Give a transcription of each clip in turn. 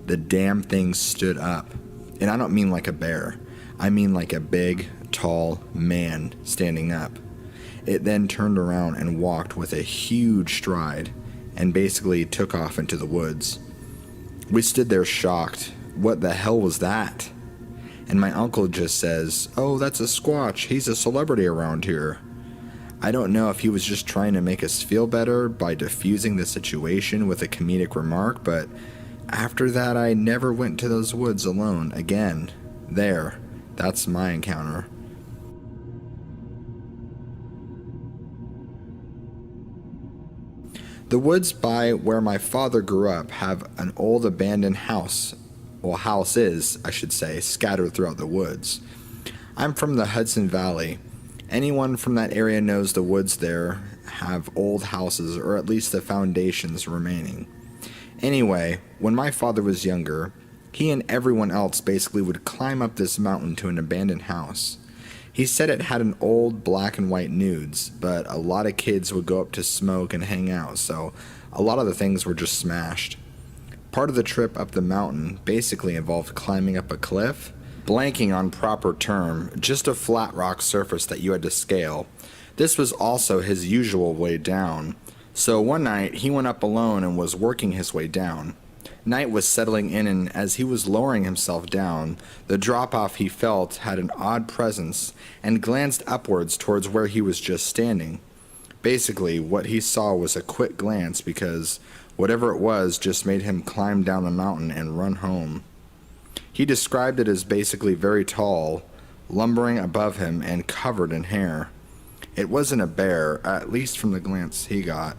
the damn thing stood up. And I don't mean like a bear. I mean like a big, tall man standing up. It then turned around and walked with a huge stride and basically took off into the woods. We stood there shocked. What the hell was that? And my uncle just says, "Oh, that's a Squatch. He's a celebrity around here." I don't know if he was just trying to make us feel better by diffusing the situation with a comedic remark, but after that I never went to those woods alone again. That's my encounter. The woods by where my father grew up have an old abandoned house, houses, I should say, scattered throughout the woods. I'm from the Hudson Valley. Anyone from that area knows the woods there have old houses, or at least the foundations remaining. Anyway, when my father was younger, he and everyone else basically would climb up this mountain to an abandoned house. He said it had an old black and white nudes, but a lot of kids would go up to smoke and hang out, so a lot of the things were just smashed. Part of the trip up the mountain basically involved climbing up a cliff, blanking on proper term, just a flat rock surface that you had to scale. This was also his usual way down, so one night he went up alone and was working his way down. Night was settling in, and as he was lowering himself down, the drop-off he felt had an odd presence and glanced upwards towards where he was just standing. Basically, what he saw was a quick glance because whatever it was just made him climb down the mountain and run home. He described it as basically very tall, lumbering above him and covered in hair. It wasn't a bear, at least from the glance he got.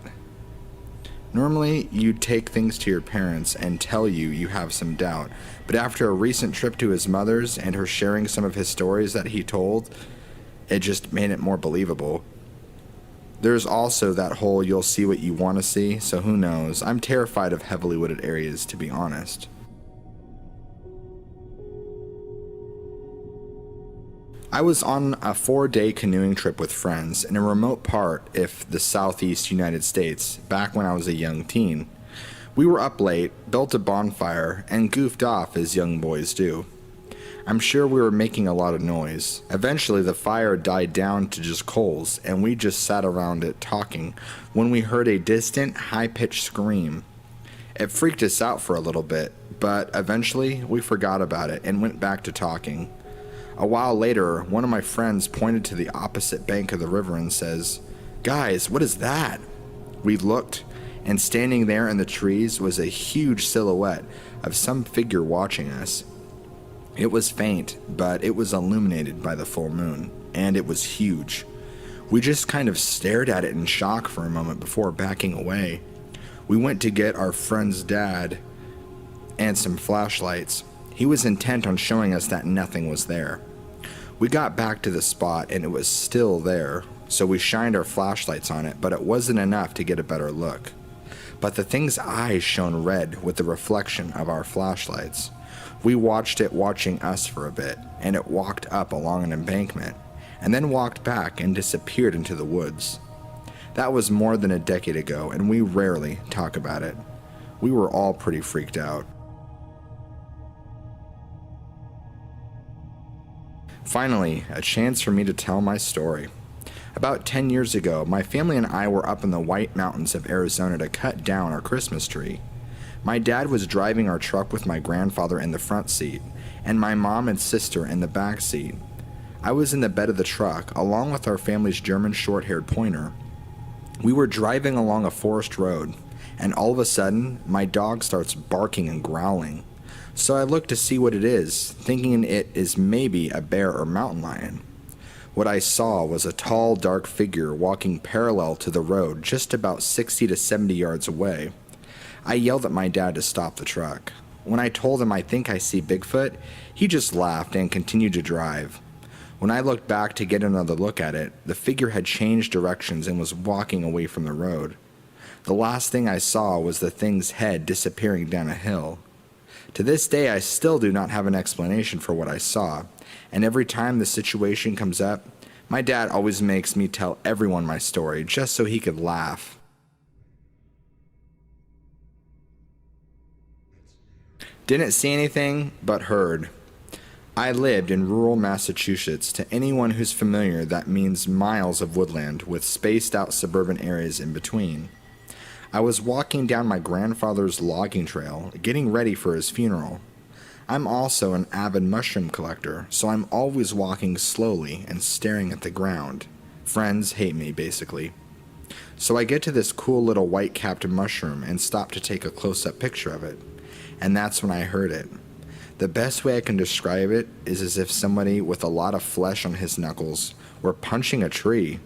Normally, you take things to your parents and tell you have some doubt, but after a recent trip to his mother's and her sharing some of his stories that he told, it just made it more believable. There's also that whole you'll see what you want to see, so who knows. I'm terrified of heavily wooded areas, to be honest. I was on a 4-day canoeing trip with friends in a remote part of the southeast United States back when I was a young teen. We were up late, built a bonfire, and goofed off as young boys do. I'm sure we were making a lot of noise. Eventually the fire died down to just coals, and we just sat around it talking when we heard a distant, high-pitched scream. It freaked us out for a little bit, but eventually we forgot about it and went back to talking. A while later, one of my friends pointed to the opposite bank of the river and says, "Guys, what is that?" We looked, and standing there in the trees was a huge silhouette of some figure watching us. It was faint, but it was illuminated by the full moon, and it was huge. We just kind of stared at it in shock for a moment before backing away. We went to get our friend's dad and some flashlights. He was intent on showing us that nothing was there. We got back to the spot and it was still there, so we shined our flashlights on it, but it wasn't enough to get a better look. But the thing's eyes shone red with the reflection of our flashlights. We watched it watching us for a bit, and it walked up along an embankment, and then walked back and disappeared into the woods. That was more than a decade ago, and we rarely talk about it. We were all pretty freaked out. Finally, a chance for me to tell my story. About 10 years ago, my family and I were up in the White Mountains of Arizona to cut down our Christmas tree. My dad was driving our truck with my grandfather in the front seat, and my mom and sister in the back seat. I was in the bed of the truck, along with our family's German short-haired pointer. We were driving along a forest road, and all of a sudden, my dog starts barking and growling. So I looked to see what it is, thinking it is maybe a bear or mountain lion. What I saw was a tall, dark figure walking parallel to the road just about 60 to 70 yards away. I yelled at my dad to stop the truck. When I told him I think I see Bigfoot, he just laughed and continued to drive. When I looked back to get another look at it, the figure had changed directions and was walking away from the road. The last thing I saw was the thing's head disappearing down a hill. To this day, I still do not have an explanation for what I saw, and every time the situation comes up, my dad always makes me tell everyone my story just so he could laugh. Didn't see anything, but heard. I lived in rural Massachusetts. To anyone who's familiar, that means miles of woodland with spaced out suburban areas in between. I was walking down my grandfather's logging trail, getting ready for his funeral. I'm also an avid mushroom collector, so I'm always walking slowly and staring at the ground. Friends hate me, basically. So I get to this cool little white-capped mushroom and stop to take a close-up picture of it. And that's when I heard it. The best way I can describe it is as if somebody with a lot of flesh on his knuckles were punching a tree.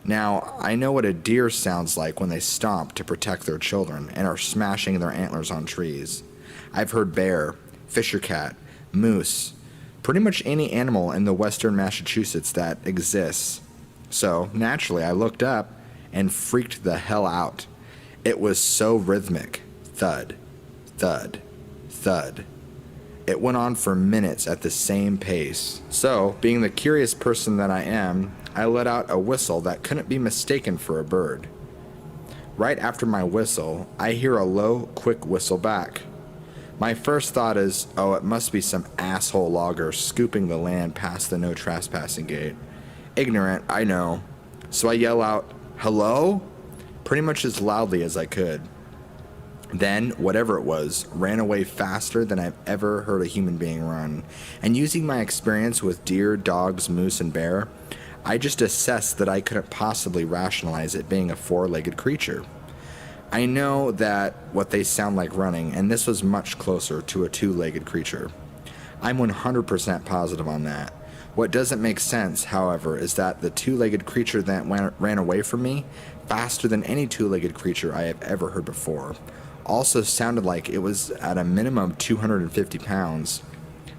Now, I know what a deer sounds like when they stomp to protect their children and are smashing their antlers on trees. I've heard bear, fisher cat, moose, pretty much any animal in the western Massachusetts that exists. So, naturally, I looked up and freaked the hell out. It was so rhythmic. Thud, thud, thud. It went on for minutes at the same pace. So, being the curious person that I am, I let out a whistle that couldn't be mistaken for a bird. Right after my whistle, I hear a low, quick whistle back. My first thought is, oh, it must be some asshole logger scooping the land past the no trespassing gate. Ignorant, I know. So I yell out, "Hello?" pretty much as loudly as I could. Then, whatever it was, ran away faster than I've ever heard a human being run. And using my experience with deer, dogs, moose, and bear, I just assessed that I couldn't possibly rationalize it being a four-legged creature. I know that what they sound like running, and this was much closer to a two-legged creature. I'm 100% positive on that. What doesn't make sense, however, is that the two-legged creature that ran away from me, faster than any two-legged creature I have ever heard before, also sounded like it was at a minimum 250 pounds.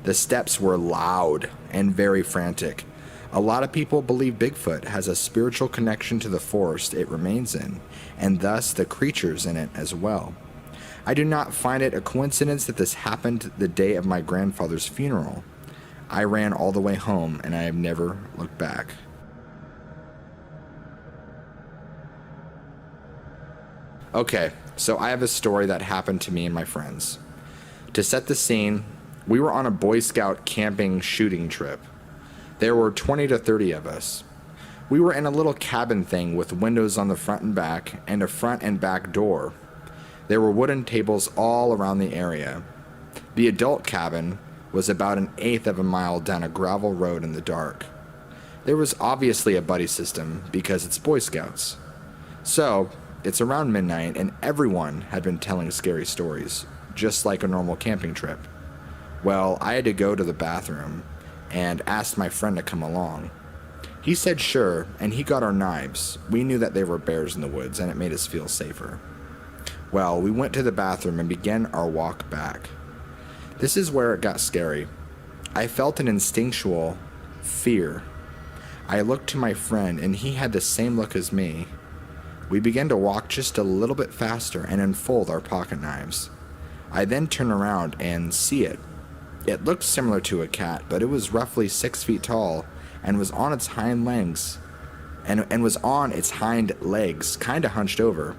The steps were loud and very frantic. A lot of people believe Bigfoot has a spiritual connection to the forest it remains in, and thus the creatures in it as well. I do not find it a coincidence that this happened the day of my grandfather's funeral. I ran all the way home, and I have never looked back. Okay, so I have a story that happened to me and my friends. To set the scene, we were on a Boy Scout camping shooting trip. There were 20 to 30 of us. We were in a little cabin thing with windows on the front and back, and a front and back door. There were wooden tables all around the area. The adult cabin was about an eighth of a mile down a gravel road in the dark. There was obviously a buddy system because it's Boy Scouts. So, it's around midnight and everyone had been telling scary stories, just like a normal camping trip. Well, I had to go to the bathroom and asked my friend to come along. He said sure, and he got our knives. We knew that there were bears in the woods and it made us feel safer. Well, we went to the bathroom and began our walk back. This is where it got scary. I felt an instinctual fear. I looked to my friend and he had the same look as me. We began to walk just a little bit faster and unfold our pocket knives. I then turned around and see it. It looked similar to a cat, but it was roughly 6 feet tall and was on its hind legs, kinda hunched over.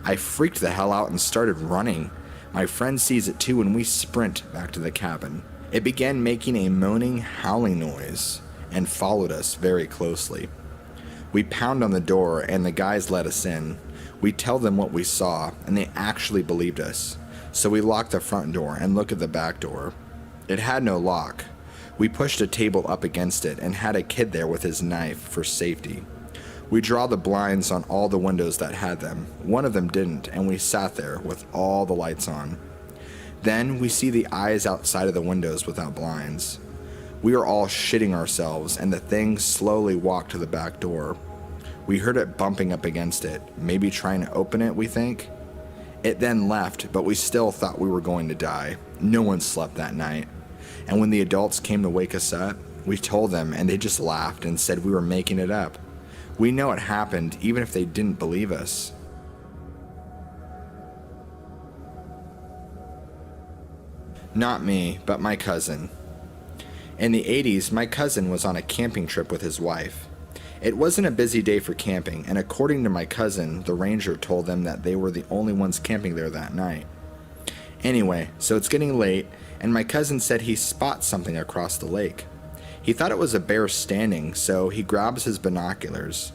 I freaked the hell out and started running. My friend sees it too, and we sprint back to the cabin. It began making a moaning, howling noise and followed us very closely. We pound on the door, and the guys let us in. We tell them what we saw, and they actually believed us. So we lock the front door and look at the back door. It had no lock. We pushed a table up against it and had a kid there with his knife for safety. We draw the blinds on all the windows that had them. One of them didn't, and we sat there with all the lights on. Then we see the eyes outside of the windows without blinds. We are all shitting ourselves, and the thing slowly walked to the back door. We heard it bumping up against it, maybe trying to open it, we think. It then left, but we still thought we were going to die. No one slept that night. And when the adults came to wake us up, we told them, and they just laughed and said we were making it up. We know it happened, even if they didn't believe us. Not me, but my cousin. In the 80s, my cousin was on a camping trip with his wife. It wasn't a busy day for camping, and according to my cousin, the ranger told them that they were the only ones camping there that night. Anyway, so it's getting late, and my cousin said he spots something across the lake. He thought it was a bear standing, so he grabs his binoculars.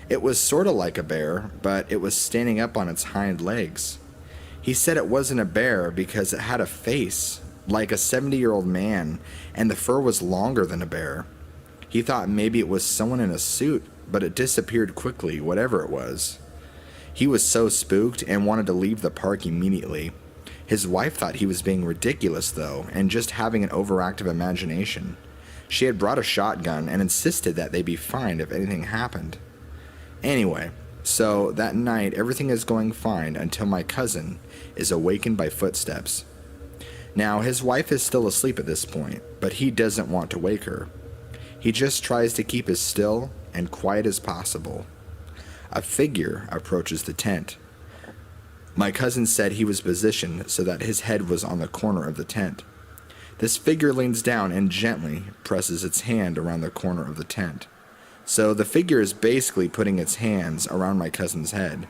It was sort of like a bear, but it was standing up on its hind legs. He said it wasn't a bear because it had a face, like a 70-year-old man, and the fur was longer than a bear. He thought maybe it was someone in a suit, but it disappeared quickly, whatever it was. He was so spooked and wanted to leave the park immediately. His wife thought he was being ridiculous, though, and just having an overactive imagination. She had brought a shotgun and insisted that they be fined if anything happened. Anyway, so that night everything is going fine until my cousin is awakened by footsteps. Now, his wife is still asleep at this point, but he doesn't want to wake her. He just tries to keep as still and quiet as possible. A figure approaches the tent. My cousin said he was positioned so that his head was on the corner of the tent. This figure leans down and gently presses its hand around the corner of the tent. So the figure is basically putting its hands around my cousin's head.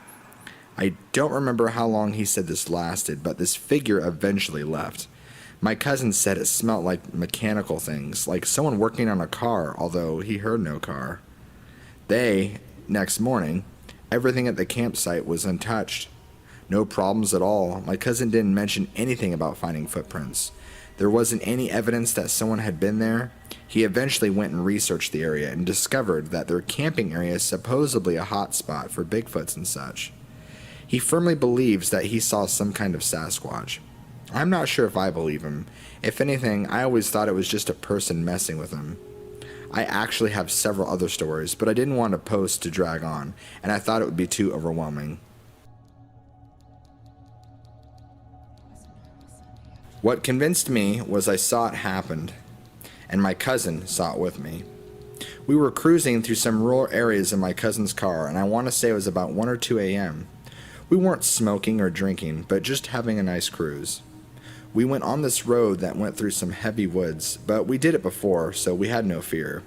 I don't remember how long he said this lasted, but this figure eventually left. My cousin said it smelled like mechanical things, like someone working on a car, although he heard no car. Next morning, everything at the campsite was untouched. No problems at all. My cousin didn't mention anything about finding footprints. There wasn't any evidence that someone had been there. He eventually went and researched the area and discovered that their camping area is supposedly a hot spot for Bigfoots and such. He firmly believes that he saw some kind of Sasquatch. I'm not sure if I believe him. If anything, I always thought it was just a person messing with him. I actually have several other stories, but I didn't want to post to drag on, and I thought it would be too overwhelming. What convinced me was I saw it happen, and my cousin saw it with me. We were cruising through some rural areas in my cousin's car, and I want to say it was about 1 or 2 a.m. We weren't smoking or drinking, but just having a nice cruise. We went on this road that went through some heavy woods, but we did it before, so we had no fear.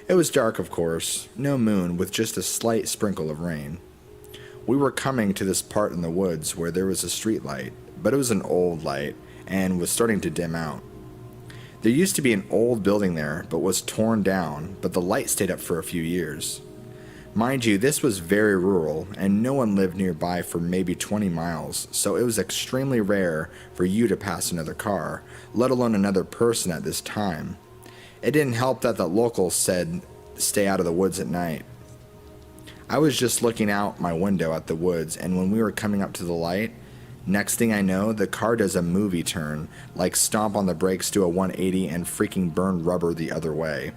It was dark, of course, no moon, with just a slight sprinkle of rain. We were coming to this part in the woods where there was a street light, but it was an old light, and was starting to dim out. There used to be an old building there, but was torn down, but the light stayed up for a few years. Mind you, this was very rural, and no one lived nearby for maybe 20 miles, so it was extremely rare for you to pass another car, let alone another person at this time. It didn't help that the locals said, stay out of the woods at night. I was just looking out my window at the woods, and when we were coming up to the light, next thing I know, the car does a movie turn, like stomp on the brakes, do a 180, and freaking burn rubber the other way.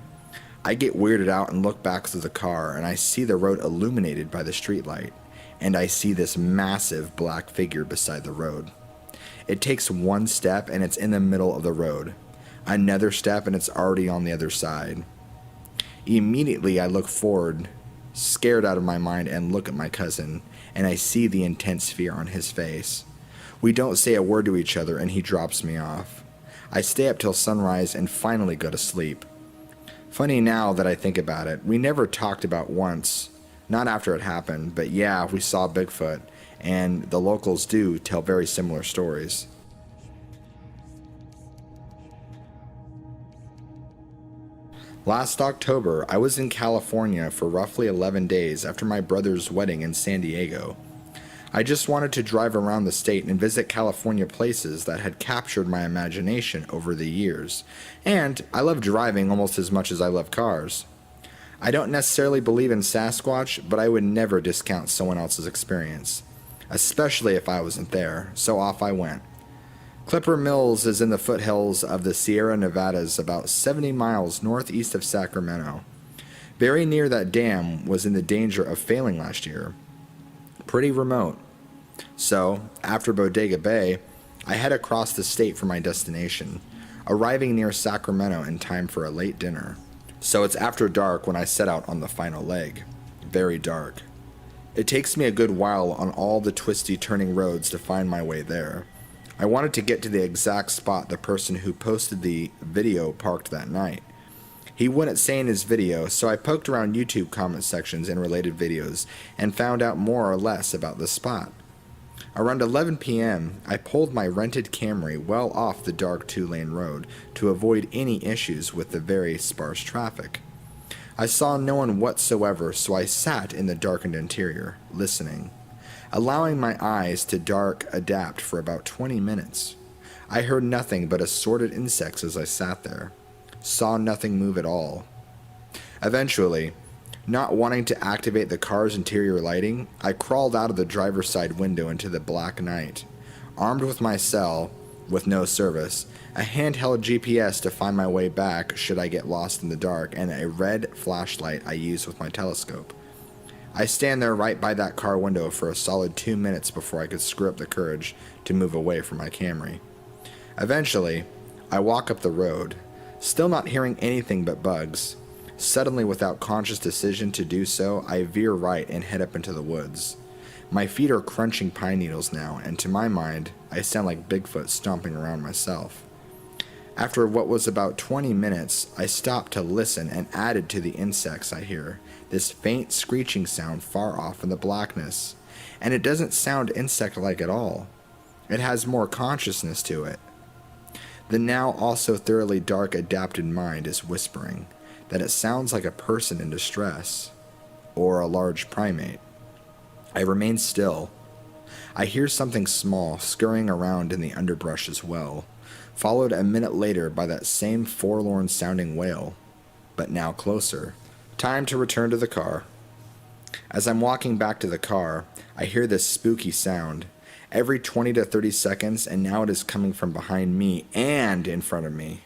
I get weirded out and look back through the car, and I see the road illuminated by the streetlight, and I see this massive black figure beside the road. It takes one step, and it's in the middle of the road. Another step, and it's already on the other side. Immediately, I look forward, scared out of my mind, and look at my cousin, and I see the intense fear on his face. We don't say a word to each other, and he drops me off. I stay up till sunrise and finally go to sleep. Funny now that I think about it, we never talked about once, not after it happened, but yeah, we saw Bigfoot, and the locals do tell very similar stories. Last October, I was in California for roughly 11 days after my brother's wedding in San Diego. I just wanted to drive around the state and visit California places that had captured my imagination over the years, and I love driving almost as much as I love cars. I don't necessarily believe in Sasquatch, but I would never discount someone else's experience, especially if I wasn't there, so off I went. Clipper Mills is in the foothills of the Sierra Nevadas, about 70 miles northeast of Sacramento. Very near that dam was in the danger of failing last year. Pretty remote. So, after Bodega Bay, I head across the state for my destination, arriving near Sacramento in time for a late dinner. So it's after dark when I set out on the final leg. Very dark. It takes me a good while on all the twisty turning roads to find my way there. I wanted to get to the exact spot the person who posted the video parked that night. He wouldn't say in his video, so I poked around YouTube comment sections and related videos and found out more or less about the spot. Around 11 p.m., I pulled my rented Camry well off the dark 2-lane road to avoid any issues with the very sparse traffic. I saw no one whatsoever, so I sat in the darkened interior, listening, allowing my eyes to dark adapt for about 20 minutes. I heard nothing but assorted insects as I sat there, saw nothing move at all. Eventually, not wanting to activate the car's interior lighting, I crawled out of the driver's side window into the black night, armed with my cell, with no service, a handheld GPS to find my way back should I get lost in the dark, and a red flashlight I use with my telescope. I stand there right by that car window for a solid 2 minutes before I could screw up the courage to move away from my Camry. Eventually, I walk up the road, still not hearing anything but bugs. Suddenly, without conscious decision to do so, I veer right and head up into the woods. My feet are crunching pine needles now, and to my mind, I sound like Bigfoot stomping around myself. After what was about 20 minutes, I stopped to listen and added to the insects I hear this faint screeching sound far off in the blackness. And it doesn't sound insect-like at all. It has more consciousness to it. The now also thoroughly dark adapted mind is whispering that it sounds like a person in distress, or a large primate. I remain still. I hear something small scurrying around in the underbrush as well, followed a minute later by that same forlorn-sounding wail, but now closer. Time to return to the car. As I'm walking back to the car, I hear this spooky sound, every 20 to 30 seconds, and now it is coming from behind me and in front of me.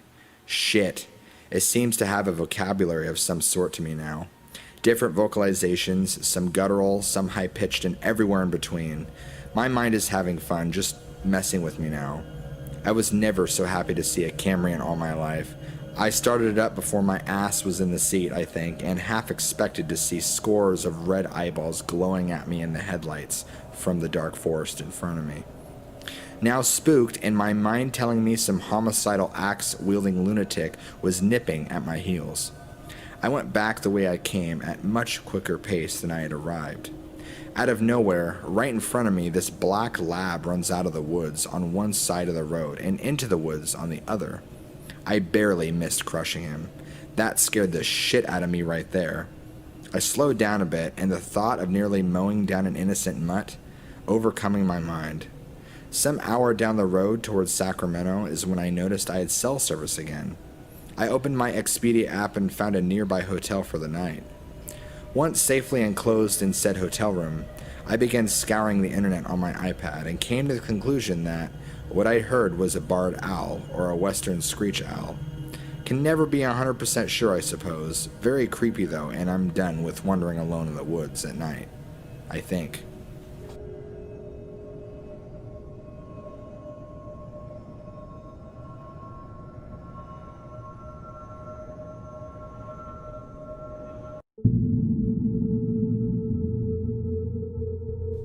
Shit. It seems to have a vocabulary of some sort to me now. Different vocalizations, some guttural, some high-pitched, and everywhere in between. My mind is having fun, just messing with me now. I was never so happy to see a Camry in all my life. I started it up before my ass was in the seat, I think, and half expected to see scores of red eyeballs glowing at me in the headlights from the dark forest in front of me. Now spooked, and my mind telling me some homicidal axe-wielding lunatic was nipping at my heels. I went back the way I came at much quicker pace than I had arrived. Out of nowhere, right in front of me, this black lab runs out of the woods on one side of the road and into the woods on the other. I barely missed crushing him. That scared the shit out of me right there. I slowed down a bit, and the thought of nearly mowing down an innocent mutt overcoming my mind. Some hour down the road towards Sacramento is when I noticed I had cell service again. I opened my Expedia app and found a nearby hotel for the night. Once safely enclosed in said hotel room, I began scouring the internet on my iPad and came to the conclusion that what I heard was a barred owl or a western screech owl. Can never be 100% sure, I suppose. Very creepy though, and I'm done with wandering alone in the woods at night. I think.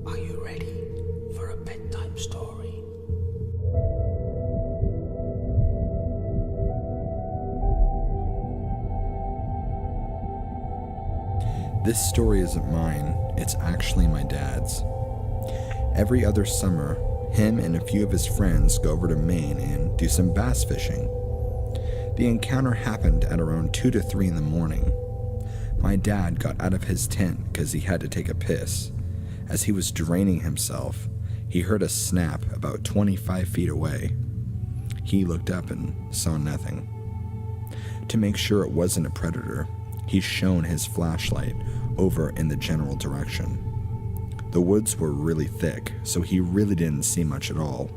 Are you ready for a bedtime story? This story isn't mine, it's actually my dad's. Every other summer, him and a few of his friends go over to Maine and do some bass fishing. The encounter happened at around 2 to 3 in the morning. My dad got out of his tent because he had to take a piss. As he was draining himself, he heard a snap about 25 feet away. He looked up and saw nothing. To make sure it wasn't a predator, he shone his flashlight over in the general direction. The woods were really thick, so he really didn't see much at all,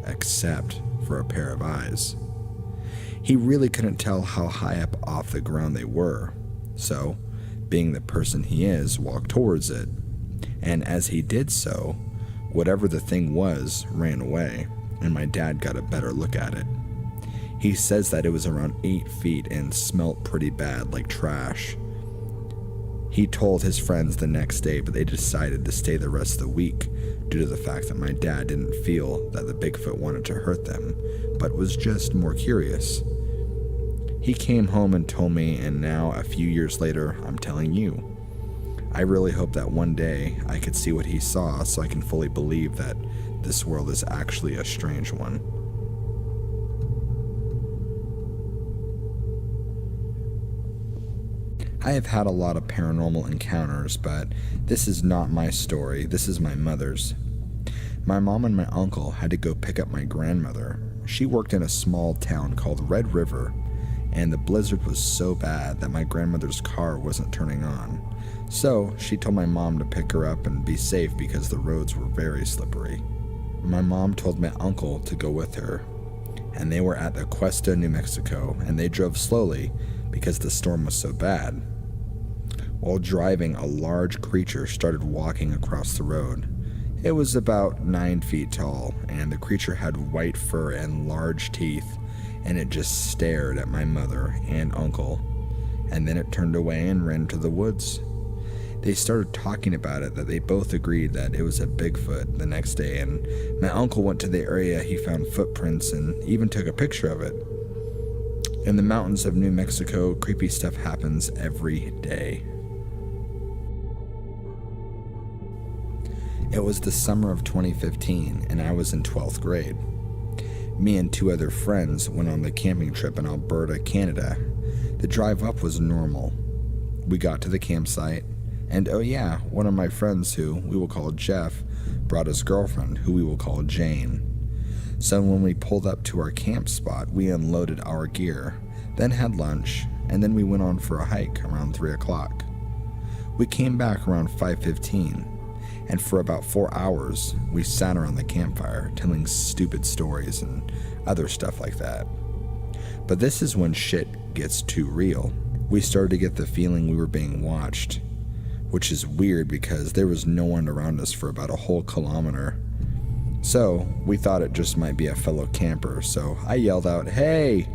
except for a pair of eyes. He really couldn't tell how high up off the ground they were, so, being the person he is, walked towards it, and as he did so, whatever the thing was ran away, and my dad got a better look at it. He says that it was around 8 feet and smelt pretty bad, like trash. He told his friends the next day, but they decided to stay the rest of the week due to the fact that my dad didn't feel that the Bigfoot wanted to hurt them, but was just more curious. He came home and told me, and now, a few years later, I'm telling you. I really hope that one day I could see what he saw so I can fully believe that this world is actually a strange one. I have had a lot of paranormal encounters, but this is not my story. This is my mother's. My mom and my uncle had to go pick up my grandmother. She worked in a small town called Red River, and the blizzard was so bad that my grandmother's car wasn't turning on. So she told my mom to pick her up and be safe because the roads were very slippery. My mom told my uncle to go with her, and they were at the Cuesta, New Mexico, and they drove slowly because the storm was so bad. While driving, a large creature started walking across the road. It was about 9 feet tall, and the creature had white fur and large teeth, and it just stared at my mother and uncle, and then it turned away and ran to the woods. They started talking about it, that they both agreed that it was a Bigfoot the next day, and my uncle went to the area. He found footprints and even took a picture of it. In the mountains of New Mexico, creepy stuff happens every day. It was the summer of 2015, and I was in 12th grade. Me and 2 other friends went on the camping trip in Alberta, Canada. The drive up was normal. We got to the campsite, and oh yeah, one of my friends, who we will call Jeff, brought his girlfriend, who we will call Jane. So when we pulled up to our camp spot, we unloaded our gear, then had lunch, and then we went on for a hike around 3 o'clock. We came back around 5:15. And for about 4 hours, we sat around the campfire telling stupid stories and other stuff like that. But this is when shit gets too real. We started to get the feeling we were being watched, which is weird because there was no one around us for about a whole kilometer. So we thought it just might be a fellow camper, so I yelled out, "Hey!"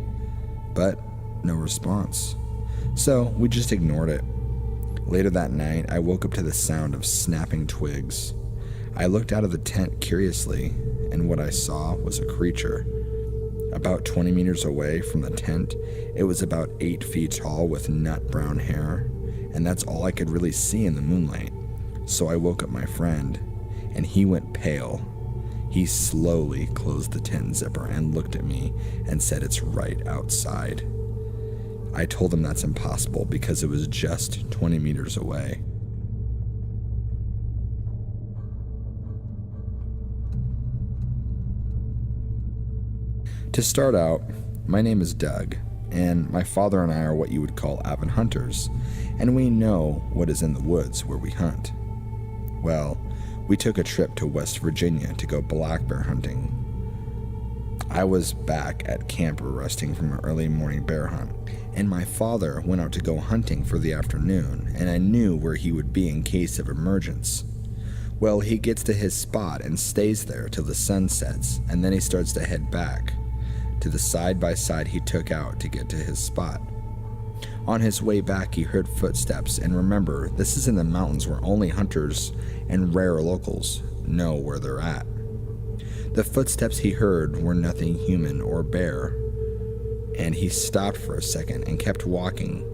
But no response. So we just ignored it. Later that night, I woke up to the sound of snapping twigs. I looked out of the tent curiously, and what I saw was a creature. About 20 meters away from the tent, it was about 8 feet tall with nut brown hair, and that's all I could really see in the moonlight. So I woke up my friend, and he went pale. He slowly closed the tent zipper and looked at me and said, "It's right outside." I told him that's impossible because it was just 20 meters away. To start out, my name is Doug, and my father and I are what you would call avid hunters, and we know what is in the woods where we hunt. Well, we took a trip to West Virginia to go black bear hunting. I was back at camp resting from an early morning bear hunt, and my father went out to go hunting for the afternoon, and I knew where he would be in case of emergence. Well, he gets to his spot and stays there till the sun sets, and then he starts to head back to the side-by-side he took out to get to his spot. On his way back, he heard footsteps, and remember, this is in the mountains where only hunters and rare locals know where they're at. The footsteps he heard were nothing human or bear, and he stopped for a second and kept walking,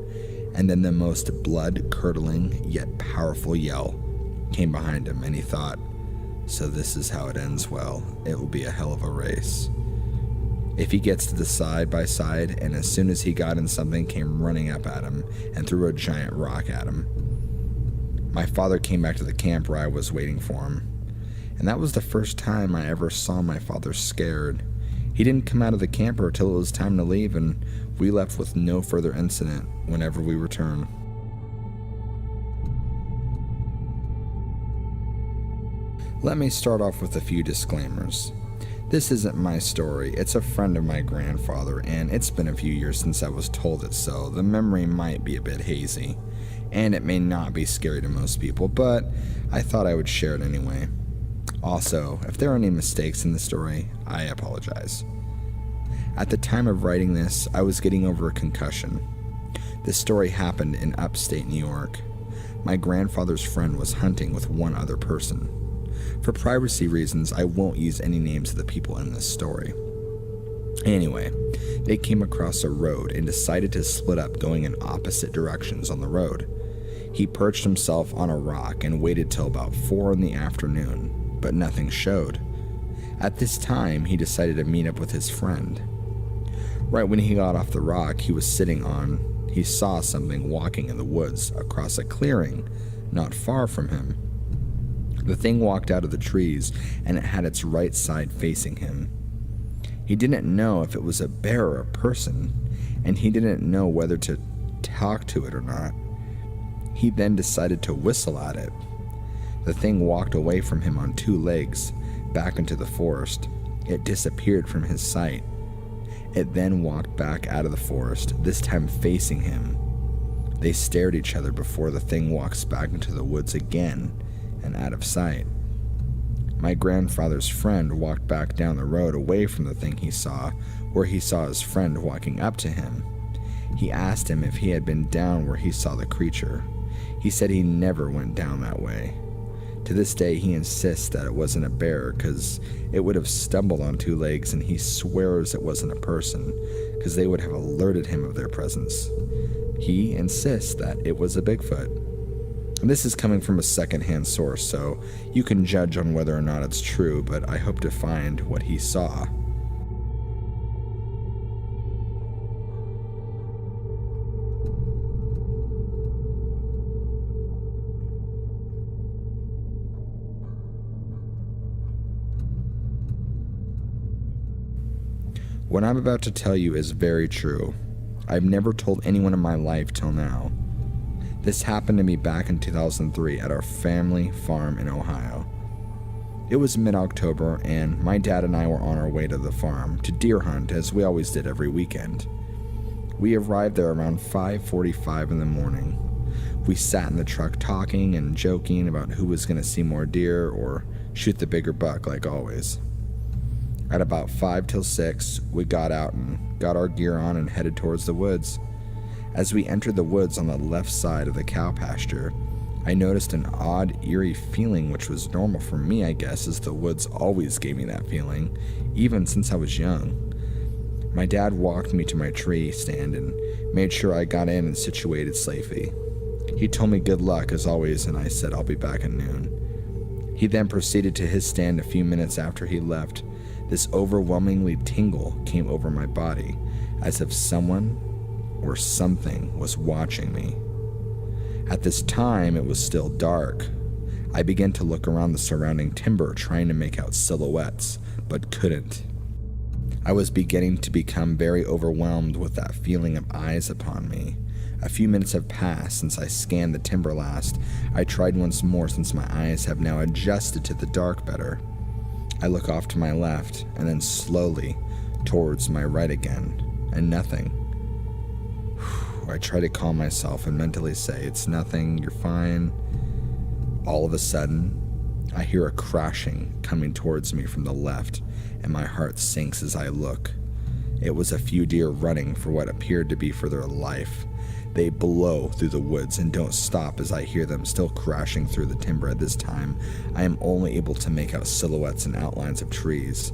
and then the most blood-curdling yet powerful yell came behind him, and he thought, "So this is how it ends. Well, it will be a hell of a race." If he gets to the side-by-side, and as soon as he got in, something came running up at him and threw a giant rock at him. My father came back to the camp where I was waiting for him, and that was the first time I ever saw my father scared. He didn't come out of the camper till it was time to leave, and we left with no further incident whenever we returned. Let me start off with a few disclaimers. This isn't my story, it's a friend of my grandfather, and it's been a few years since I was told it, so the memory might be a bit hazy, and it may not be scary to most people, but I thought I would share it anyway. Also, if there are any mistakes in the story, I apologize. At the time of writing this, I was getting over a concussion. This story happened in upstate New York. My grandfather's friend was hunting with one other person. For privacy reasons, I won't use any names of the people in this story. Anyway, they came across a road and decided to split up going in opposite directions on the road. He perched himself on a rock and waited till about 4 in the afternoon, but nothing showed. At this time, he decided to meet up with his friend. Right when he got off the rock he was sitting on, he saw something walking in the woods across a clearing not far from him. The thing walked out of the trees, and it had its right side facing him. He didn't know if it was a bear or a person, and he didn't know whether to talk to it or not. He then decided to whistle at it. The thing walked away from him on 2 legs, back into the forest. It disappeared from his sight. It then walked back out of the forest, this time facing him. They stared at each other before the thing walks back into the woods again and out of sight. My grandfather's friend walked back down the road away from the thing he saw, where he saw his friend walking up to him. He asked him if he had been down where he saw the creature. He said he never went down that way. To this day, he insists that it wasn't a bear because it would have stumbled on 2 legs, and he swears it wasn't a person because they would have alerted him of their presence. He insists that it was a Bigfoot. And this is coming from a secondhand source, so you can judge on whether or not it's true, but I hope to find what he saw. What I'm about to tell you is very true. I've never told anyone in my life till now. This happened to me back in 2003 at our family farm in Ohio. It was mid-October, and my dad and I were on our way to the farm to deer hunt, as we always did every weekend. We arrived there around 5:45 in the morning. We sat in the truck talking and joking about who was going to see more deer or shoot the bigger buck like always. At about 5 till 6, we got out and got our gear on and headed towards the woods. As we entered the woods on the left side of the cow pasture, I noticed an odd, eerie feeling, which was normal for me, I guess, as the woods always gave me that feeling, even since I was young. My dad walked me to my tree stand and made sure I got in and situated safely. He told me good luck as always, and I said I'll be back at noon. He then proceeded to his stand a few minutes after he left. This overwhelmingly tingle came over my body, as if someone or something was watching me. At this time, it was still dark. I began to look around the surrounding timber, trying to make out silhouettes, but couldn't. I was beginning to become very overwhelmed with that feeling of eyes upon me. A few minutes have passed since I scanned the timber last. I tried once more since my eyes have now adjusted to the dark better. I look off to my left and then slowly towards my right again, and nothing. I try to calm myself and mentally say, "It's nothing, you're fine." All of a sudden, I hear a crashing coming towards me from the left, and my heart sinks as I look. It was a few deer running for what appeared to be for their life. They blow through the woods and don't stop as I hear them still crashing through the timber. At this time, I am only able to make out silhouettes and outlines of trees.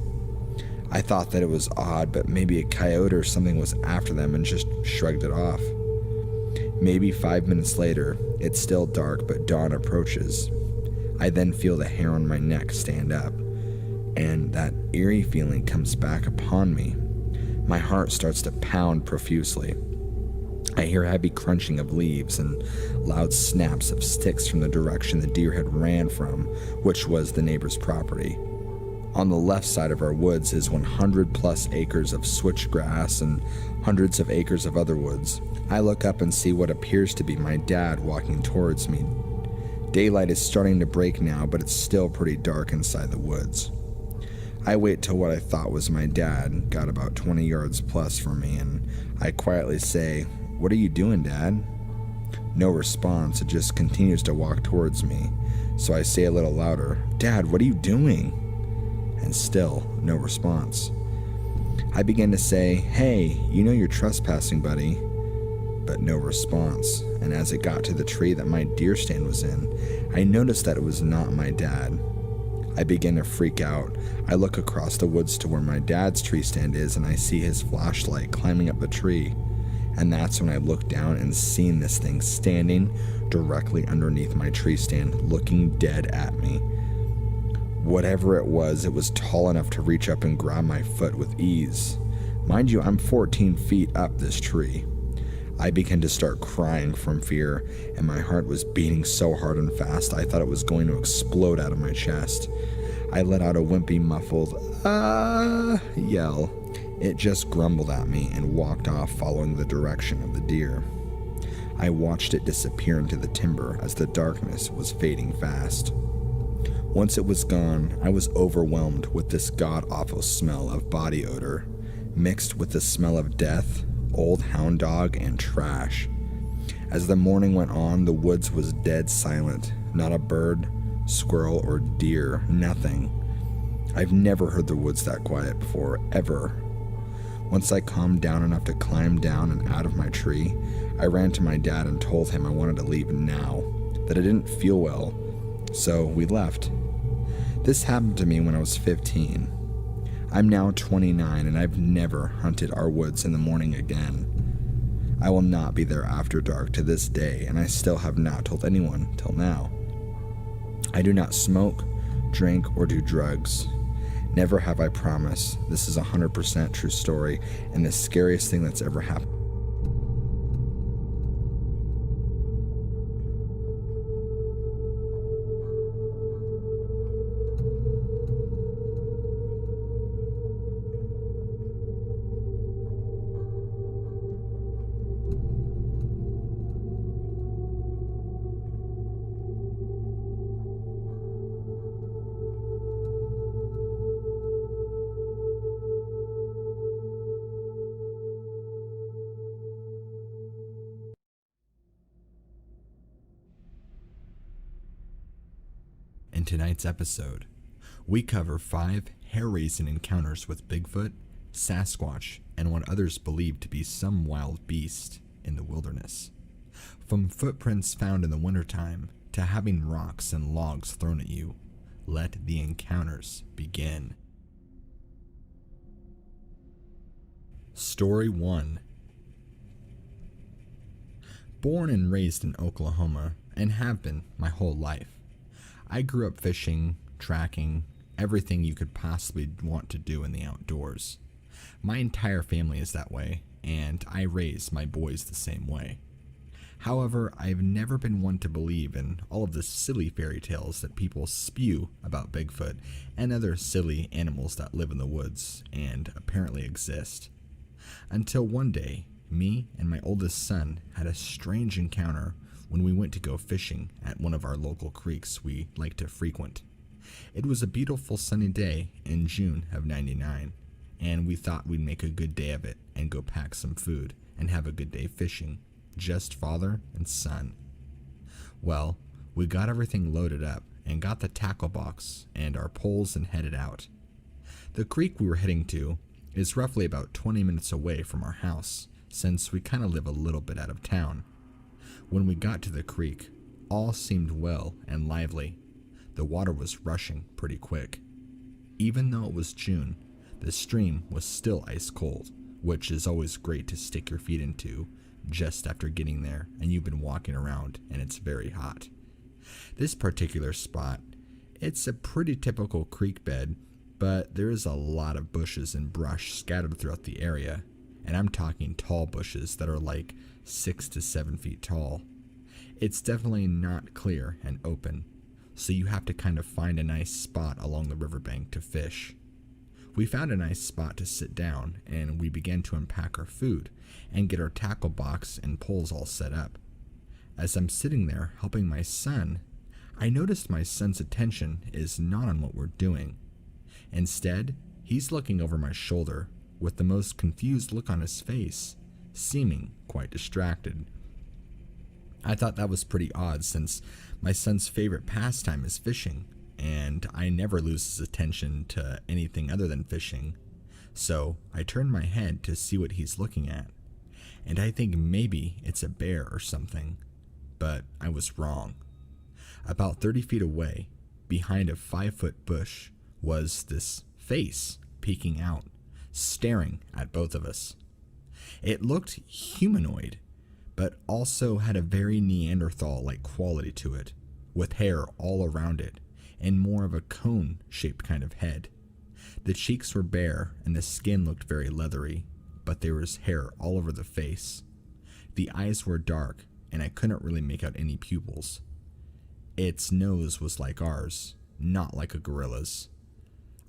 I thought that it was odd, but maybe a coyote or something was after them and just shrugged it off. Maybe 5 minutes later, it's still dark, but dawn approaches. I then feel the hair on my neck stand up, and that eerie feeling comes back upon me. My heart starts to pound profusely. I hear heavy crunching of leaves and loud snaps of sticks from the direction the deer had ran from, which was the neighbor's property. On the left side of our woods is 100 plus acres of switchgrass and hundreds of acres of other woods. I look up and see what appears to be my dad walking towards me. Daylight is starting to break now, but it's still pretty dark inside the woods. I wait till what I thought was my dad got about 20 yards plus from me, and I quietly say, "What are you doing, Dad?" No response. It just continues to walk towards me. So I say a little louder, "Dad, what are you doing?" And still no response. I begin to say, "Hey, you know you're trespassing, buddy." But no response. And as it got to the tree that my deer stand was in, I noticed that it was not my dad. I begin to freak out. I look across the woods to where my dad's tree stand is, and I see his flashlight climbing up the tree. And that's when I looked down and seen this thing standing directly underneath my tree stand, looking dead at me. Whatever it was tall enough to reach up and grab my foot with ease. Mind you, I'm 14 feet up this tree. I began to start crying from fear, and my heart was beating so hard and fast I thought it was going to explode out of my chest. I let out a wimpy, muffled, yell. It just grumbled at me and walked off following the direction of the deer. I watched it disappear into the timber as the darkness was fading fast. Once it was gone, I was overwhelmed with this god-awful smell of body odor, mixed with the smell of death, old hound dog, and trash. As the morning went on, the woods was dead silent. Not a bird, squirrel, or deer, nothing. I've never heard the woods that quiet before, ever. Once I calmed down enough to climb down and out of my tree, I ran to my dad and told him I wanted to leave now, that I didn't feel well, so we left. This happened to me when I was 15. I'm now 29 and I've never hunted our woods in the morning again. I will not be there after dark to this day, and I still have not told anyone till now. I do not smoke, drink, or do drugs. Never have I promised. This is a 100% true story and the scariest thing that's ever happened. In tonight's episode, we cover 5 hair-raising encounters with Bigfoot, Sasquatch, and what others believe to be some wild beast in the wilderness. From footprints found in the wintertime to having rocks and logs thrown at you, let the encounters begin. Story 1. Born and raised in Oklahoma, and have been my whole life. I grew up fishing, tracking, everything you could possibly want to do in the outdoors. My entire family is that way, and I raise my boys the same way. However, I've never been one to believe in all of the silly fairy tales that people spew about Bigfoot and other silly animals that live in the woods and apparently exist. Until one day, me and my oldest son had a strange encounter when we went to go fishing at one of our local creeks we like to frequent. It was a beautiful sunny day in June of '99, and we thought we'd make a good day of it and go pack some food and have a good day fishing, just father and son. Well, we got everything loaded up and got the tackle box and our poles and headed out. The creek we were heading to is roughly about 20 minutes away from our house, since we kind of live a little bit out of town. When we got to the creek, all seemed well and lively. The water was rushing pretty quick. Even though it was June, the stream was still ice cold, which is always great to stick your feet into just after getting there and you've been walking around and it's very hot. This particular spot, it's a pretty typical creek bed, but there is a lot of bushes and brush scattered throughout the area, and I'm talking tall bushes that are like 6 to 7 feet tall. It's definitely not clear and open, so you have to kind of find a nice spot along the riverbank to fish. We found a nice spot to sit down, and we began to unpack our food and get our tackle box and poles all set up. As I'm sitting there helping my son, I noticed my son's attention is not on what we're doing. Instead, he's looking over my shoulder with the most confused look on his face, seeming quite distracted. I thought that was pretty odd since my son's favorite pastime is fishing, and I never lose his attention to anything other than fishing. So I turned my head to see what he's looking at, and I think maybe it's a bear or something, but I was wrong. About 30 feet away, behind a 5-foot bush, was this face peeking out, staring at both of us. It looked humanoid, but also had a very Neanderthal-like quality to it, with hair all around it and more of a cone-shaped kind of head. The cheeks were bare and the skin looked very leathery, but there was hair all over the face. The eyes were dark and I couldn't really make out any pupils. Its nose was like ours, not like a gorilla's.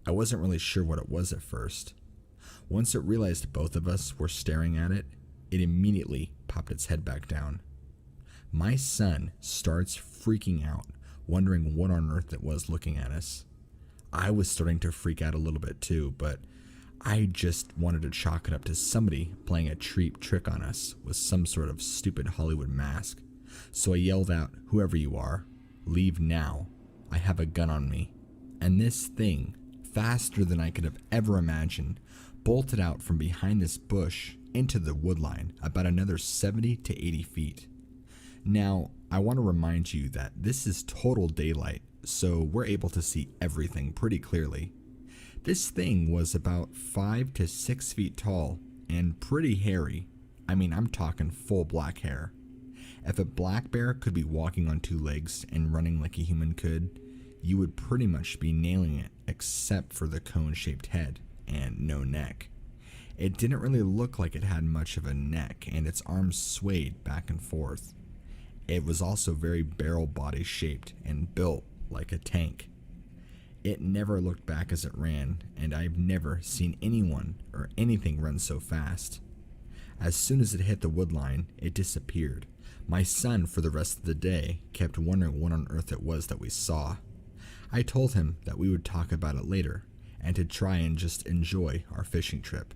I wasn't really sure what it was at first. Once it realized both of us were staring at it, it immediately popped its head back down. My son starts freaking out, wondering what on earth it was looking at us. I was starting to freak out a little bit too, but I just wanted to chalk it up to somebody playing a cheap trick on us with some sort of stupid Hollywood mask. So I yelled out, "Whoever you are, leave now. I have a gun on me." And this thing, faster than I could have ever imagined, bolted out from behind this bush into the woodline about another 70 to 80 feet. Now, I want to remind you that this is total daylight, so we're able to see everything pretty clearly. This thing was about 5 to 6 feet tall and pretty hairy. I mean, I'm talking full black hair. If a black bear could be walking on two legs and running like a human could, you would pretty much be nailing it except for the cone-shaped head and no neck. It didn't really look like it had much of a neck, and its arms swayed back and forth. It was also very barrel body shaped and built like a tank. It never looked back as it ran, and I've never seen anyone or anything run so fast. As soon as it hit the woodline, it disappeared. My son, for the rest of the day, kept wondering what on earth it was that we saw. I told him that we would talk about it later, and to try and just enjoy our fishing trip.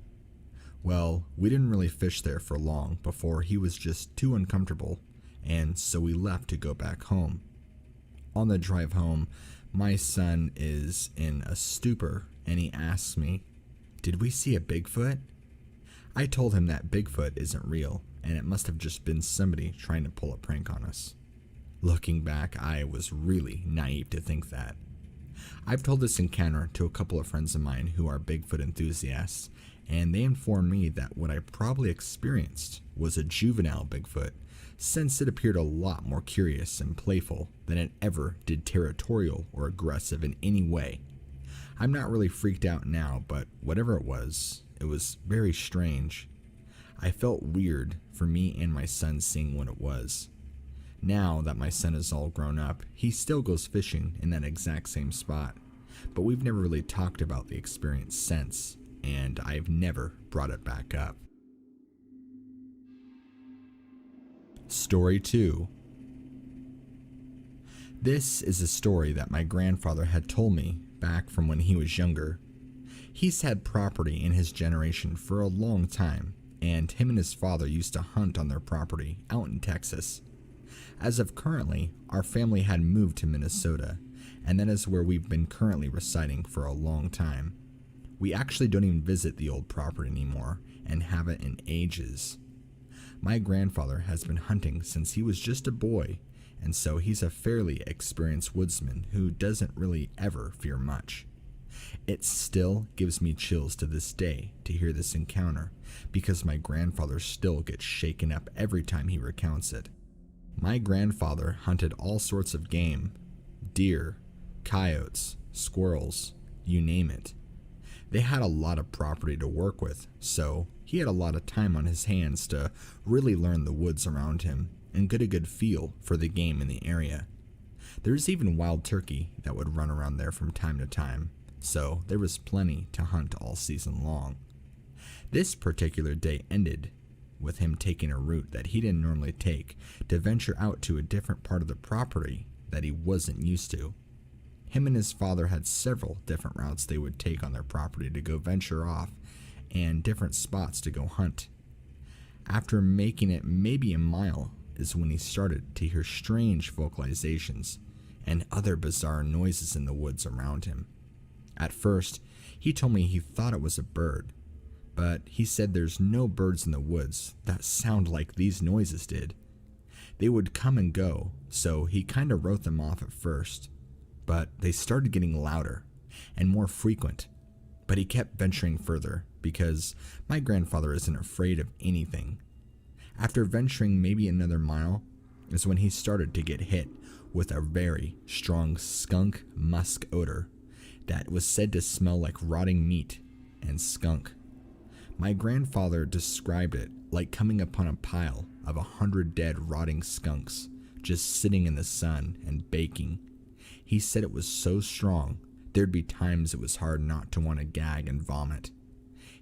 Well, we didn't really fish there for long before he was just too uncomfortable, and so we left to go back home. On the drive home, my son is in a stupor and he asks me, "Did we see a Bigfoot?" I told him that Bigfoot isn't real and it must have just been somebody trying to pull a prank on us. Looking back, I was really naive to think that. I've told this encounter to a couple of friends of mine who are Bigfoot enthusiasts, and they informed me that what I probably experienced was a juvenile Bigfoot, since it appeared a lot more curious and playful than it ever did territorial or aggressive in any way. I'm not really freaked out now, but whatever it was very strange. I felt weird for me and my son seeing what it was. Now that my son is all grown up, he still goes fishing in that exact same spot, but we've never really talked about the experience since, and I've never brought it back up. Story 2. This is a story that my grandfather had told me back from when he was younger. He's had property in his generation for a long time, and him and his father used to hunt on their property out in Texas. As of currently, our family had moved to Minnesota, and that is where we've been currently residing for a long time. We actually don't even visit the old property anymore, and haven't in ages. My grandfather has been hunting since he was just a boy, and so he's a fairly experienced woodsman who doesn't really ever fear much. It still gives me chills to this day to hear this encounter, because my grandfather still gets shaken up every time he recounts it. My grandfather hunted all sorts of game, deer, coyotes, squirrels, you name it. They had a lot of property to work with, so he had a lot of time on his hands to really learn the woods around him and get a good feel for the game in the area. There's even wild turkey that would run around there from time to time, so there was plenty to hunt all season long. This particular day ended with him taking a route that he didn't normally take to venture out to a different part of the property that he wasn't used to. Him and his father had several different routes they would take on their property to go venture off and different spots to go hunt. After making it maybe a mile is when he started to hear strange vocalizations and other bizarre noises in the woods around him. At first, he told me he thought it was a bird, but he said there's no birds in the woods that sound like these noises did. They would come and go, so he kinda wrote them off at first, but they started getting louder and more frequent. But he kept venturing further because my grandfather isn't afraid of anything. After venturing maybe another mile is when he started to get hit with a very strong skunk musk odor that was said to smell like rotting meat and skunk. My grandfather described it like coming upon a pile of 100 dead rotting skunks just sitting in the sun and baking. He said it was so strong there'd be times it was hard not to want to gag and vomit.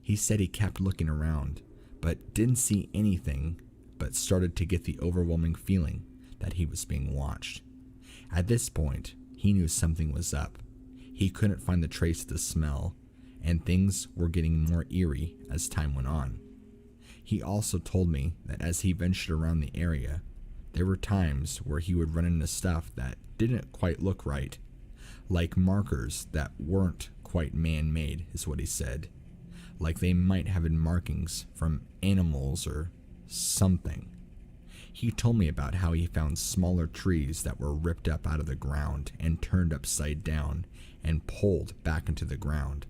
He said he kept looking around but didn't see anything, but started to get the overwhelming feeling that he was being watched. At this point, he knew something was up. He couldn't find the trace of the smell, and things were getting more eerie as time went on. He also told me that as he ventured around the area, there were times where he would run into stuff that didn't quite look right, like markers that weren't quite man-made, is what he said, like they might have been markings from animals or something. He told me about how he found smaller trees that were ripped up out of the ground and turned upside down and pulled back into the ground.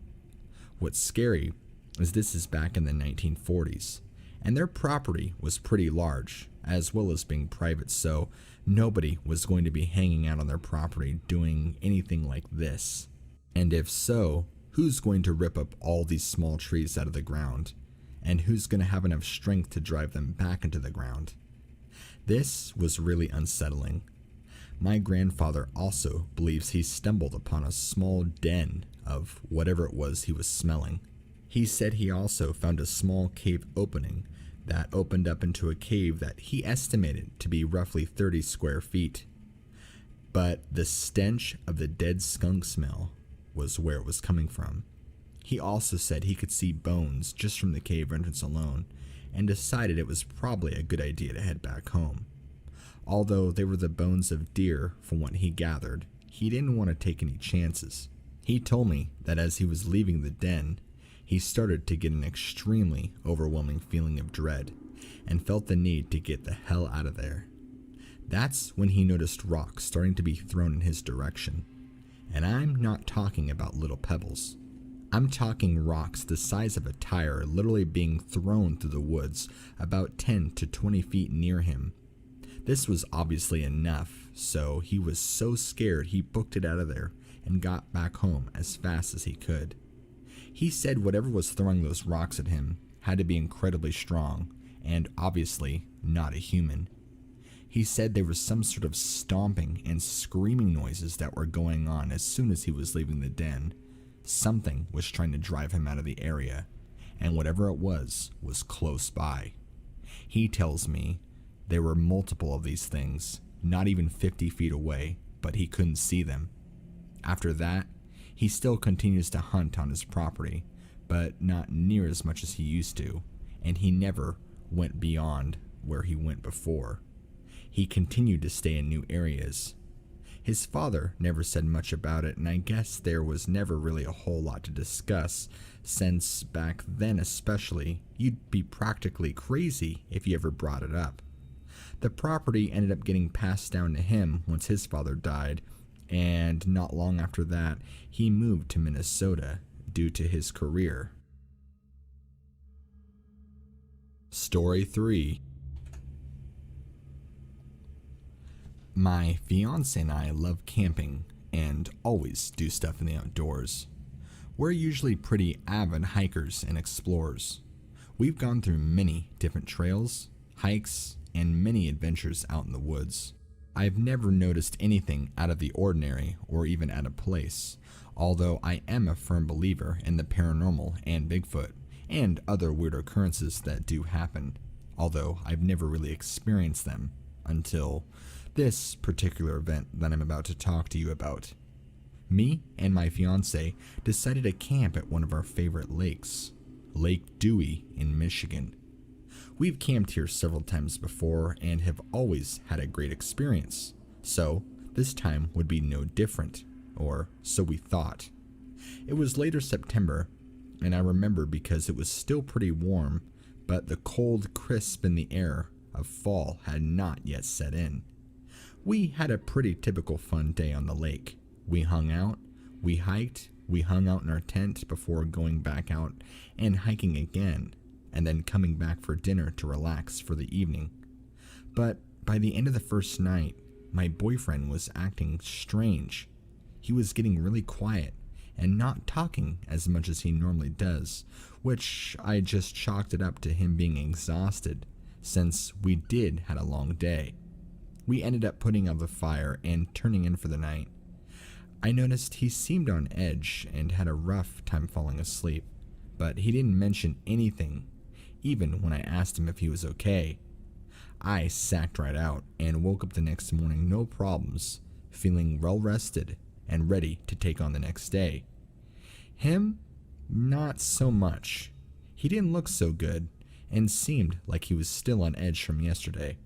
What's scary is this is back in the 1940s, and their property was pretty large, as well as being private, so nobody was going to be hanging out on their property doing anything like this. And if so, who's going to rip up all these small trees out of the ground? And who's going to have enough strength to drive them back into the ground? This was really unsettling. My grandfather also believes he stumbled upon a small den of whatever it was he was smelling. He said he also found a small cave opening that opened up into a cave that he estimated to be roughly 30 square feet. But the stench of the dead skunk smell was where it was coming from. He also said he could see bones just from the cave entrance alone, and decided it was probably a good idea to head back home. Although they were the bones of deer from what he gathered, he didn't want to take any chances. He told me that as he was leaving the den, he started to get an extremely overwhelming feeling of dread and felt the need to get the hell out of there. That's when he noticed rocks starting to be thrown in his direction. And I'm not talking about little pebbles. I'm talking rocks the size of a tire literally being thrown through the woods about 10 to 20 feet near him. This was obviously enough, so he was so scared he booked it out of there and got back home as fast as he could. He said whatever was throwing those rocks at him had to be incredibly strong and obviously not a human. He said there was some sort of stomping and screaming noises that were going on as soon as he was leaving the den. Something was trying to drive him out of the area, and whatever it was close by. He tells me there were multiple of these things, not even 50 feet away, but he couldn't see them. After that, he still continues to hunt on his property, but not near as much as he used to, and he never went beyond where he went before. He continued to stay in new areas. His father never said much about it, and I guess there was never really a whole lot to discuss, since back then especially, you'd be practically crazy if you ever brought it up. The property ended up getting passed down to him once his father died, and not long after that, he moved to Minnesota due to his career. Story 3. My fiance and I love camping and always do stuff in the outdoors. We're usually pretty avid hikers and explorers. We've gone through many different trails, hikes, and many adventures out in the woods. I've never noticed anything out of the ordinary or even out of place, although I am a firm believer in the paranormal and Bigfoot and other weird occurrences that do happen, although I've never really experienced them until this particular event that I'm about to talk to you about. Me and my fiance decided to camp at one of our favorite lakes, Lake Dewey in Michigan. We've camped here several times before and have always had a great experience, so this time would be no different, or so we thought. It was later September, and I remember because it was still pretty warm, but the cold crisp in the air of fall had not yet set in. We had a pretty typical fun day on the lake. We hung out, we hiked, We hung out in our tent before going back out and hiking again, and then coming back for dinner to relax for the evening. But by the end of the first night, my boyfriend was acting strange. He was getting really quiet and not talking as much as he normally does, which I just chalked it up to him being exhausted, since we did had a long day. We ended up putting out the fire and turning in for the night. I noticed he seemed on edge and had a rough time falling asleep, but he didn't mention anything, even when I asked him if he was okay. I sacked right out and woke up the next morning no problems, feeling well rested and ready to take on the next day. Him, not so much. He didn't look so good and seemed like he was still on edge from yesterday.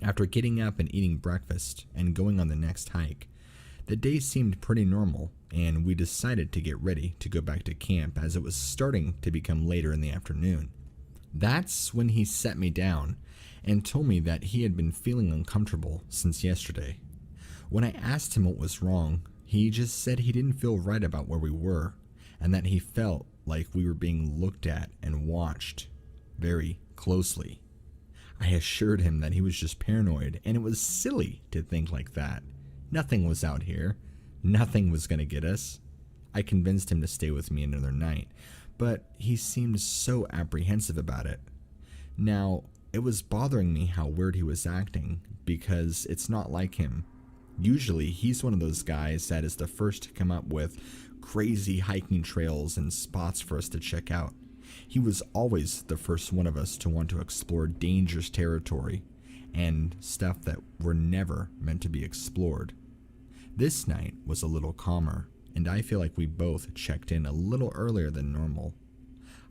After getting up and eating breakfast and going on the next hike, the day seemed pretty normal, and we decided to get ready to go back to camp as it was starting to become later in the afternoon. That's when he set me down and told me that he had been feeling uncomfortable since yesterday. When I asked him what was wrong, he just said he didn't feel right about where we were, and that he felt like we were being looked at and watched very closely. I assured him that he was just paranoid, and it was silly to think like that. Nothing was out here. Nothing was going to get us. I convinced him to stay with me another night, but he seemed so apprehensive about it. Now, it was bothering me how weird he was acting, because it's not like him. Usually, he's one of those guys that is the first to come up with crazy hiking trails and spots for us to check out. He was always the first one of us to want to explore dangerous territory and stuff that were never meant to be explored. This night was a little calmer, and I feel like we both checked in a little earlier than normal.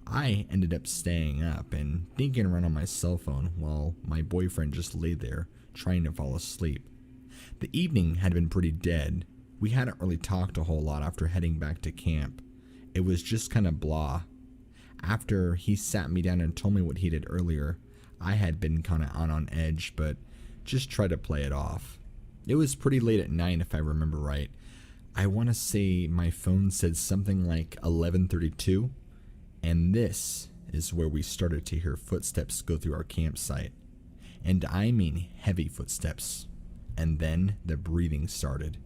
I ended up staying up and dinking around on my cell phone while my boyfriend just lay there trying to fall asleep. The evening had been pretty dead. We hadn't really talked a whole lot after heading back to camp. It was just kind of blah. After he sat me down and told me what he did earlier, I had been kind of on edge, but just tried to play it off. It was pretty late at night if I remember right. I want to say my phone said something like 11:32, and this is where we started to hear footsteps go through our campsite. And I mean heavy footsteps. And then the breathing started.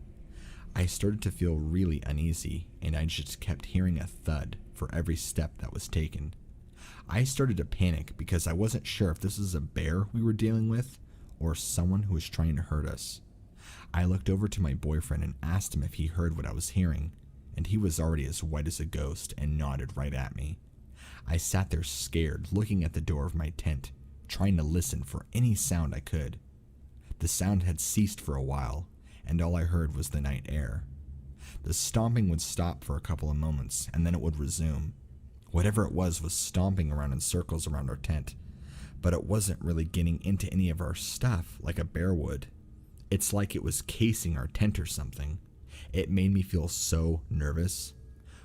I started to feel really uneasy, and I just kept hearing a thud for every step that was taken. I started to panic because I wasn't sure if this was a bear we were dealing with or someone who was trying to hurt us. I looked over to my boyfriend and asked him if he heard what I was hearing, and he was already as white as a ghost and nodded right at me. I sat there scared, looking at the door of my tent, trying to listen for any sound I could. The sound had ceased for a while, and all I heard was the night air. The stomping would stop for a couple of moments, and then it would resume. Whatever it was stomping around in circles around our tent, but it wasn't really getting into any of our stuff like a bear would. It's like it was casing our tent or something. It made me feel so nervous.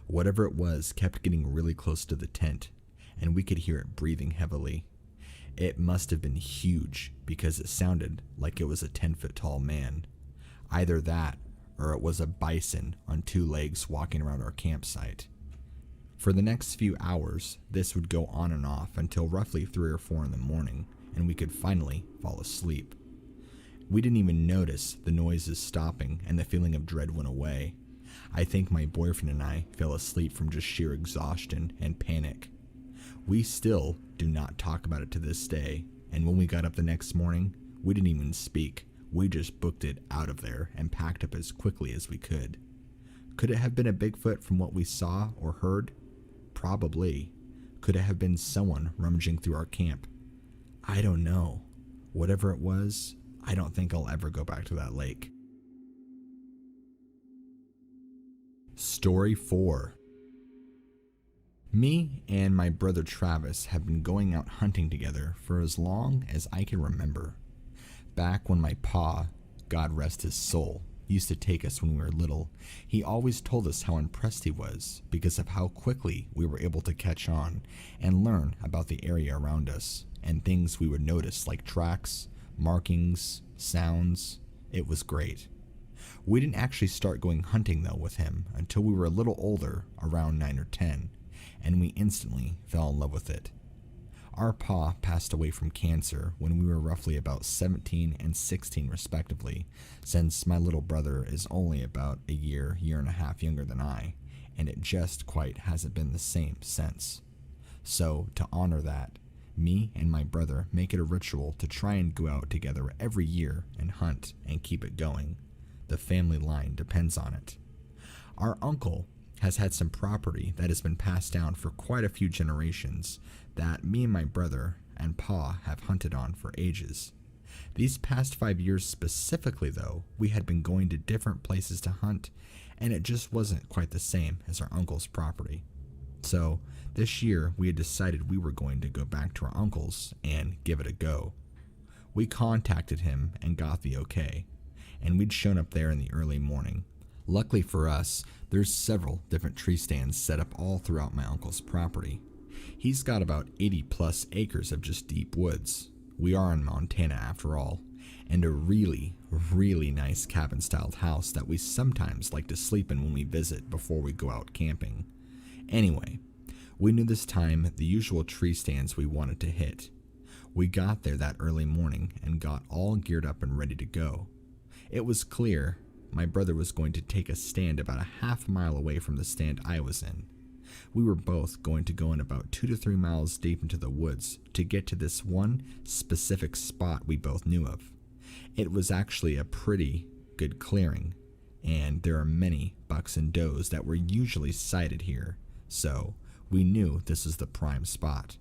Whatever it was kept getting really close to the tent, and we could hear it breathing heavily. It must have been huge because it sounded like it was a 10-foot tall man. Either that, or it was a bison on 2 legs walking around our campsite. For the next few hours, this would go on and off until roughly 3 or 4 in the morning, and we could finally fall asleep. We didn't even notice the noises stopping, and the feeling of dread went away. I think my boyfriend and I fell asleep from just sheer exhaustion and panic. We still do not talk about it to this day, and when we got up the next morning, we didn't even speak. We just booked it out of there and packed up as quickly as we could. Could it have been a Bigfoot from what we saw or heard? Probably. Could it have been someone rummaging through our camp? I don't know. Whatever it was, I don't think I'll ever go back to that lake. Story 4. Me and my brother Travis have been going out hunting together for as long as I can remember. Back when my pa, God rest his soul, used to take us when we were little, he always told us how impressed he was because of how quickly we were able to catch on and learn about the area around us and things we would notice like tracks, markings, sounds. It was great. We didn't actually start going hunting though with him until we were a little older, around 9 or 10, and we instantly fell in love with it. Our pa passed away from cancer when we were roughly about 17 and 16 respectively, since my little brother is only about a year and a half younger than I, and it just quite hasn't been the same since. So, to honor that, me and my brother make it a ritual to try and go out together every year and hunt and keep it going. The family line depends on it. Our uncle has had some property that has been passed down for quite a few generations that me and my brother and pa have hunted on for ages. These past 5 years specifically though, we had been going to different places to hunt, and it just wasn't quite the same as our uncle's property. So this year we had decided we were going to go back to our uncle's and give it a go. We contacted him and got the okay, and we'd shown up there in the early morning. Luckily for us, there's several different tree stands set up all throughout my uncle's property. He's got about 80 plus acres of just deep woods. We are in Montana after all, and a really nice cabin-styled house that we sometimes like to sleep in when we visit before we go out camping. Anyway, we knew this time the usual tree stands we wanted to hit. We got there that early morning and got all geared up and ready to go. It was clear my brother was going to take a stand about a half mile away from the stand I was in. We were both going to go in about 2 to 3 miles deep into the woods to get to this one specific spot we both knew of. It was actually a pretty good clearing, and there are many bucks and does that were usually sighted here, so we knew this was the prime spot.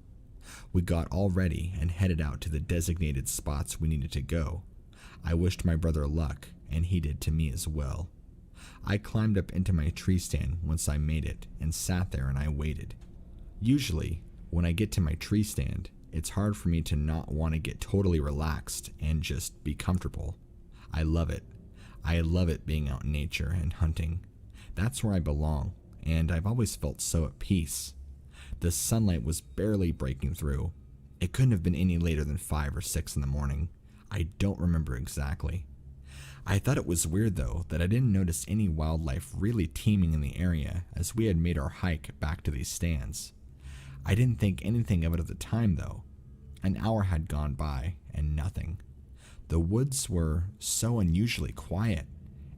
We got all ready and headed out to the designated spots we needed to go. I wished my brother luck, and he did to me as well. I climbed up into my tree stand once I made it and sat there and I waited. Usually, when I get to my tree stand, it's hard for me to not want to get totally relaxed and just be comfortable. I love it. I love it being out in nature and hunting. That's where I belong, and I've always felt so at peace. The sunlight was barely breaking through. It couldn't have been any later than 5 or 6 in the morning. I don't remember exactly. I thought it was weird though that I didn't notice any wildlife really teeming in the area as we had made our hike back to these stands. I didn't think anything of it at the time though. An hour had gone by and nothing. The woods were so unusually quiet,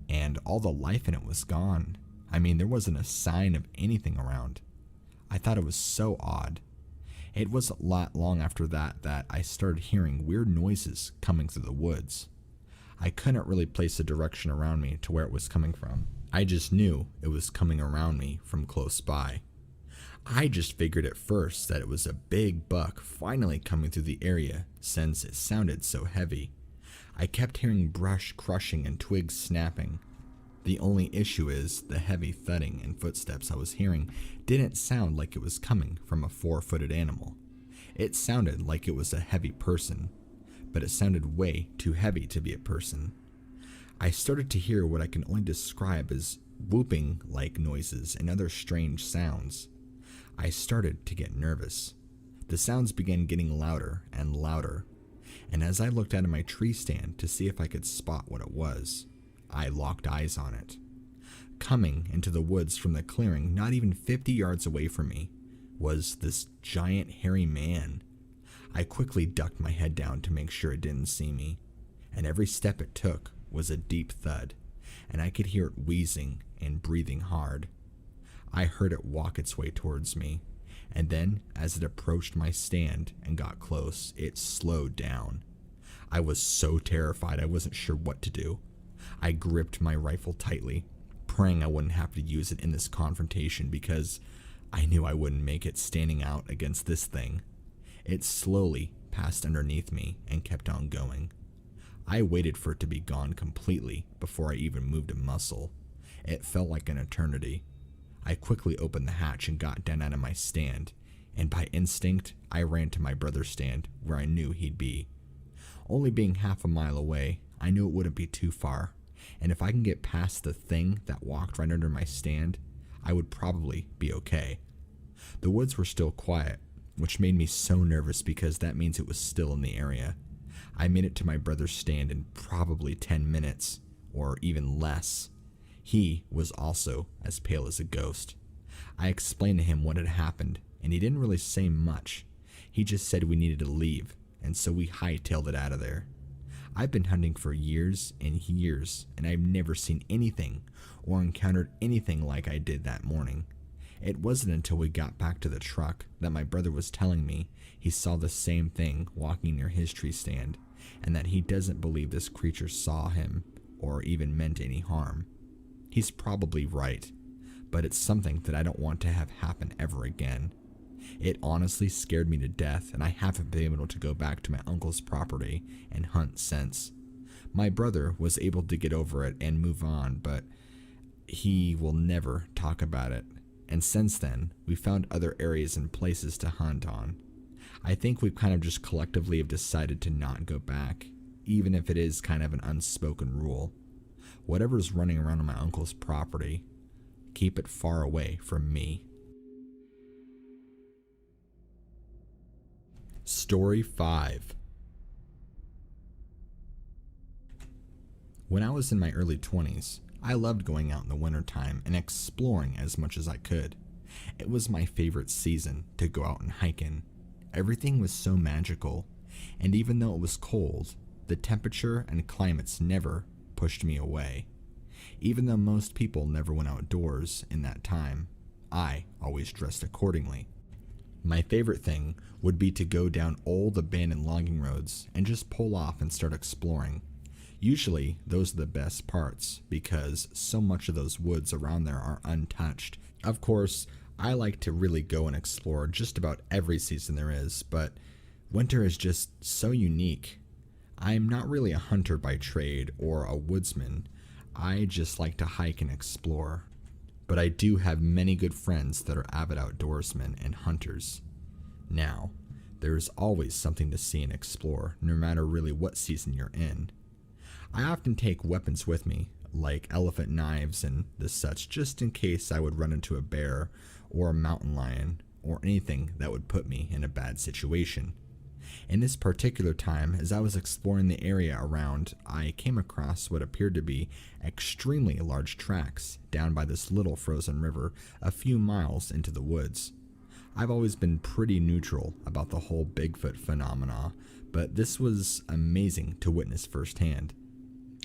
and all the life in it was gone. I mean, there wasn't a sign of anything around. I thought it was so odd. It wasn't long after that I started hearing weird noises coming through the woods. I couldn't really place a direction around me to where it was coming from. I just knew it was coming around me from close by. I just figured at first that it was a big buck finally coming through the area since it sounded so heavy. I kept hearing brush crushing and twigs snapping. The only issue is the heavy thudding and footsteps I was hearing didn't sound like it was coming from a 4-footed animal. It sounded like it was a heavy person, but it sounded way too heavy to be a person. I started to hear what I can only describe as whooping-like noises and other strange sounds. I started to get nervous. The sounds began getting louder and louder, and as I looked out of my tree stand to see if I could spot what it was, I locked eyes on it. Coming into the woods from the clearing not even 50 yards away from me was this giant hairy man. I quickly ducked my head down to make sure it didn't see me, and every step it took was a deep thud, and I could hear it wheezing and breathing hard. I heard it walk its way towards me, and then as it approached my stand and got close, it slowed down. I was so terrified I wasn't sure what to do. I gripped my rifle tightly, praying I wouldn't have to use it in this confrontation because I knew I wouldn't make it standing out against this thing. It slowly passed underneath me and kept on going. I waited for it to be gone completely before I even moved a muscle. It felt like an eternity. I quickly opened the hatch and got down out of my stand, and by instinct, I ran to my brother's stand where I knew he'd be. Only being half a mile away, I knew it wouldn't be too far, and if I can get past the thing that walked right under my stand, I would probably be okay. The woods were still quiet, which made me so nervous because that means it was still in the area. I made it to my brother's stand in probably 10 minutes or even less. He was also as pale as a ghost. I explained to him what had happened, and he didn't really say much. He just said we needed to leave, and so we hightailed it out of there. I've been hunting for years and years, and I've never seen anything or encountered anything like I did that morning. It wasn't until we got back to the truck that my brother was telling me he saw the same thing walking near his tree stand, and that he doesn't believe this creature saw him or even meant any harm. He's probably right, but it's something that I don't want to have happen ever again. It honestly scared me to death, and I haven't been able to go back to my uncle's property and hunt since. My brother was able to get over it and move on, but he will never talk about it. And since then, we found other areas and places to hunt on. I think we've kind of just collectively have decided to not go back, even if it is kind of an unspoken rule. Whatever's running around on my uncle's property, keep it far away from me. Story 5. When I was in my early 20s, I loved going out in the wintertime and exploring as much as I could. It was my favorite season to go out and hike in. Everything was so magical, and even though it was cold, the temperature and climates never pushed me away. Even though most people never went outdoors in that time, I always dressed accordingly. My favorite thing would be to go down old abandoned logging roads and just pull off and start exploring. Usually, those are the best parts because so much of those woods around there are untouched. Of course, I like to really go and explore just about every season there is, but winter is just so unique. I'm not really a hunter by trade or a woodsman. I just like to hike and explore. But I do have many good friends that are avid outdoorsmen and hunters. Now, there's always something to see and explore, no matter really what season you're in. I often take weapons with me, like elephant knives and the such, just in case I would run into a bear or a mountain lion or anything that would put me in a bad situation. In this particular time, as I was exploring the area around, I came across what appeared to be extremely large tracks down by this little frozen river a few miles into the woods. I've always been pretty neutral about the whole Bigfoot phenomena, but this was amazing to witness firsthand.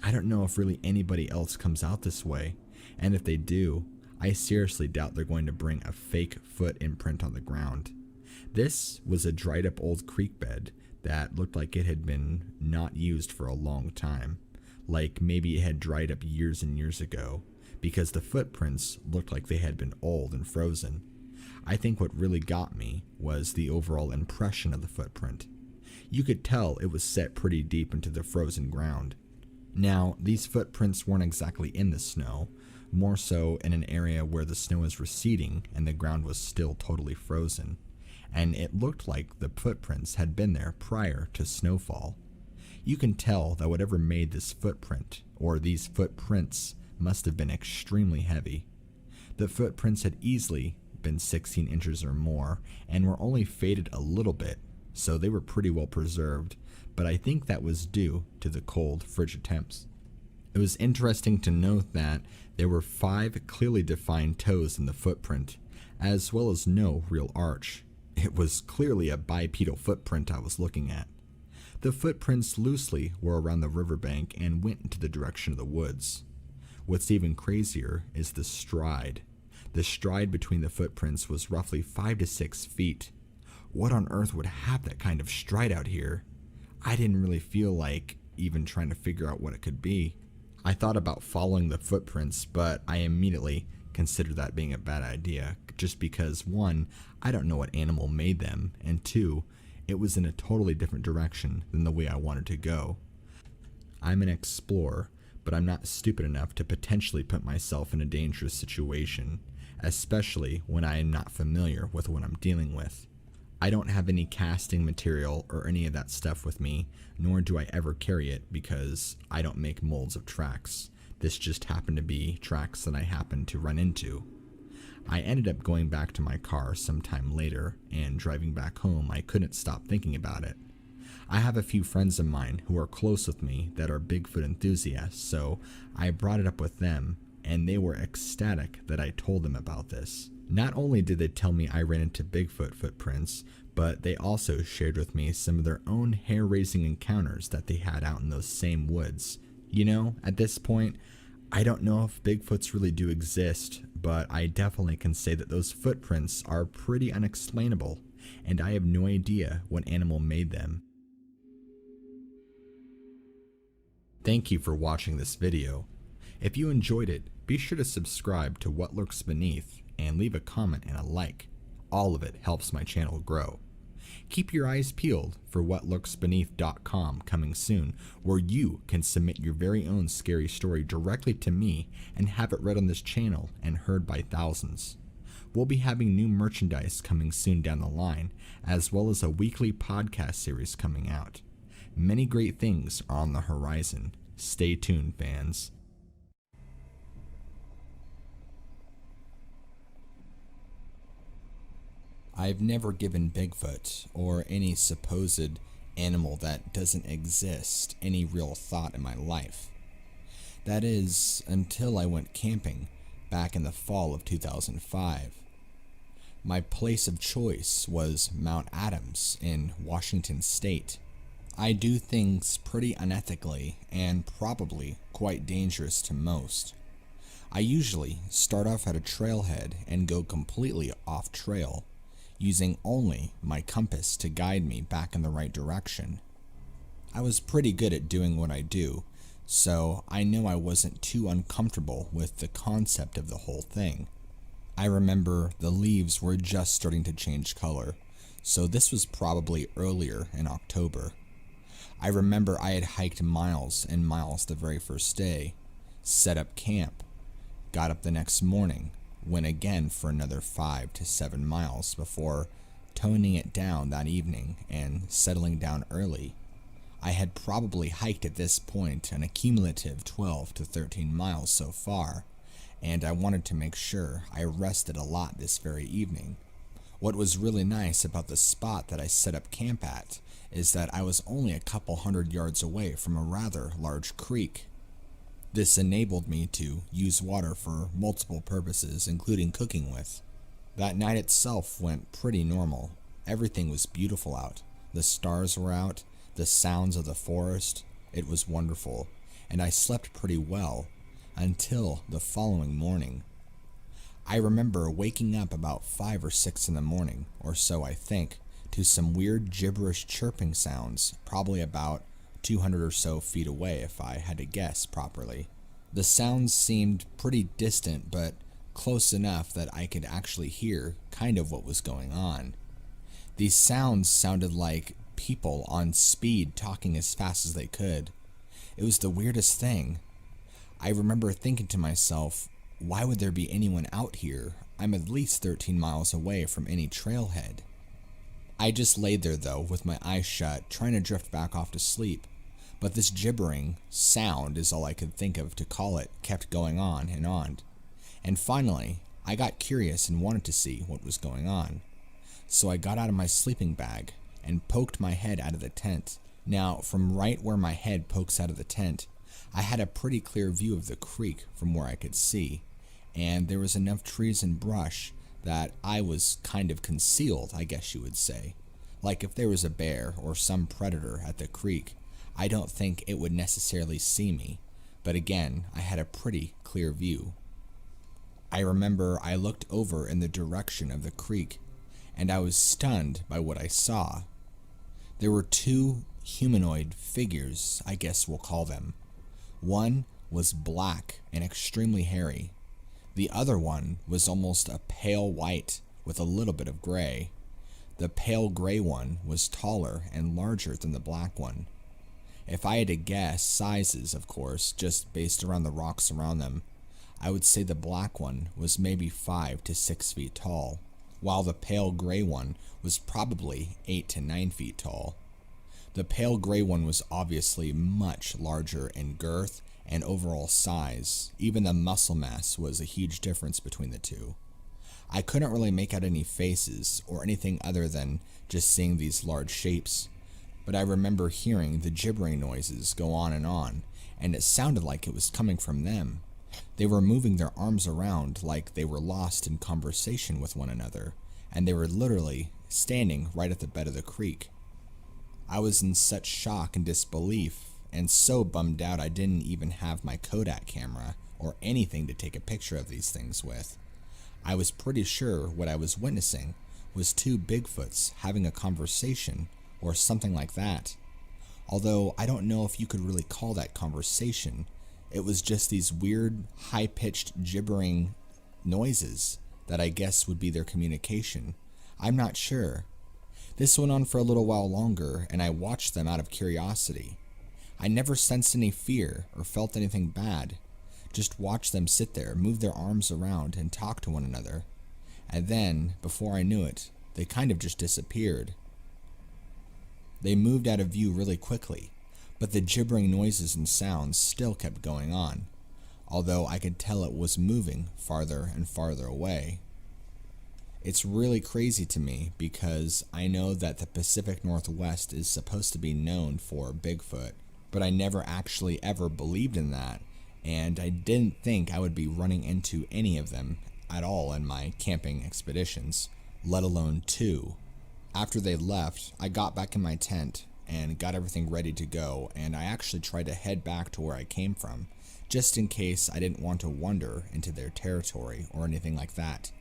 I don't know if really anybody else comes out this way, and if they do, I seriously doubt they're going to bring a fake foot imprint on the ground. This was a dried up old creek bed that looked like it had been not used for a long time, like maybe it had dried up years and years ago, because the footprints looked like they had been old and frozen. I think what really got me was the overall impression of the footprint. You could tell it was set pretty deep into the frozen ground. Now, these footprints weren't exactly in the snow, more so in an area where the snow was receding and the ground was still totally frozen, and it looked like the footprints had been there prior to snowfall. You can tell that whatever made this footprint, or these footprints, must have been extremely heavy. The footprints had easily been 16 inches or more, and were only faded a little bit, so they were pretty well preserved, but I think that was due to the cold, frigid temps. It was interesting to note that there were 5 clearly defined toes in the footprint, as well as no real arch. It was clearly a bipedal footprint I was looking at. The footprints loosely were around the riverbank and went into the direction of the woods. What's even crazier is the stride. The stride between the footprints was roughly 5 to 6 feet. What on earth would have that kind of stride out here? I didn't really feel like even trying to figure out what it could be. I thought about following the footprints, but I immediately considered that being a bad idea, just because 1, I don't know what animal made them, and 2, it was in a totally different direction than the way I wanted to go. I'm an explorer, but I'm not stupid enough to potentially put myself in a dangerous situation, especially when I am not familiar with what I'm dealing with. I don't have any casting material or any of that stuff with me, nor do I ever carry it because I don't make molds of tracks. This just happened to be tracks that I happened to run into. I ended up going back to my car sometime later, and driving back home I couldn't stop thinking about it. I have a few friends of mine who are close with me that are Bigfoot enthusiasts, so I brought it up with them, and they were ecstatic that I told them about this. Not only did they tell me I ran into Bigfoot footprints, but they also shared with me some of their own hair-raising encounters that they had out in those same woods. You know, at this point, I don't know if Bigfoots really do exist, but I definitely can say that those footprints are pretty unexplainable, and I have no idea what animal made them. Thank you for watching this video. If you enjoyed it, be sure to subscribe to What Lurks Beneath and leave a comment and a like. All of it helps my channel grow. Keep your eyes peeled for whatlurksbeneath.com coming soon, where you can submit your very own scary story directly to me and have it read on this channel and heard by thousands. We'll be having new merchandise coming soon down the line, as well as a weekly podcast series coming out. Many great things are on the horizon. Stay tuned, fans. I've never given Bigfoot, or any supposed animal that doesn't exist, any real thought in my life. That is, until I went camping back in the fall of 2005. My place of choice was Mount Adams in Washington State. I do things pretty unethically and probably quite dangerous to most. I usually start off at a trailhead and go completely off trail, using only my compass to guide me back in the right direction. I was pretty good at doing what I do, so I know I wasn't too uncomfortable with the concept of the whole thing. I remember the leaves were just starting to change color, so this was probably earlier in October. I remember I had hiked miles and miles the very first day, set up camp, got up the next morning, went again for another 5 to 7 miles before toning it down that evening and settling down early. I had probably hiked at this point an accumulative 12 to 13 miles so far, and I wanted to make sure I rested a lot this very evening. What was really nice about the spot that I set up camp at is that I was only a couple hundred yards away from a rather large creek. This enabled me to use water for multiple purposes, including cooking with. That night itself went pretty normal. Everything was beautiful out. The stars were out, the sounds of the forest. It was wonderful, and I slept pretty well until the following morning. I remember waking up about 5 or 6 in the morning, or so I think, to some weird gibberish chirping sounds, probably about 200 or so feet away if I had to guess properly. The sounds seemed pretty distant, but close enough that I could actually hear kind of what was going on. These sounds sounded like people on speed talking as fast as they could. It was the weirdest thing. I remember thinking to myself, why would there be anyone out here? I'm at least 13 miles away from any trailhead. I just laid there though, with my eyes shut, trying to drift back off to sleep. But this gibbering sound is all I could think of to call it, kept going on. And finally, I got curious and wanted to see what was going on. So I got out of my sleeping bag and poked my head out of the tent. Now, from right where my head pokes out of the tent, I had a pretty clear view of the creek from where I could see, and there was enough trees and brush that I was kind of concealed, I guess you would say. Like if there was a bear or some predator at the creek, I don't think it would necessarily see me, but again, I had a pretty clear view. I remember I looked over in the direction of the creek, and I was stunned by what I saw. There were 2 humanoid figures, I guess we'll call them. One was black and extremely hairy. The other one was almost a pale white with a little bit of gray. The pale gray one was taller and larger than the black one. If I had to guess sizes, of course, just based around the rocks around them, I would say the black one was maybe 5 to 6 feet tall, while the pale gray one was probably 8 to 9 feet tall. The pale gray one was obviously much larger in girth and overall size. Even the muscle mass was a huge difference between the two. I couldn't really make out any faces or anything other than just seeing these large shapes, but I remember hearing the gibbering noises go on, and it sounded like it was coming from them. They were moving their arms around like they were lost in conversation with one another, and they were literally standing right at the bed of the creek. I was in such shock and disbelief, and so bummed out I didn't even have my Kodak camera or anything to take a picture of these things with. I was pretty sure what I was witnessing was two Bigfoots having a conversation or something like that. Although I don't know if you could really call that conversation. It was just these weird, high-pitched, gibbering noises that I guess would be their communication. I'm not sure. This went on for a little while longer, and I watched them out of curiosity. I never sensed any fear or felt anything bad. Just watched them sit there, move their arms around, and talk to one another. And then, before I knew it, they kind of just disappeared. They moved out of view really quickly, but the gibbering noises and sounds still kept going on, although I could tell it was moving farther and farther away. It's really crazy to me because I know that the Pacific Northwest is supposed to be known for Bigfoot, but I never actually ever believed in that, and I didn't think I would be running into any of them at all in my camping expeditions, let alone two. After they left, I got back in my tent and got everything ready to go, and I actually tried to head back to where I came from, just in case I didn't want to wander into their territory or anything like that.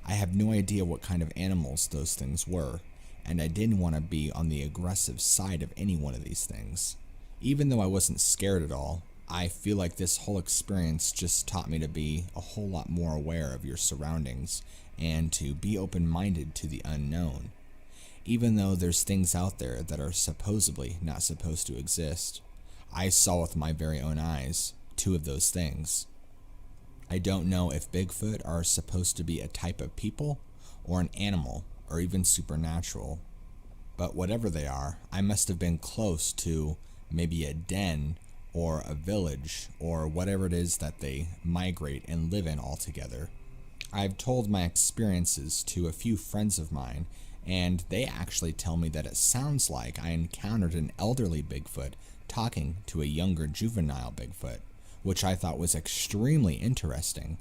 I have no idea what kind of animals those things were, and I didn't want to be on the aggressive side of any one of these things. Even though I wasn't scared at all, I feel like this whole experience just taught me to be a whole lot more aware of your surroundings and to be open-minded to the unknown. Even though there's things out there that are supposedly not supposed to exist, I saw with my very own eyes two of those things. I don't know if Bigfoot are supposed to be a type of people or an animal or even supernatural, but whatever they are, I must have been close to maybe a den or a village, or whatever it is that they migrate and live in altogether. I've told my experiences to a few friends of mine, and they actually tell me that it sounds like I encountered an elderly Bigfoot talking to a younger juvenile Bigfoot, which I thought was extremely interesting.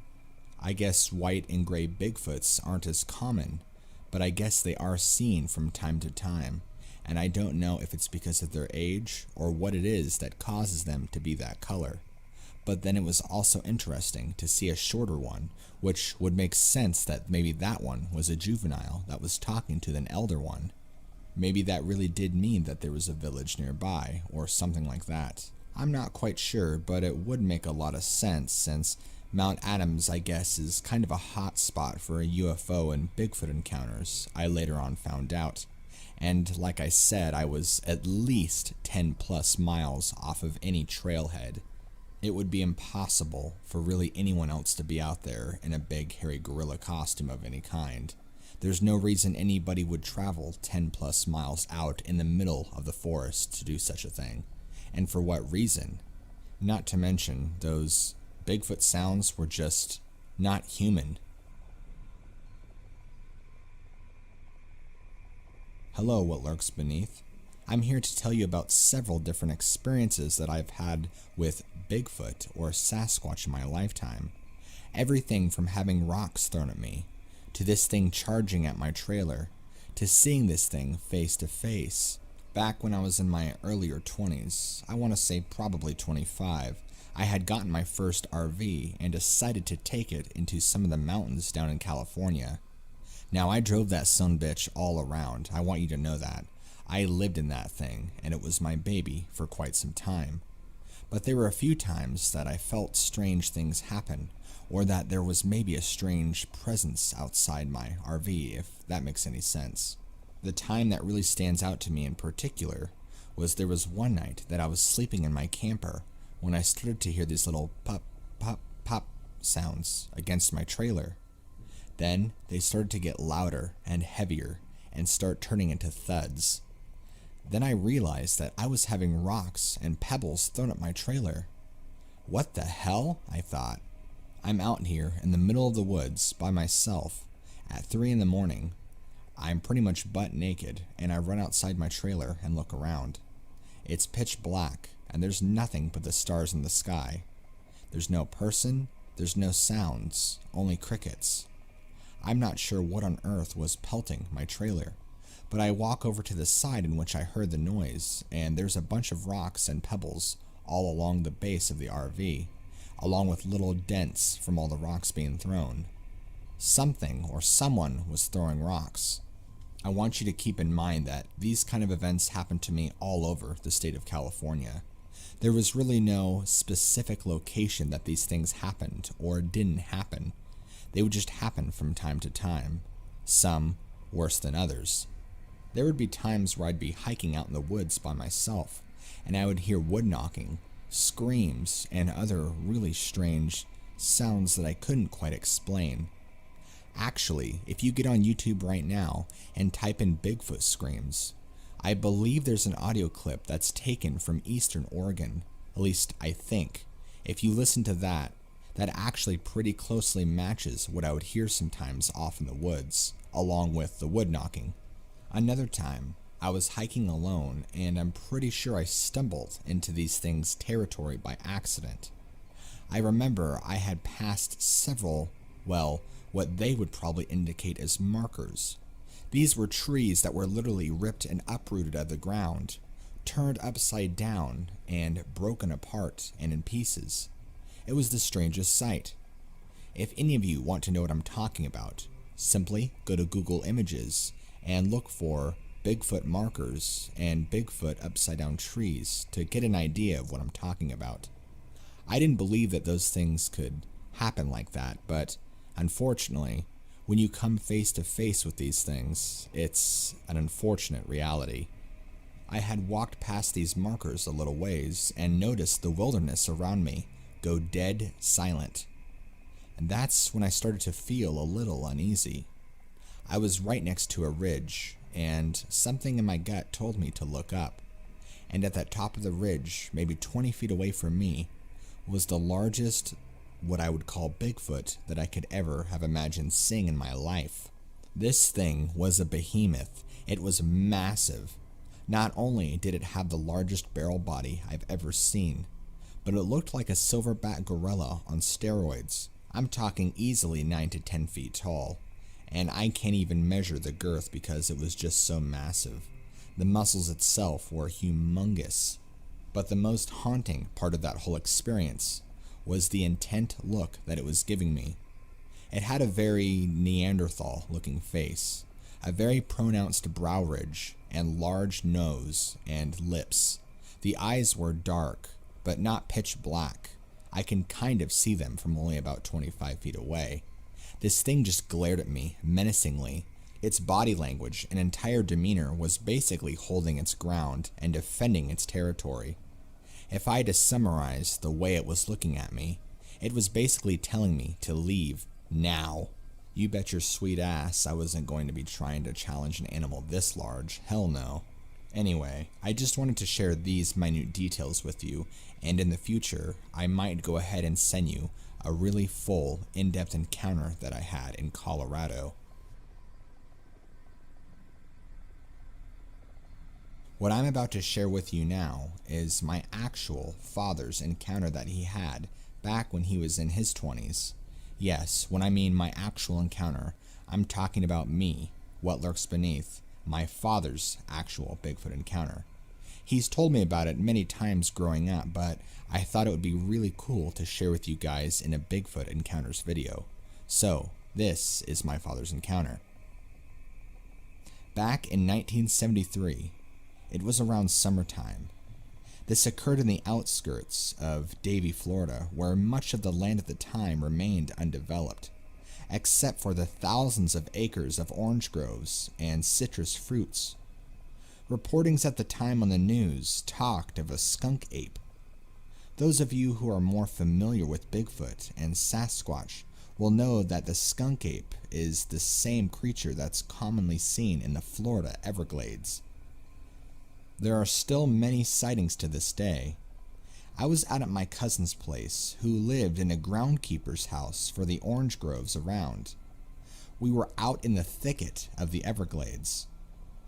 I guess white and gray Bigfoots aren't as common, but I guess they are seen from time to time. And I don't know if it's because of their age or what it is that causes them to be that color. But then it was also interesting to see a shorter one, which would make sense that maybe that one was a juvenile that was talking to an elder one. Maybe that really did mean that there was a village nearby or something like that. I'm not quite sure, but it would make a lot of sense since Mount Adams, I guess, is kind of a hot spot for UFO and Bigfoot encounters, I later on found out. And like I said, I was at least 10 plus miles off of any trailhead. It would be impossible for really anyone else to be out there in a big hairy gorilla costume of any kind. There's no reason anybody would travel 10 plus miles out in the middle of the forest to do such a thing. And for what reason? Not to mention, those Bigfoot sounds were just not human. Hello, what lurks beneath. I'm here to tell you about several different experiences that I've had with Bigfoot or Sasquatch in my lifetime. Everything from having rocks thrown at me, to this thing charging at my trailer, to seeing this thing face to face. Back when I was in my earlier 20s, I want to say probably 25, I had gotten my first RV and decided to take it into some of the mountains down in California. Now, I drove that sumbitch all around, I want you to know that. I lived in that thing, and it was my baby for quite some time. But there were a few times that I felt strange things happen, or that there was maybe a strange presence outside my RV, if that makes any sense. The time that really stands out to me in particular was there was one night that I was sleeping in my camper when I started to hear these little pop, pop, pop sounds against my trailer. Then they started to get louder and heavier and start turning into thuds. Then I realized that I was having rocks and pebbles thrown at my trailer. What the hell? I thought. I'm out here in the middle of the woods by myself at 3 in the morning. I'm pretty much butt naked, and I run outside my trailer and look around. It's pitch black, and there's nothing but the stars in the sky. There's no person, there's no sounds, only crickets. I'm not sure what on earth was pelting my trailer, but I walk over to the side in which I heard the noise, and there's a bunch of rocks and pebbles all along the base of the RV, along with little dents from all the rocks being thrown. Something or someone was throwing rocks. I want you to keep in mind that these kind of events happen to me all over the state of California. There was really no specific location that these things happened or didn't happen. They would just happen from time to time, some worse than others. There would be times where I'd be hiking out in the woods by myself, and I would hear wood knocking, screams, and other really strange sounds that I couldn't quite explain. Actually, if you get on YouTube right now and type in Bigfoot screams, I believe there's an audio clip that's taken from Eastern Oregon, at least I think. If you listen to that actually pretty closely matches what I would hear sometimes off in the woods, along with the wood knocking. Another time, I was hiking alone, and I'm pretty sure I stumbled into these things' territory by accident. I remember I had passed several, what they would probably indicate as markers. These were trees that were literally ripped and uprooted out of the ground, turned upside down, and broken apart and in pieces. It was the strangest sight. If any of you want to know what I'm talking about, simply go to Google Images and look for Bigfoot markers and Bigfoot upside down trees to get an idea of what I'm talking about. I didn't believe that those things could happen like that, but unfortunately, when you come face to face with these things, it's an unfortunate reality. I had walked past these markers a little ways and noticed the wilderness around me go dead silent. And that's when I started to feel a little uneasy. I was right next to a ridge, and something in my gut told me to look up. And at that top of the ridge, maybe 20 feet away from me, was the largest, what I would call Bigfoot, that I could ever have imagined seeing in my life. This thing was a behemoth. It was massive. Not only did it have the largest barrel body I've ever seen, but it looked like a silverback gorilla on steroids. I'm talking easily 9 to 10 feet tall, and I can't even measure the girth because it was just so massive. The muscles itself were humongous. But the most haunting part of that whole experience was the intent look that it was giving me. It had a very Neanderthal looking face, a very pronounced brow ridge, and large nose and lips. The eyes were dark, but not pitch black. I can kind of see them from only about 25 feet away. This thing just glared at me menacingly. Its body language and entire demeanor was basically holding its ground and defending its territory. If I had to summarize the way it was looking at me, it was basically telling me to leave now. You bet your sweet ass I wasn't going to be trying to challenge an animal this large. Hell no. Anyway, I just wanted to share these minute details with you, and in the future, I might go ahead and send you a really full, in-depth encounter that I had in Colorado. What I'm about to share with you now is my actual father's encounter that he had back when he was in his 20s. Yes, when I mean my actual encounter, I'm talking about me, what lurks beneath, my father's actual Bigfoot encounter. He's told me about it many times growing up, but I thought it would be really cool to share with you guys in a Bigfoot Encounters video. So, this is my father's encounter. Back in 1973, it was around summertime. This occurred in the outskirts of Davie, Florida, where much of the land at the time remained undeveloped, except for the thousands of acres of orange groves and citrus fruits. Reportings at the time on the news talked of a skunk ape. Those of you who are more familiar with Bigfoot and Sasquatch will know that the skunk ape is the same creature that's commonly seen in the Florida Everglades. There are still many sightings to this day. I was out at my cousin's place, who lived in a groundkeeper's house for the orange groves around. We were out in the thicket of the Everglades.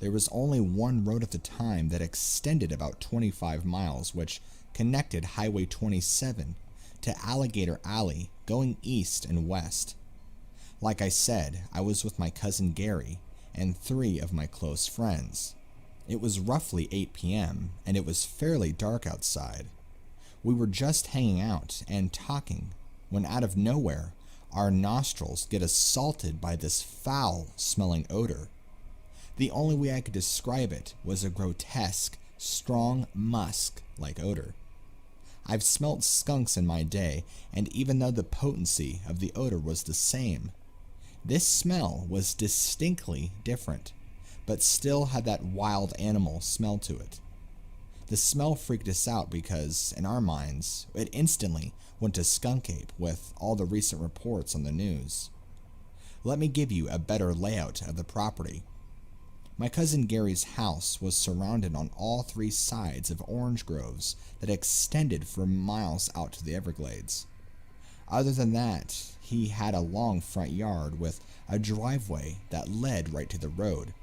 There was only one road at the time that extended about 25 miles, which connected Highway 27 to Alligator Alley going east and west. Like I said, I was with my cousin Gary and 3 of my close friends. It was roughly 8 p.m. and it was fairly dark outside. We were just hanging out and talking when out of nowhere, our nostrils get assaulted by this foul-smelling odor. The only way I could describe it was a grotesque, strong musk-like odor. I've smelt skunks in my day, and even though the potency of the odor was the same, this smell was distinctly different, but still had that wild animal smell to it. The smell freaked us out because, in our minds, it instantly went to skunk ape with all the recent reports on the news. Let me give you a better layout of the property. My cousin Gary's house was surrounded on all 3 sides of orange groves that extended for miles out to the Everglades. Other than that, he had a long front yard with a driveway that led right to the road.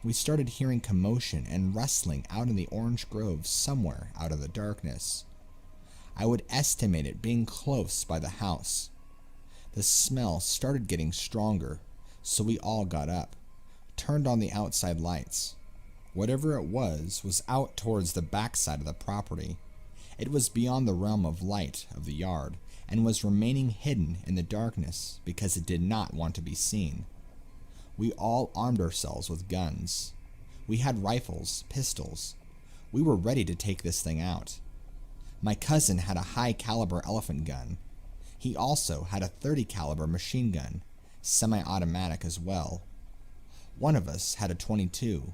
We started hearing commotion and rustling out in the orange grove somewhere out of the darkness. I would estimate it being close by the house. The smell started getting stronger, so we all got up, turned on the outside lights. Whatever it was out towards the backside of the property. It was beyond the realm of light of the yard, and was remaining hidden in the darkness because it did not want to be seen. We all armed ourselves with guns. We had rifles, pistols. We were ready to take this thing out. My cousin had a high-caliber elephant gun. He also had a .30 caliber machine gun, semi-automatic as well. One of us had a .22.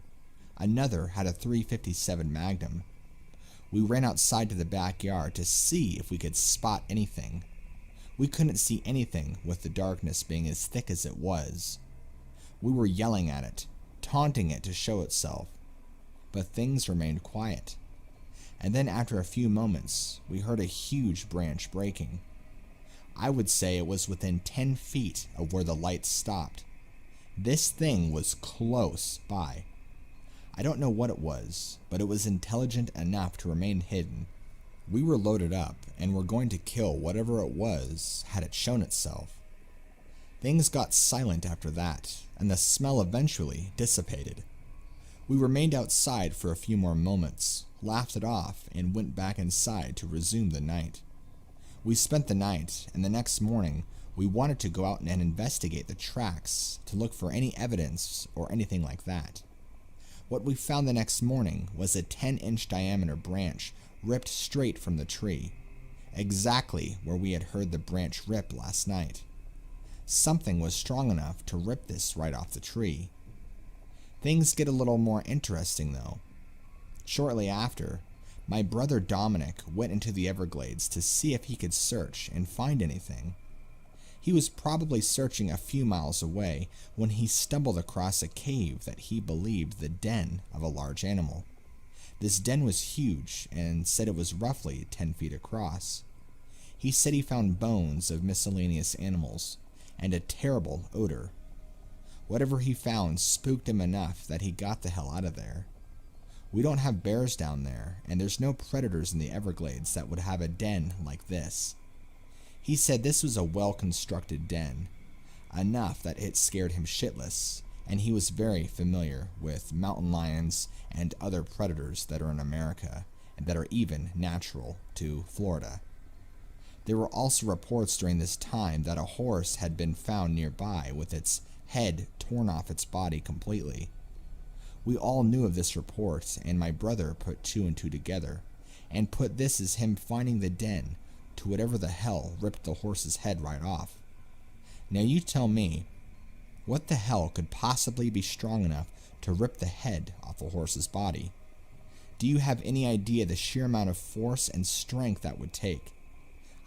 Another had a .357 Magnum. We ran outside to the backyard to see if we could spot anything. We couldn't see anything with the darkness being as thick as it was. We were yelling at it, taunting it to show itself, but things remained quiet. And then after a few moments, we heard a huge branch breaking. I would say it was within 10 feet of where the lights stopped. This thing was close by. I don't know what it was, but it was intelligent enough to remain hidden. We were loaded up and were going to kill whatever it was had it shown itself. Things got silent after that, and the smell eventually dissipated. We remained outside for a few more moments, laughed it off, and went back inside to resume the night. We spent the night, and the next morning, we wanted to go out and investigate the tracks to look for any evidence or anything like that. What we found the next morning was a 10-inch diameter branch ripped straight from the tree, exactly where we had heard the branch rip last night. Something was strong enough to rip this right off the tree. Things get a little more interesting though. Shortly after, my brother Dominic went into the Everglades to see if he could search and find anything. He was probably searching a few miles away when he stumbled across a cave that he believed the den of a large animal. This den was huge and said it was roughly 10 feet across. He said he found bones of miscellaneous animals and a terrible odor. Whatever he found spooked him enough that he got the hell out of there. We don't have bears down there, and there's no predators in the Everglades that would have a den like this. He said this was a well-constructed den, enough that it scared him shitless, and he was very familiar with mountain lions and other predators that are in America, and that are even natural to Florida. There were also reports during this time that a horse had been found nearby with its head torn off its body completely. We all knew of this report, and my brother put 2 and 2 together, and put this as him finding the den to whatever the hell ripped the horse's head right off. Now you tell me, what the hell could possibly be strong enough to rip the head off a horse's body? Do you have any idea the sheer amount of force and strength that would take?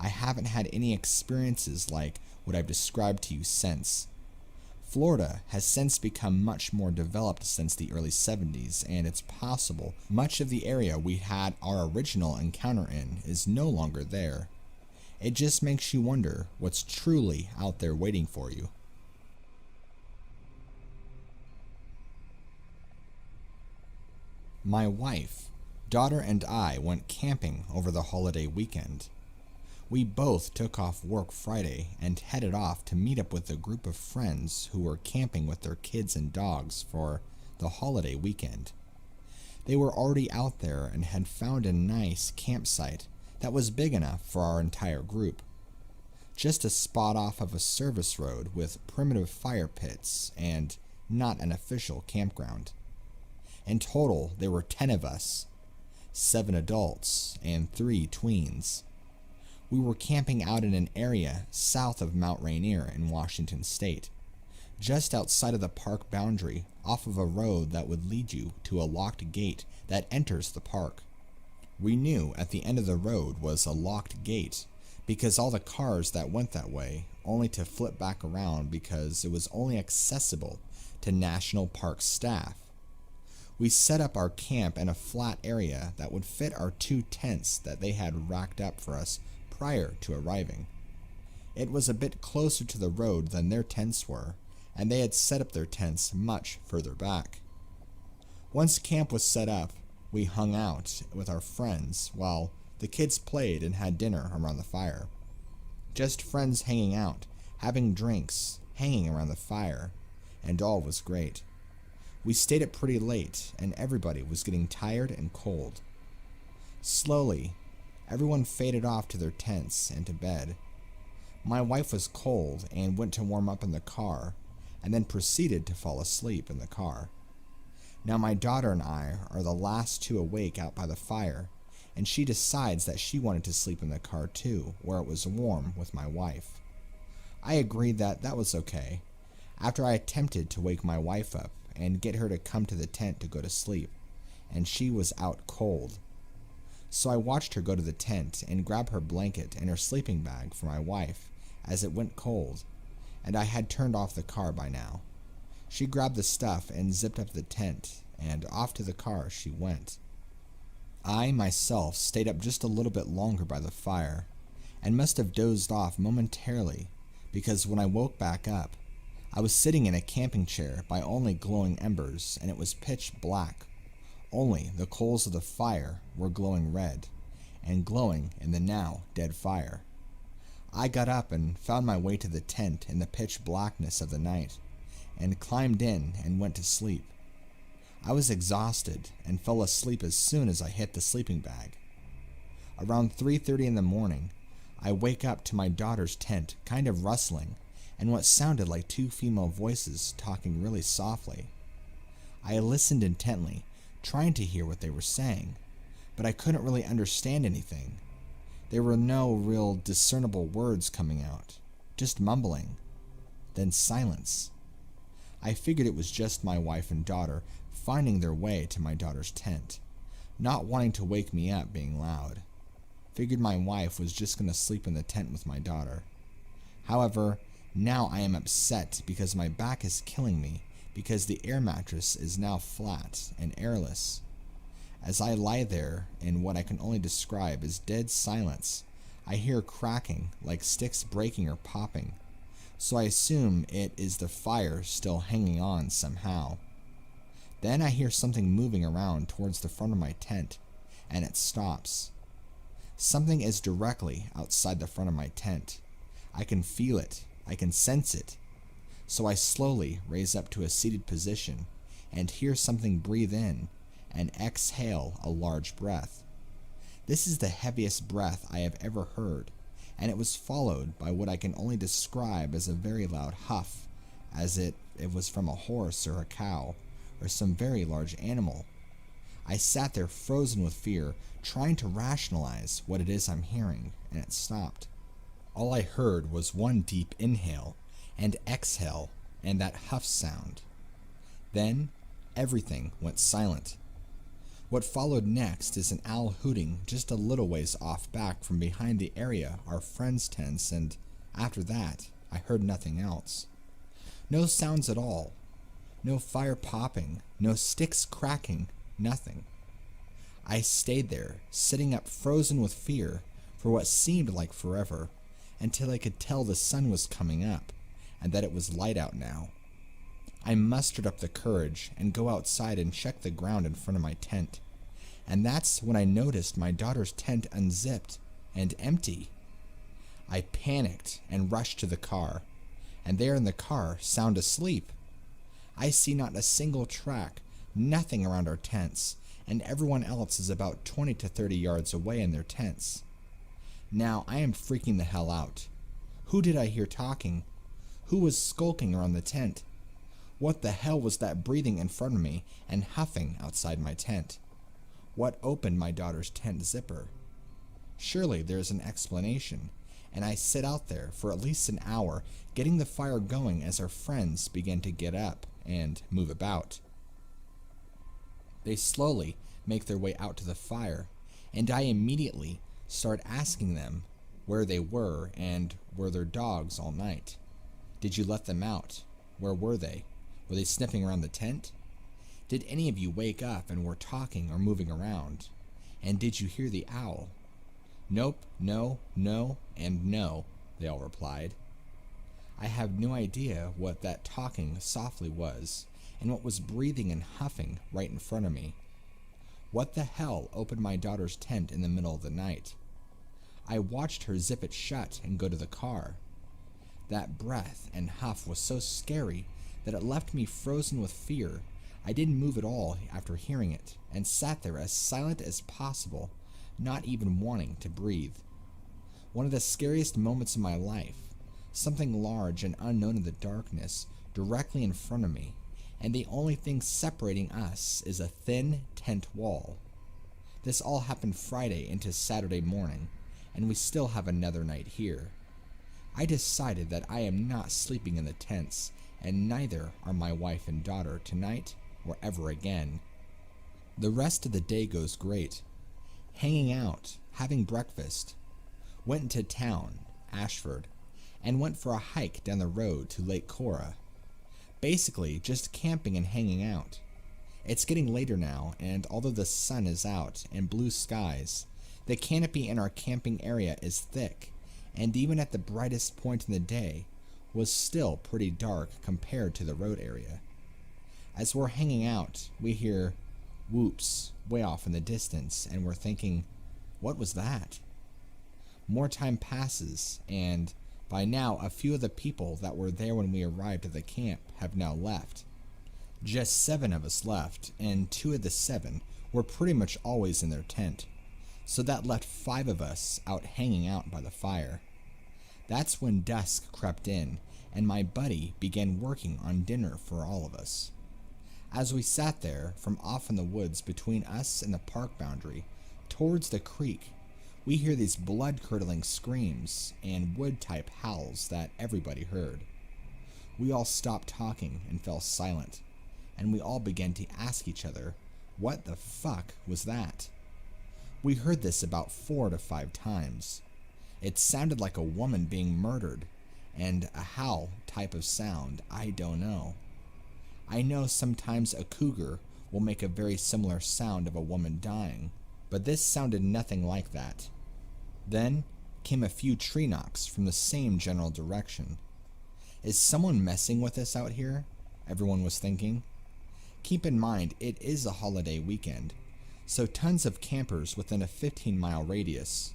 I haven't had any experiences like what I've described to you since. Florida has since become much more developed since the early 70s, and it's possible much of the area we had our original encounter in is no longer there. It just makes you wonder what's truly out there waiting for you. My wife, daughter, and I went camping over the holiday weekend. We both took off work Friday and headed off to meet up with a group of friends who were camping with their kids and dogs for the holiday weekend. They were already out there and had found a nice campsite that was big enough for our entire group. Just a spot off of a service road with primitive fire pits and not an official campground. In total, there were 10 of us, 7 adults and 3 tweens. We were camping out in an area south of Mount Rainier in Washington State, just outside of the park boundary, off of a road that would lead you to a locked gate that enters the park. We knew at the end of the road was a locked gate because all the cars that went that way only to flip back around because it was only accessible to National Park staff. We set up our camp in a flat area that would fit our 2 tents that they had racked up for us prior to arriving. It was a bit closer to the road than their tents were, and they had set up their tents much further back. Once camp was set up, we hung out with our friends while the kids played and had dinner around the fire. Just friends hanging out, having drinks, hanging around the fire, and all was great. We stayed up pretty late, and everybody was getting tired and cold. Slowly, everyone faded off to their tents and to bed. My wife was cold and went to warm up in the car, and then proceeded to fall asleep in the car. Now my daughter and I are the last 2 awake out by the fire, and she decides that she wanted to sleep in the car too, where it was warm with my wife. I agreed that that was okay, after I attempted to wake my wife up and get her to come to the tent to go to sleep, and she was out cold. So I watched her go to the tent and grab her blanket and her sleeping bag for my wife as it went cold, and I had turned off the car by now. She grabbed the stuff and zipped up the tent, and off to the car she went. I myself stayed up just a little bit longer by the fire, and must have dozed off momentarily, because when I woke back up, I was sitting in a camping chair by only glowing embers, and it was pitch black. Only the coals of the fire were glowing red, and glowing in the now dead fire. I got up and found my way to the tent in the pitch blackness of the night, and climbed in and went to sleep. I was exhausted and fell asleep as soon as I hit the sleeping bag. Around 3:30 in the morning, I wake up to my daughter's tent kind of rustling, and what sounded like 2 female voices talking really softly. I listened intently, trying to hear what they were saying, but I couldn't really understand anything. There were no real discernible words coming out, just mumbling, then silence. I figured it was just my wife and daughter finding their way to my daughter's tent, not wanting to wake me up being loud. Figured my wife was just going to sleep in the tent with my daughter. However, now I am upset because my back is killing me because the air mattress is now flat and airless. As I lie there in what I can only describe as dead silence, I hear cracking like sticks breaking or popping, so I assume it is the fire still hanging on somehow. Then I hear something moving around towards the front of my tent, and it stops. Something is directly outside the front of my tent. I can feel it, I can sense it. So I slowly raise up to a seated position and hear something breathe in and exhale a large breath. This is the heaviest breath I have ever heard, and it was followed by what I can only describe as a very loud huff, as it was from a horse or a cow or some very large animal. I sat there frozen with fear, trying to rationalize what it is I'm hearing, and it stopped. All I heard was one deep inhale and exhale and that huff sound. Then everything went silent. What followed next is an owl hooting just a little ways off back from behind the area our friends' tents, and after that I heard nothing else. No sounds at all. No fire popping, no sticks cracking, nothing. I stayed there, sitting up frozen with fear for what seemed like forever, until I could tell the sun was coming up and that it was light out now. I mustered up the courage and go outside and check the ground in front of my tent. And that's when I noticed my daughter's tent unzipped and empty. I panicked and rushed to the car, and there in the car, sound asleep. I see not a single track, nothing around our tents, and everyone else is about 20 to 30 yards away in their tents. Now I am freaking the hell out. Who did I hear talking? Who was skulking around the tent? What the hell was that breathing in front of me and huffing outside my tent? What opened my daughter's tent zipper? Surely there's an explanation, and I sit out there for at least an hour getting the fire going as our friends begin to get up and move about. They slowly make their way out to the fire, and I immediately start asking them where they were and were their dogs all night. Did you let them out? Where were they? Were they sniffing around the tent? Did any of you wake up and were talking or moving around? And did you hear the owl? Nope, no, no, and no, they all replied. I have no idea what that talking softly was, and what was breathing and huffing right in front of me. What the hell opened my daughter's tent in the middle of the night? I watched her zip it shut and go to the car. That breath and huff was so scary that it left me frozen with fear. I didn't move at all after hearing it, and sat there as silent as possible, not even wanting to breathe. One of the scariest moments of my life, something large and unknown in the darkness directly in front of me, and the only thing separating us is a thin tent wall. This all happened Friday into Saturday morning, and we still have another night here. I decided that I am not sleeping in the tents, and neither are my wife and daughter tonight or ever again. The rest of the day goes great. Hanging out, having breakfast. Went into town, Ashford, and went for a hike down the road to Lake Cora. Basically, just camping and hanging out. It's getting later now, and although the sun is out and blue skies, the canopy in our camping area is thick, and even at the brightest point in the day, was still pretty dark compared to the road area. As we're hanging out, we hear whoops way off in the distance, and we're thinking, what was that? More time passes, and by now a few of the people that were there when we arrived at the camp have now left. Just 7 of us left, and 2 of the 7 were pretty much always in their tent, so that left 5 of us out hanging out by the fire. That's when dusk crept in, and my buddy began working on dinner for all of us. As we sat there, from off in the woods between us and the park boundary, towards the creek, we hear these blood-curdling screams and wood-type howls that everybody heard. We all stopped talking and fell silent, and we all began to ask each other, what the fuck was that? We heard this about 4 to 5 times. It sounded like a woman being murdered, and a howl type of sound, I don't know. I know sometimes a cougar will make a very similar sound of a woman dying, but this sounded nothing like that. Then came a few tree knocks from the same general direction. Is someone messing with us out here? Everyone was thinking. Keep in mind, it is a holiday weekend, so tons of campers within a 15-mile radius.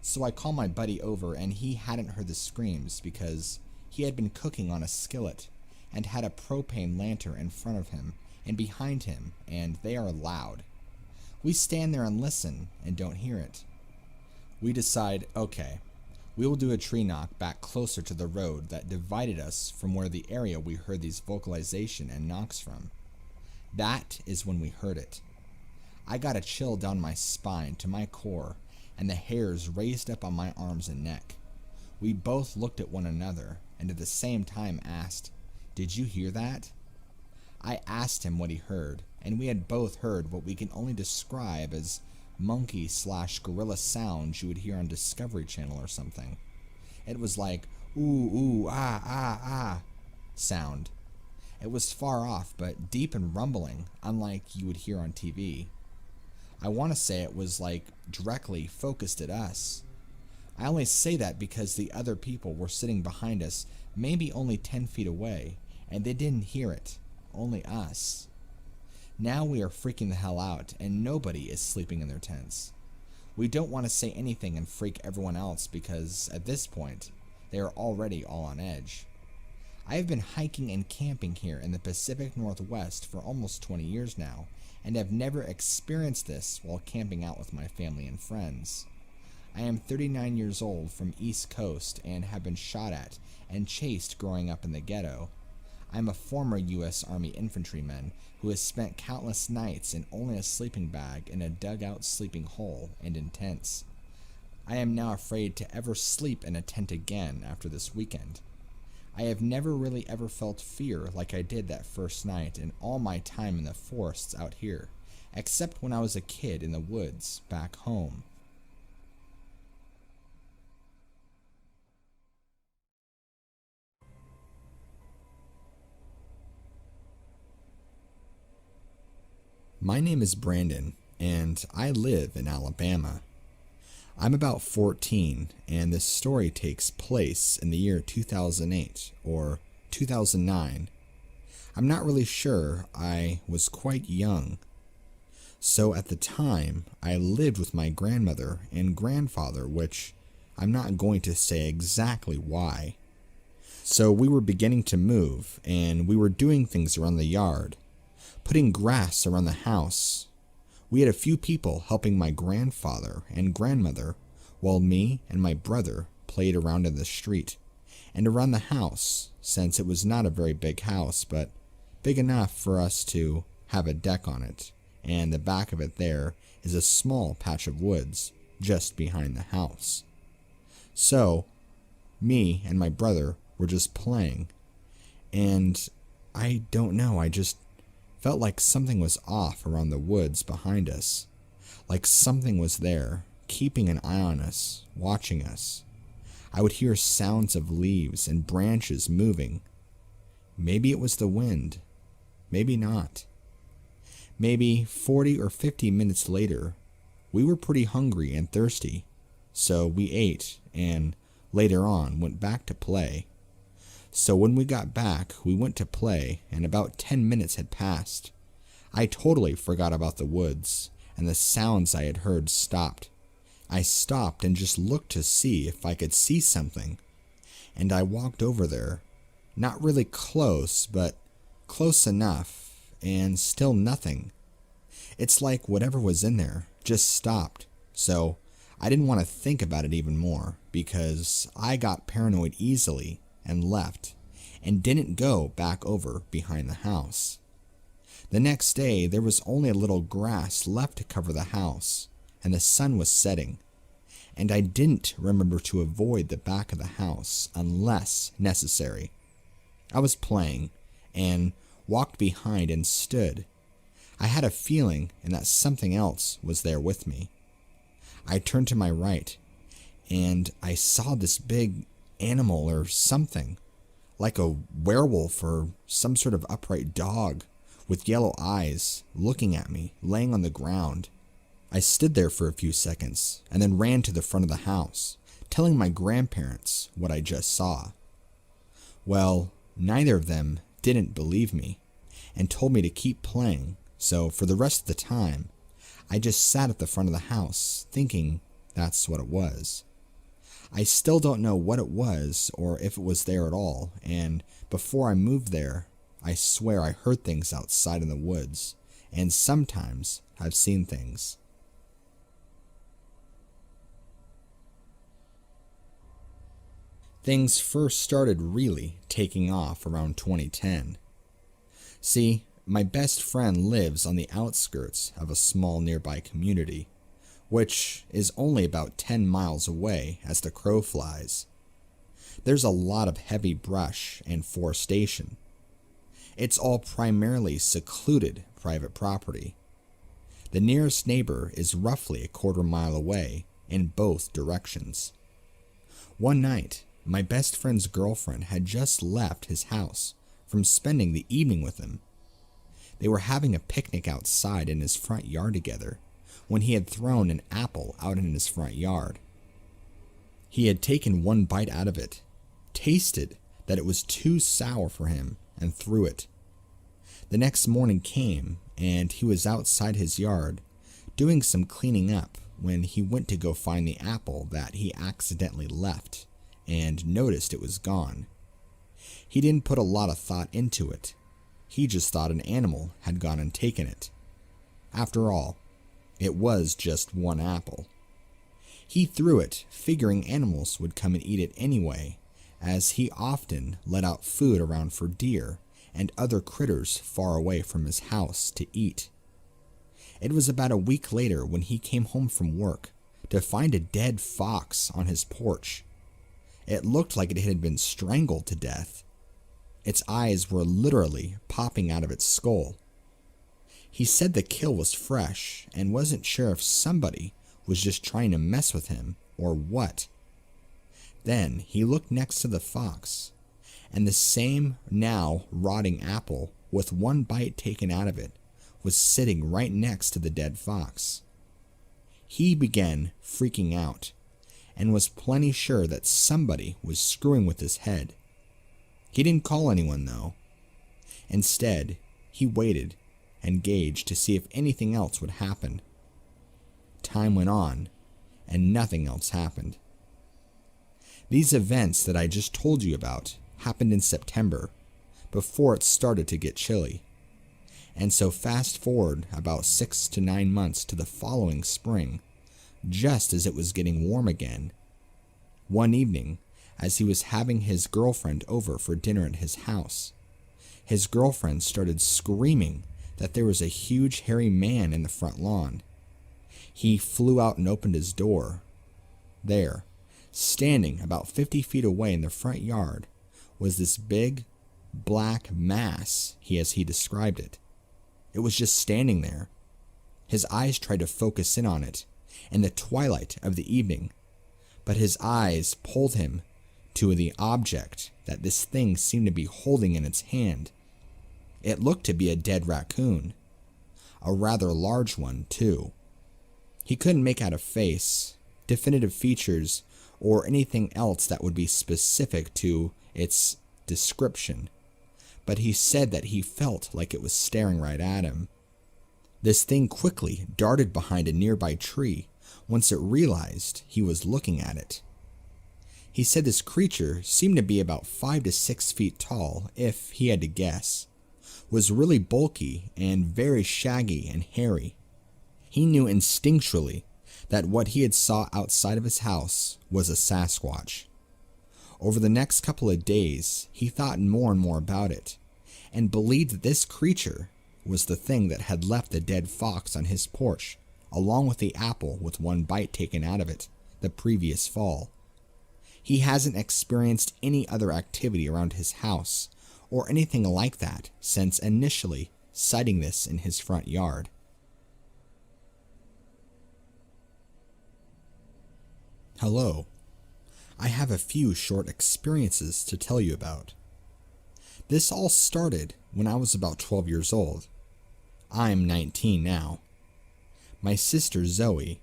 So I call my buddy over, and he hadn't heard the screams because he had been cooking on a skillet and had a propane lantern in front of him and behind him, and they are loud. We stand there and listen and don't hear it. We decide, okay, we will do a tree knock back closer to the road that divided us from where the area we heard these vocalization and knocks from. That is when we heard it. I got a chill down my spine to my core, and the hairs raised up on my arms and neck. We both looked at one another and at the same time asked, "Did you hear that?" I asked him what he heard, and we had both heard what we can only describe as monkey/gorilla sounds you would hear on Discovery Channel or something. It was like ooh, ooh, ah, ah, ah sound. It was far off, but deep and rumbling, unlike you would hear on TV. I want to say it was like directly focused at us. I only say that because the other people were sitting behind us, maybe only 10 feet away, and they didn't hear it, only us. Now we are freaking the hell out, and nobody is sleeping in their tents. We don't want to say anything and freak everyone else because, at this point, they are already all on edge. I have been hiking and camping here in the Pacific Northwest for almost 20 years now, and have never experienced this while camping out with my family and friends. I am 39 years old from East Coast and have been shot at and chased growing up in the ghetto. I am a former U.S. Army infantryman who has spent countless nights in only a sleeping bag in a dugout sleeping hole and in tents. I am now afraid to ever sleep in a tent again after this weekend. I have never really ever felt fear like I did that first night in all my time in the forests out here, except when I was a kid in the woods back home. My name is Brandon, and I live in Alabama. I'm about 14, and this story takes place in the year 2008 or 2009. I'm not really sure, I was quite young. So at the time, I lived with my grandmother and grandfather, which I'm not going to say exactly why. So we were beginning to move, and we were doing things around the yard, putting grass around the house. We had a few people helping my grandfather and grandmother, while me and my brother played around in the street and around the house, since it was not a very big house, but big enough for us to have a deck on it, and the back of it there is a small patch of woods just behind the house. So, me and my brother were just playing, and I don't know, I just felt like something was off around the woods behind us, like something was there, keeping an eye on us, watching us. I would hear sounds of leaves and branches moving. Maybe it was the wind, maybe not. Maybe 40 or 50 minutes later, we were pretty hungry and thirsty, so we ate and later on went back to play. So when we got back, we went to play, and about 10 minutes had passed. I totally forgot about the woods, and the sounds I had heard stopped. I stopped and just looked to see if I could see something, and I walked over there. Not really close, but close enough, and still nothing. It's like whatever was in there just stopped, so I didn't want to think about it even more, because I got paranoid easily and left, and didn't go back over behind the house. The next day, there was only a little grass left to cover the house, and the sun was setting, and I didn't remember to avoid the back of the house unless necessary. I was playing, and walked behind and stood. I had a feeling and that something else was there with me. I turned to my right, and I saw this big animal or something, like a werewolf or some sort of upright dog with yellow eyes, looking at me, laying on the ground. I stood there for a few seconds and then ran to the front of the house, telling my grandparents what I just saw. Well, neither of them didn't believe me and told me to keep playing, so for the rest of the time, I just sat at the front of the house thinking that's what it was. I still don't know what it was or if it was there at all, and before I moved there, I swear I heard things outside in the woods, and sometimes I've seen things. Things first started really taking off around 2010. See, my best friend lives on the outskirts of a small nearby community, which is only about 10 miles away as the crow flies. There's a lot of heavy brush and forestation. It's all primarily secluded private property. The nearest neighbor is roughly a quarter-mile away in both directions. One night, my best friend's girlfriend had just left his house from spending the evening with him. They were having a picnic outside in his front yard together when he had thrown an apple out in his front yard. He had taken one bite out of it, tasted that it was too sour for him, and threw it. The next morning came, and he was outside his yard doing some cleaning up when he went to go find the apple that he accidentally left and noticed it was gone. He didn't put a lot of thought into it. He just thought an animal had gone and taken it. After all, it was just one apple. He threw it, figuring animals would come and eat it anyway, as he often let out food around for deer and other critters far away from his house to eat. It was about a week later when he came home from work to find a dead fox on his porch. It looked like it had been strangled to death. Its eyes were literally popping out of its skull. He said the kill was fresh and wasn't sure if somebody was just trying to mess with him or what. Then he looked next to the fox, and the same now rotting apple with one bite taken out of it was sitting right next to the dead fox. He began freaking out and was plenty sure that somebody was screwing with his head. He didn't call anyone though. Instead, he waited and gauged to see if anything else would happen. Time went on, and nothing else happened. These events that I just told you about happened in September, before it started to get chilly. And so fast forward about 6 to 9 months to the following spring, just as it was getting warm again. One evening, as he was having his girlfriend over for dinner at his house, his girlfriend started screaming that there was a huge hairy man in the front lawn. He flew out and opened his door. There, standing about 50 feet away in the front yard, was this big, black mass, as he described it. It was just standing there. His eyes tried to focus in on it in the twilight of the evening, but his eyes pulled him to the object that this thing seemed to be holding in its hand. It looked to be a dead raccoon, a rather large one too. He couldn't make out a face, definitive features, or anything else that would be specific to its description, but he said that he felt like it was staring right at him. This thing quickly darted behind a nearby tree once it realized he was looking at it. He said this creature seemed to be about 5 to 6 feet tall, if he had to guess, was really bulky and very shaggy and hairy. He knew instinctually that what he had saw outside of his house was a Sasquatch. Over the next couple of days, he thought more and more about it, and believed that this creature was the thing that had left the dead fox on his porch, along with the apple with one bite taken out of it the previous fall. He hasn't experienced any other activity around his house, or anything like that, since initially sighting this in his front yard. Hello. I have a few short experiences to tell you about. This all started when I was about 12 years old. I'm 19 now. My sister Zoe,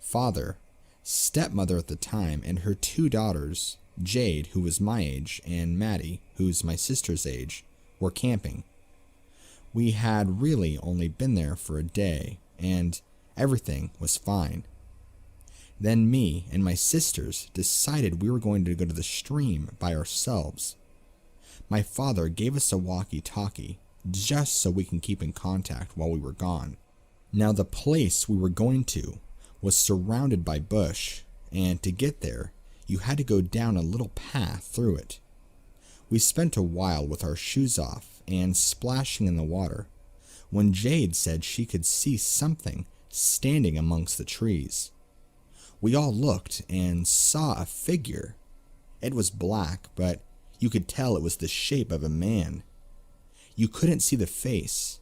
father, stepmother at the time, and her 2 daughters, Jade, who was my age, and Maddie, who's my sister's age, were camping. We had really only been there for a day, and everything was fine. Then me and my sisters decided we were going to go to the stream by ourselves. My father gave us a walkie-talkie just so we can keep in contact while we were gone. Now the place we were going to was surrounded by bush, and to get there, you had to go down a little path through it. We spent a while with our shoes off and splashing in the water when Jade said she could see something standing amongst the trees. We all looked and saw a figure. It was black, but you could tell it was the shape of a man. You couldn't see the face.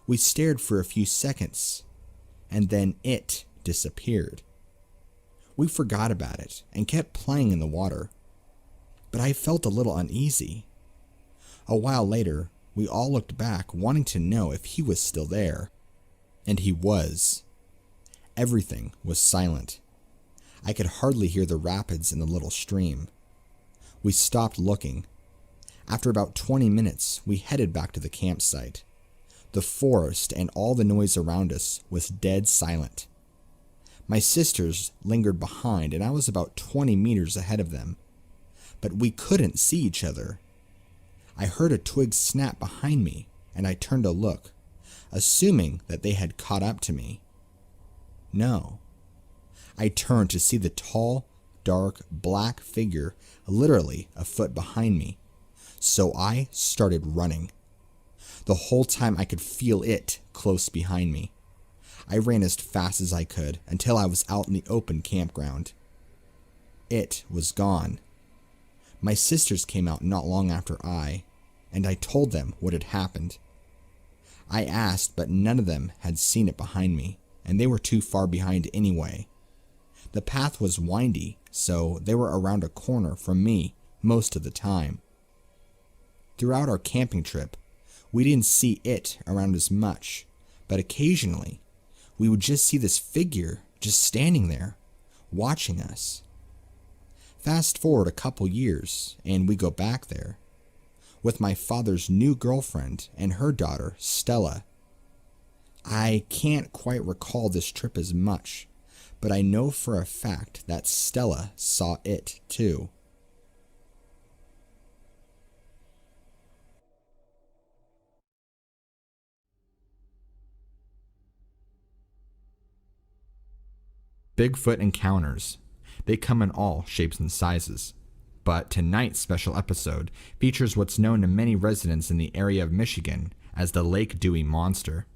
We stared for a few seconds, and then it disappeared. We forgot about it and kept playing in the water, but I felt a little uneasy. A while later, we all looked back wanting to know if he was still there, and he was. Everything was silent. I could hardly hear the rapids in the little stream. We stopped looking. After about 20 minutes, we headed back to the campsite, The forest and all the noise around us was dead silent. My sisters lingered behind, and I was about 20 meters ahead of them, but we couldn't see each other. I heard a twig snap behind me, and I turned to look, assuming that they had caught up to me. No. I turned to see the tall, dark, black figure literally a foot behind me, so I started running. The whole time I could feel it close behind me. I ran as fast as I could until I was out in the open campground. It was gone. My sisters came out not long after and I told them what had happened. I asked, but none of them had seen it behind me, and they were too far behind anyway. The path was windy, so they were around a corner from me most of the time. Throughout our camping trip, we didn't see it around as much, but occasionally, we would just see this figure just standing there, watching us. Fast forward a couple years, and we go back there, with my father's new girlfriend and her daughter, Stella. I can't quite recall this trip as much, but I know for a fact that Stella saw it too. Bigfoot encounters. They come in all shapes and sizes. But tonight's special episode features what's known to many residents in the area of Michigan as the Lake Dewey Monster,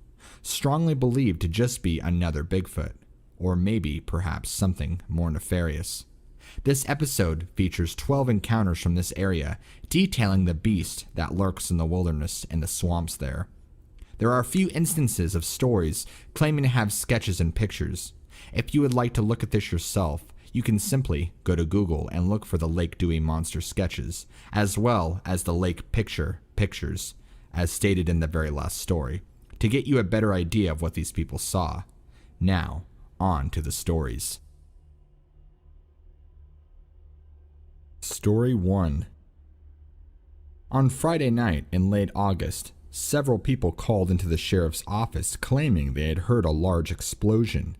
strongly believed to just be another Bigfoot, or maybe perhaps something more nefarious. This episode features 12 encounters from this area, detailing the beast that lurks in the wilderness and the swamps there. There are a few instances of stories claiming to have sketches and pictures. If you would like to look at this yourself, you can simply go to Google and look for the Lake Dewey Monster sketches, as well as the lake pictures, as stated in the very last story, to get you a better idea of what these people saw. Now, on to the stories. Story 1. On Friday night in late August, several people called into the sheriff's office claiming they had heard a large explosion.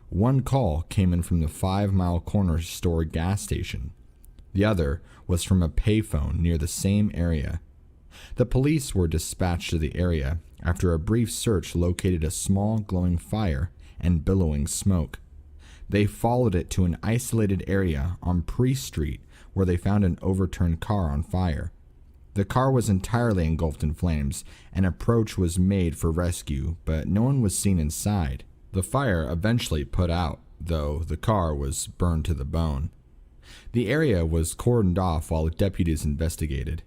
One call came in from the 5 Mile Corner Store gas station. The other was from a payphone near the same area. The police were dispatched to the area after a brief search located a small glowing fire and billowing smoke. They followed it to an isolated area on Priest Street where they found an overturned car on fire. The car was entirely engulfed in flames. An approach was made for rescue, but no one was seen inside. The fire eventually put out, though the car was burned to the bone. The area was cordoned off while deputies investigated.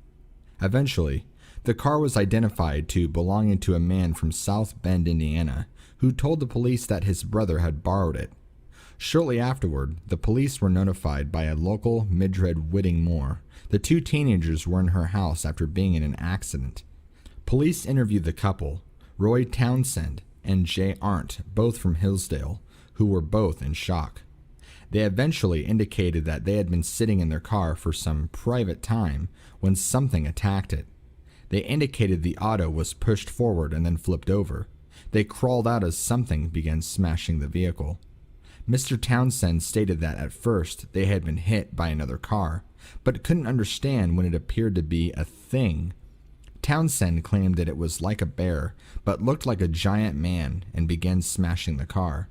Eventually, the car was identified to belonging to a man from South Bend, Indiana, who told the police that his brother had borrowed it. Shortly afterward, the police were notified by a local Mildred Whitting Moore. The 2 teenagers were in her house after being in an accident. Police interviewed the couple, Roy Townsend and Jay Arndt, both from Hillsdale, who were both in shock. They eventually indicated that they had been sitting in their car for some private time when something attacked it. They indicated the auto was pushed forward and then flipped over. They crawled out as something began smashing the vehicle. Mr. Townsend stated that at first they had been hit by another car, but couldn't understand when it appeared to be a thing. Townsend claimed that it was like a bear, but looked like a giant man, and began smashing the car.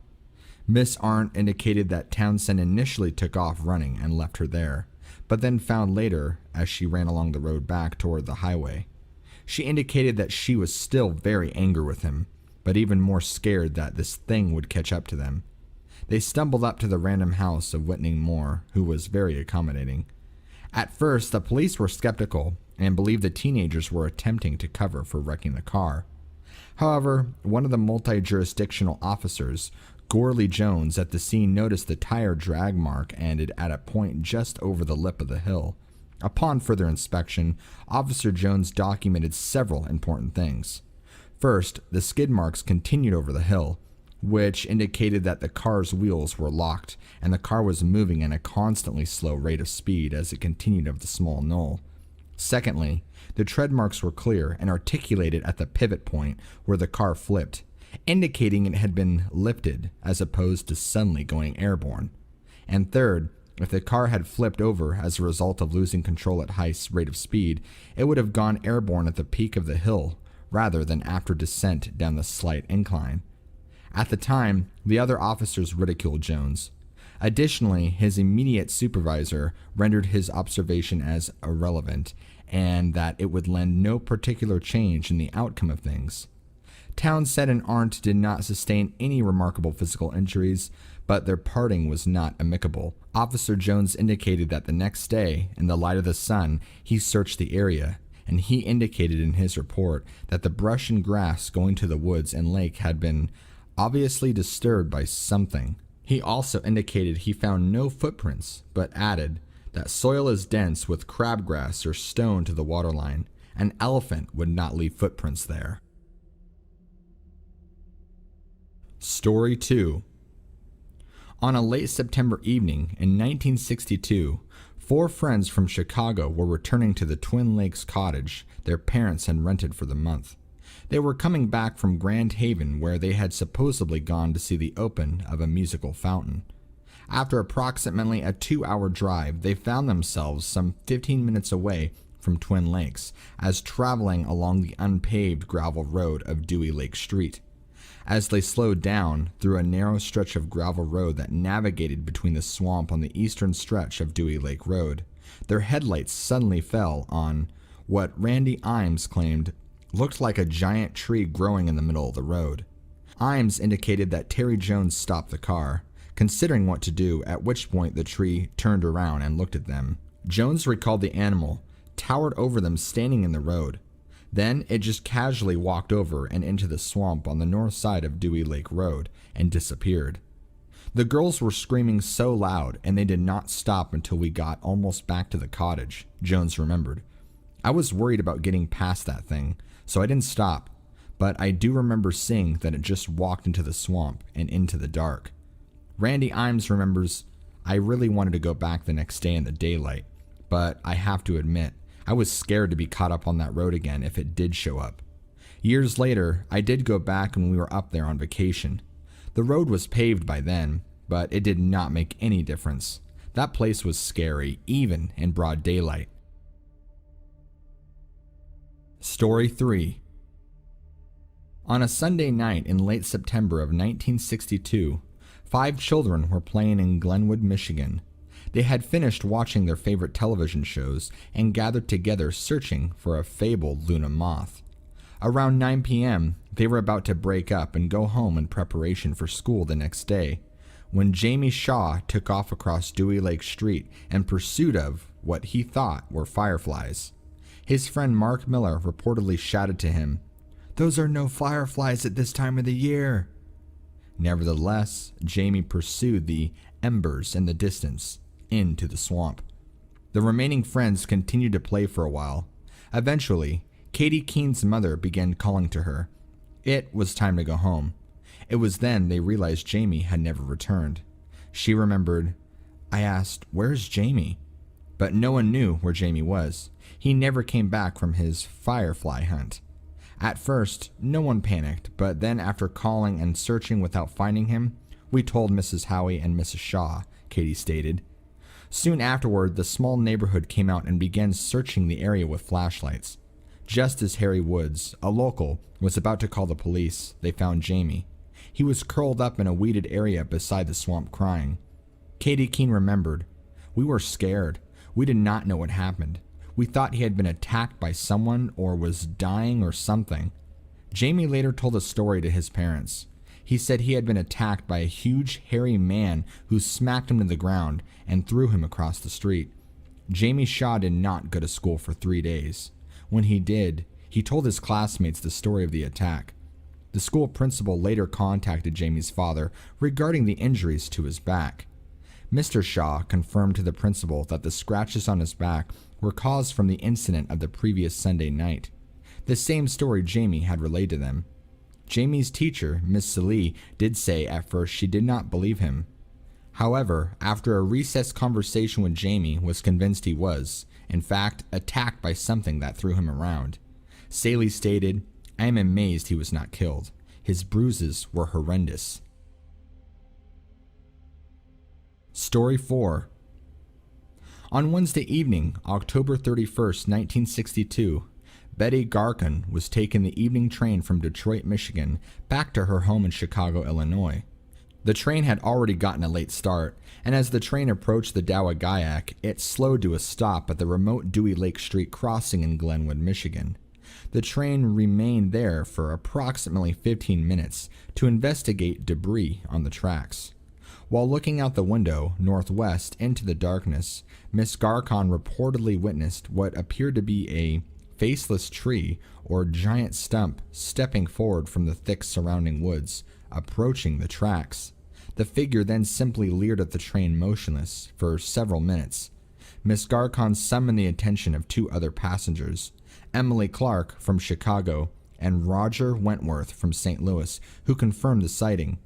Miss Arndt indicated that Townsend initially took off running and left her there, but then found later as she ran along the road back toward the highway. She indicated that she was still very angry with him, but even more scared that this thing would catch up to them. They stumbled up to the random house of Whitney Moore, who was very accommodating. At first, the police were skeptical and believed the teenagers were attempting to cover for wrecking the car. However, one of the multi-jurisdictional officers, Gorley Jones, at the scene noticed the tire drag mark ended at a point just over the lip of the hill. Upon further inspection, Officer Jones documented several important things. First, the skid marks continued over the hill, which indicated that the car's wheels were locked and the car was moving at a constantly slow rate of speed as it continued up the small knoll. Secondly, the tread marks were clear and articulated at the pivot point where the car flipped, indicating it had been lifted as opposed to suddenly going airborne. And third, if the car had flipped over as a result of losing control at high rate of speed, it would have gone airborne at the peak of the hill rather than after descent down the slight incline. At the time, the other officers ridiculed Jones. Additionally, his immediate supervisor rendered his observation as irrelevant and that it would lend no particular change in the outcome of things. Townsend and Arndt did not sustain any remarkable physical injuries, but their parting was not amicable. Officer Jones indicated that the next day, in the light of the sun, he searched the area, and he indicated in his report that the brush and grass going to the woods and lake had been obviously disturbed by something. He also indicated he found no footprints, but added that soil is dense with crabgrass or stone to the waterline. An elephant would not leave footprints there. Story 2. On a late September evening in 1962, 4 friends from Chicago were returning to the Twin Lakes cottage their parents had rented for the month. They were coming back from Grand Haven, where they had supposedly gone to see the open of a musical fountain. After approximately a 2-hour drive, they found themselves some 15 minutes away from Twin Lakes, as traveling along the unpaved gravel road of Dewey Lake Street. As they slowed down through a narrow stretch of gravel road that navigated between the swamp on the eastern stretch of Dewey Lake Road, their headlights suddenly fell on what Randy Imes claimed looked like a giant tree growing in the middle of the road. Imes indicated that Terry Jones stopped the car, considering what to do, at which point the tree turned around and looked at them. Jones recalled the animal towered over them standing in the road. Then it just casually walked over and into the swamp on the north side of Dewey Lake Road and disappeared. The girls were screaming so loud, and they did not stop until we got almost back to the cottage, Jones remembered. I was worried about getting past that thing, so I didn't stop, but I do remember seeing that it just walked into the swamp and into the dark. Randy Imes remembers, I really wanted to go back the next day in the daylight, but I have to admit, I was scared to be caught up on that road again if it did show up. Years later, I did go back when we were up there on vacation. The road was paved by then, but it did not make any difference. That place was scary, even in broad daylight. Story 3. On a Sunday night in late September of 1962, 5 children were playing in Glenwood, Michigan. They had finished watching their favorite television shows and gathered together searching for a fabled Luna moth. Around 9 p.m., they were about to break up and go home in preparation for school the next day, when Jamie Shaw took off across Dewey Lake Street in pursuit of what he thought were fireflies. His friend Mark Miller reportedly shouted to him, "Those are no fireflies at this time of the year." Nevertheless, Jamie pursued the embers in the distance into the swamp. The remaining friends continued to play for a while. Eventually, Katie Keene's mother began calling to her. It was time to go home. It was then they realized Jamie had never returned. She remembered, "I asked, 'Where's Jamie?' But no one knew where Jamie was. He never came back from his firefly hunt." At first, no one panicked, but then after calling and searching without finding him, we told Mrs. Howie and Mrs. Shaw, Katie stated. Soon afterward, the small neighborhood came out and began searching the area with flashlights. Just as Harry Woods, a local, was about to call the police, they found Jamie. He was curled up in a weeded area beside the swamp crying. Katie Keene remembered, "We were scared. We did not know what happened. We thought he had been attacked by someone or was dying or something." Jamie later told a story to his parents. He said he had been attacked by a huge, hairy man who smacked him to the ground and threw him across the street. Jamie Shaw did not go to school for 3 days. When he did, he told his classmates the story of the attack. The school principal later contacted Jamie's father regarding the injuries to his back. Mr. Shaw confirmed to the principal that the scratches on his back were caused from the incident of the previous Sunday night. The same story Jamie had relayed to them. Jamie's teacher, Miss Salee, did say at first she did not believe him. However, after a recess conversation with Jamie was convinced he was, in fact, attacked by something that threw him around. Saley stated, "I am amazed he was not killed. His bruises were horrendous." Story 4. On Wednesday evening, October 31st, 1962, Betty Garcon was taking the evening train from Detroit, Michigan, back to her home in Chicago, Illinois. The train had already gotten a late start, and as the train approached the Dowagaiak, it slowed to a stop at the remote Dewey Lake Street crossing in Glenwood, Michigan. The train remained there for approximately 15 minutes to investigate debris on the tracks. While looking out the window northwest into the darkness, Miss Garcon reportedly witnessed what appeared to be a faceless tree or giant stump stepping forward from the thick surrounding woods, approaching the tracks. The figure then simply leered at the train motionless for several minutes. Miss Garcon summoned the attention of two other passengers, Emily Clark from Chicago and Roger Wentworth from St. Louis, who confirmed the sighting.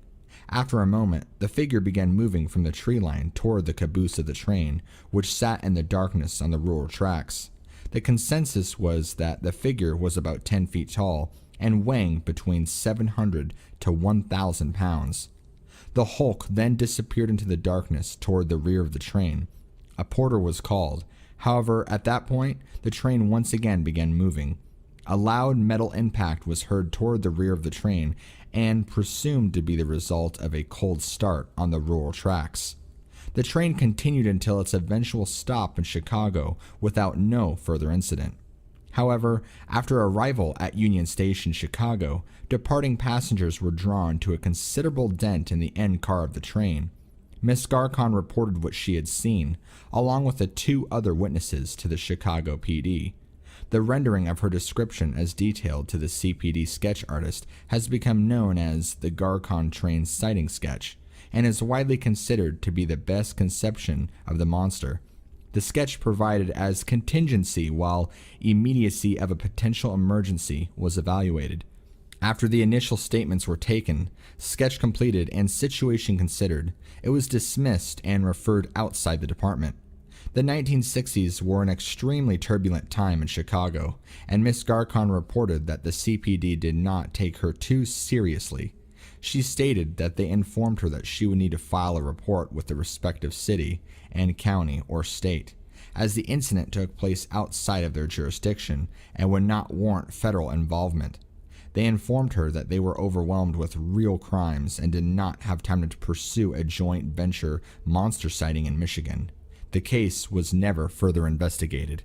After a moment, the figure began moving from the tree line toward the caboose of the train, which sat in the darkness on the rural tracks. The consensus was that the figure was about 10 feet tall and weighing between 700 to 1,000 pounds. The hulk then disappeared into the darkness toward the rear of the train. A porter was called. However, at that point, the train once again began moving. A loud metal impact was heard toward the rear of the train and presumed to be the result of a cold start on the rural tracks. The train continued until its eventual stop in Chicago without no further incident. However, after arrival at Union Station, Chicago, departing passengers were drawn to a considerable dent in the end car of the train. Miss Garcon reported what she had seen, along with the two other witnesses to the Chicago PD. The rendering of her description as detailed to the CPD sketch artist has become known as the Garcon train sighting sketch, and is widely considered to be the best conception of the monster. The sketch provided as contingency while immediacy of a potential emergency was evaluated. After the initial statements were taken, sketch completed, and situation considered, it was dismissed and referred outside the department. The 1960s were an extremely turbulent time in Chicago, and Miss Garcon reported that the CPD did not take her too seriously. She stated that they informed her that she would need to file a report with the respective city and county or state, as the incident took place outside of their jurisdiction and would not warrant federal involvement. They informed her that they were overwhelmed with real crimes and did not have time to pursue a joint venture monster sighting in Michigan. The case was never further investigated.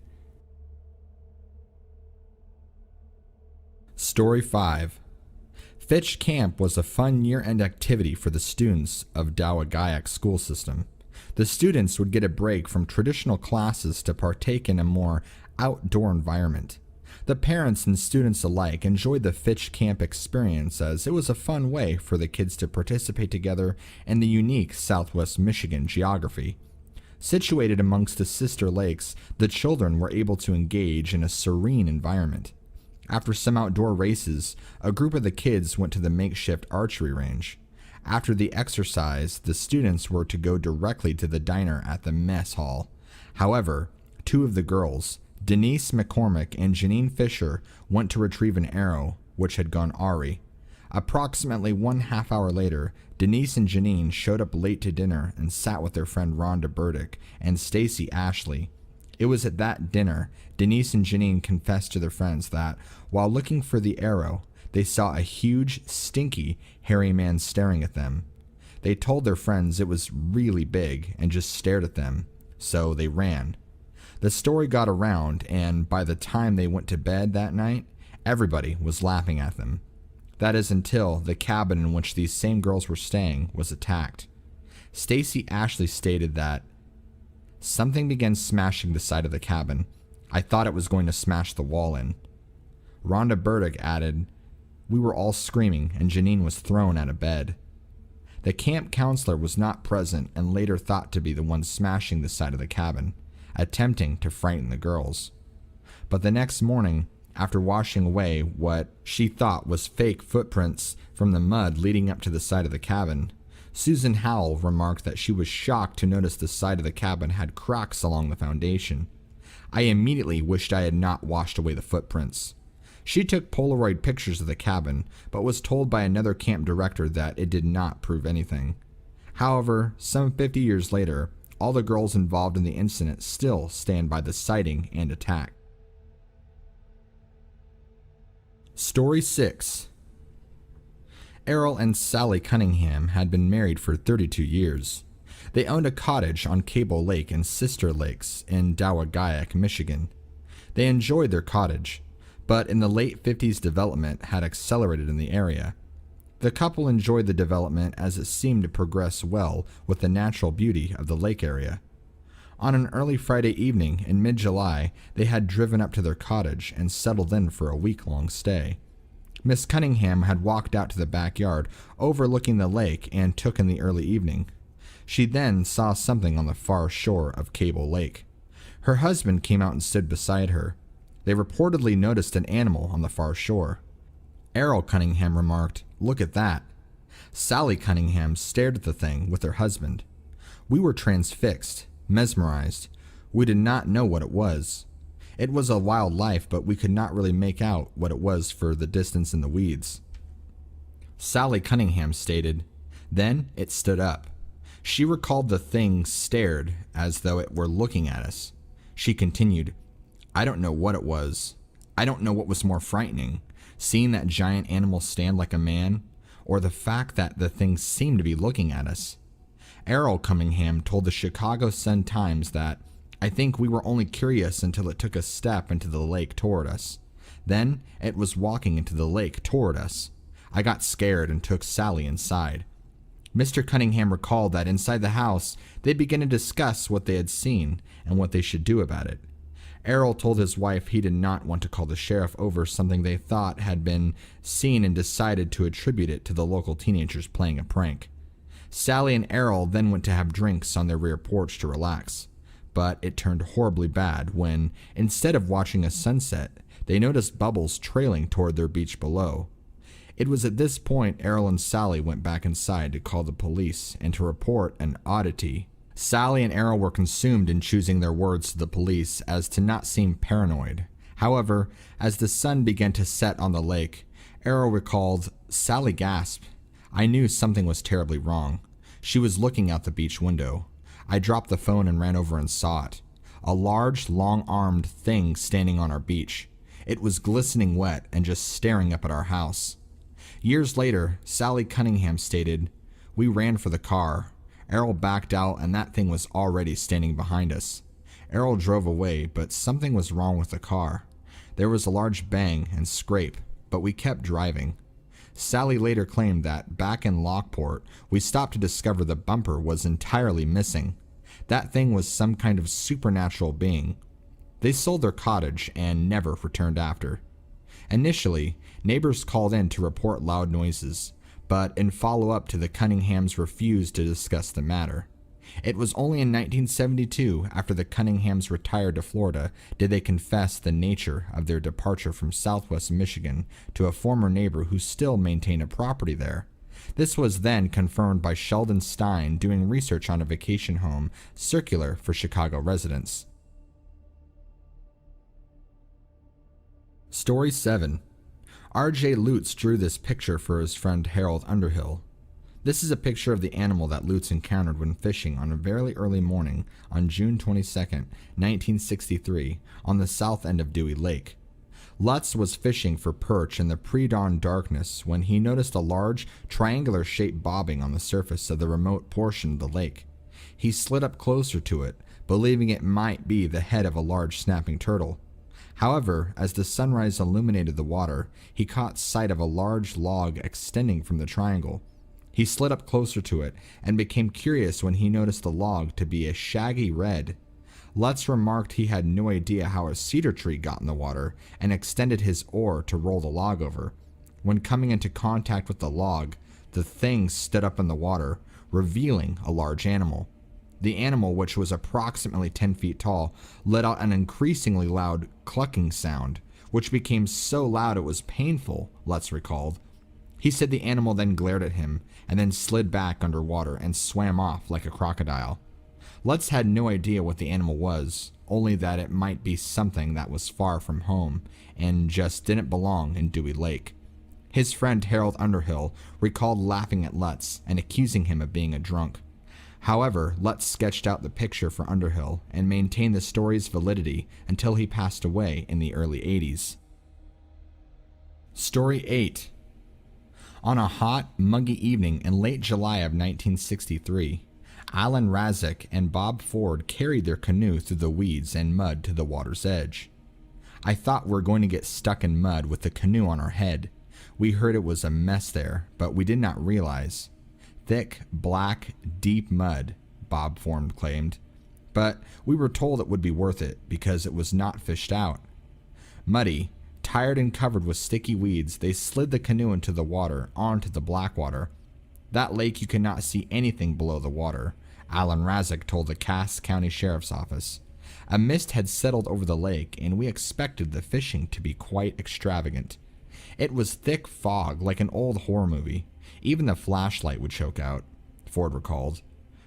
Story 5. Fitch Camp was a fun year-end activity for the students of Dowagaiak school system. The students would get a break from traditional classes to partake in a more outdoor environment. The parents and students alike enjoyed the Fitch Camp experience as it was a fun way for the kids to participate together in the unique Southwest Michigan geography. Situated amongst the sister lakes, the children were able to engage in a serene environment. After some outdoor races, a group of the kids went to the makeshift archery range. After the exercise, the students were to go directly to the diner at the mess hall. However, two of the girls, Denise McCormick and Janine Fisher, went to retrieve an arrow, which had gone awry. Approximately 1/2 hour later, Denise and Janine showed up late to dinner and sat with their friend Rhonda Burdick and Stacy Ashley. It was at that dinner Denise and Janine confessed to their friends that, while looking for the arrow, they saw a huge, stinky, hairy man staring at them. They told their friends it was really big and just stared at them, so they ran. The story got around, and by the time they went to bed that night, everybody was laughing at them. That is until the cabin in which these same girls were staying was attacked. Stacy Ashley stated that something began smashing the side of the cabin. I thought it was going to smash the wall in. Rhonda Burdick added, we were all screaming and Janine was thrown out of bed. The camp counselor was not present and later thought to be the one smashing the side of the cabin, attempting to frighten the girls. But the next morning, after washing away what she thought was fake footprints from the mud leading up to the side of the cabin, Susan Howell remarked that she was shocked to notice the side of the cabin had cracks along the foundation. I immediately wished I had not washed away the footprints. She took Polaroid pictures of the cabin, but was told by another camp director that it did not prove anything. However, some 50 years later, all the girls involved in the incident still stand by the sighting and attack. Story 6. Errol and Sally Cunningham had been married for 32 years. They owned a cottage on Cable Lake and Sister Lakes in Dowagaiac, Michigan. They enjoyed their cottage, but in the late 50s development had accelerated in the area. The couple enjoyed the development as it seemed to progress well with the natural beauty of the lake area. On an early Friday evening in mid-July, they had driven up to their cottage and settled in for a week-long stay. Miss Cunningham had walked out to the backyard overlooking the lake and took in the early evening. She then saw something on the far shore of Cable Lake. Her husband came out and stood beside her. They reportedly noticed an animal on the far shore. Errol Cunningham remarked, "Look at that." Sally Cunningham stared at the thing with her husband. We were transfixed, mesmerized. We did not know what it was. It was a wild life, but we could not really make out what it was for the distance in the weeds. Sally Cunningham stated, "Then it stood up. She recalled the thing stared as though it were looking at us." She continued, "I don't know what it was. I don't know what was more frightening, seeing that giant animal stand like a man, or the fact that the thing seemed to be looking at us." Errol Cunningham told the Chicago Sun-Times that, "I think we were only curious until it took a step into the lake toward us. Then it was walking into the lake toward us. I got scared and took Sally inside." Mr. Cunningham recalled that inside the house, they began to discuss what they had seen and what they should do about it. Errol told his wife he did not want to call the sheriff over something they thought had been seen and decided to attribute it to the local teenagers playing a prank. Sally and Errol then went to have drinks on their rear porch to relax, but it turned horribly bad when, instead of watching a sunset, they noticed bubbles trailing toward their beach below. It was at this point Errol and Sally went back inside to call the police and to report an oddity. Sally and Errol were consumed in choosing their words to the police as to not seem paranoid. However, as the sun began to set on the lake, Errol recalled, "Sally gasped. I knew something was terribly wrong. She was looking out the beach window. I dropped the phone and ran over and saw it. A large, long-armed thing standing on our beach. It was glistening wet and just staring up at our house." Years later, Sally Cunningham stated, "We ran for the car. Errol backed out and that thing was already standing behind us. Errol drove away, but something was wrong with the car. There was a large bang and scrape, but we kept driving." Sally later claimed that back in Lockport, we stopped to discover the bumper was entirely missing. That thing was some kind of supernatural being. They sold their cottage and never returned after. Initially, neighbors called in to report loud noises, but in follow-up to the Cunninghams refused to discuss the matter. It was only in 1972, after the Cunninghams retired to Florida, did they confess the nature of their departure from southwest Michigan to a former neighbor who still maintained a property there. This was then confirmed by Sheldon Stein doing research on a vacation home circular for Chicago residents. Story 7. R.J. Lutz drew this picture for his friend Harold Underhill. This is a picture of the animal that Lutz encountered when fishing on a very early morning on June 22, 1963, on the south end of Dewey Lake. Lutz was fishing for perch in the pre-dawn darkness when he noticed a large, triangular shape bobbing on the surface of the remote portion of the lake. He slid up closer to it, believing it might be the head of a large snapping turtle. However, as the sunrise illuminated the water, he caught sight of a large log extending from the triangle. He slid up closer to it and became curious when he noticed the log to be a shaggy red. Lutz remarked he had no idea how a cedar tree got in the water and extended his oar to roll the log over. When coming into contact with the log, the thing stood up in the water, revealing a large animal. The animal, which was approximately 10 feet tall, let out an increasingly loud clucking sound, which became so loud it was painful, Lutz recalled. He said the animal then glared at him and then slid back underwater and swam off like a crocodile. Lutz had no idea what the animal was, only that it might be something that was far from home and just didn't belong in Dewey Lake. His friend Harold Underhill recalled laughing at Lutz and accusing him of being a drunk. However, Lutz sketched out the picture for Underhill and maintained the story's validity until he passed away in the early 80s. Story 8. On a hot, muggy evening in late July of 1963, Alan Razik and Bob Ford carried their canoe through the weeds and mud to the water's edge. I thought we were going to get stuck in mud with the canoe on our head. We heard it was a mess there, but we did not realize. Thick, black, deep mud, Bob Ford claimed. But we were told it would be worth it because it was not fished out. Muddy, tired and covered with sticky weeds, they slid the canoe into the water, onto the black water. That lake you cannot see anything below the water, Alan Razik told the Cass County Sheriff's Office. A mist had settled over the lake, and we expected the fishing to be quite extravagant. It was thick fog like an old horror movie. Even the flashlight would choke out, Ford recalled.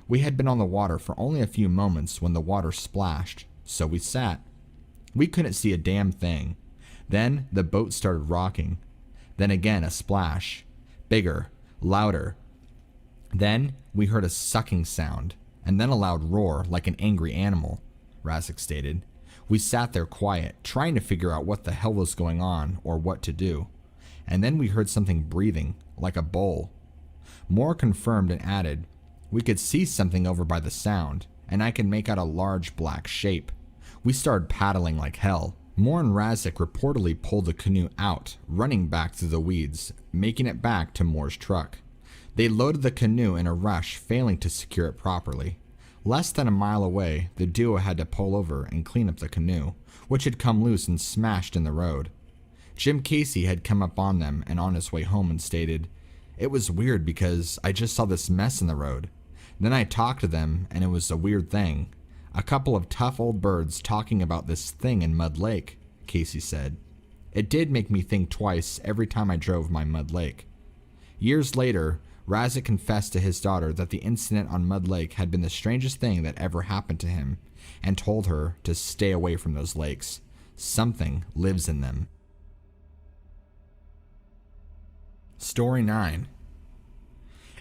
We had been on the water for only a few moments when the water splashed, so we sat. We couldn't see a damn thing. Then the boat started rocking. Then again a splash. Bigger, louder. Then we heard a sucking sound, and then a loud roar like an angry animal, Razik stated. We sat there quiet, trying to figure out what the hell was going on or what to do. And then we heard something breathing, like a bull. Moore confirmed and added, we could see something over by the sound, and I could make out a large black shape. We started paddling like hell. Moore and Razik reportedly pulled the canoe out, running back through the weeds, making it back to Moore's truck. They loaded the canoe in a rush, failing to secure it properly. Less than a mile away, the duo had to pull over and clean up the canoe, which had come loose and smashed in the road. Jim Casey had come up on them and on his way home and stated, it was weird because I just saw this mess in the road. Then I talked to them and it was a weird thing. A couple of tough old birds talking about this thing in Mud Lake, Casey said. It did make me think twice every time I drove my Mud Lake. Years later, Razik confessed to his daughter that the incident on Mud Lake had been the strangest thing that ever happened to him, and told her to stay away from those lakes. Something lives in them. Story 9.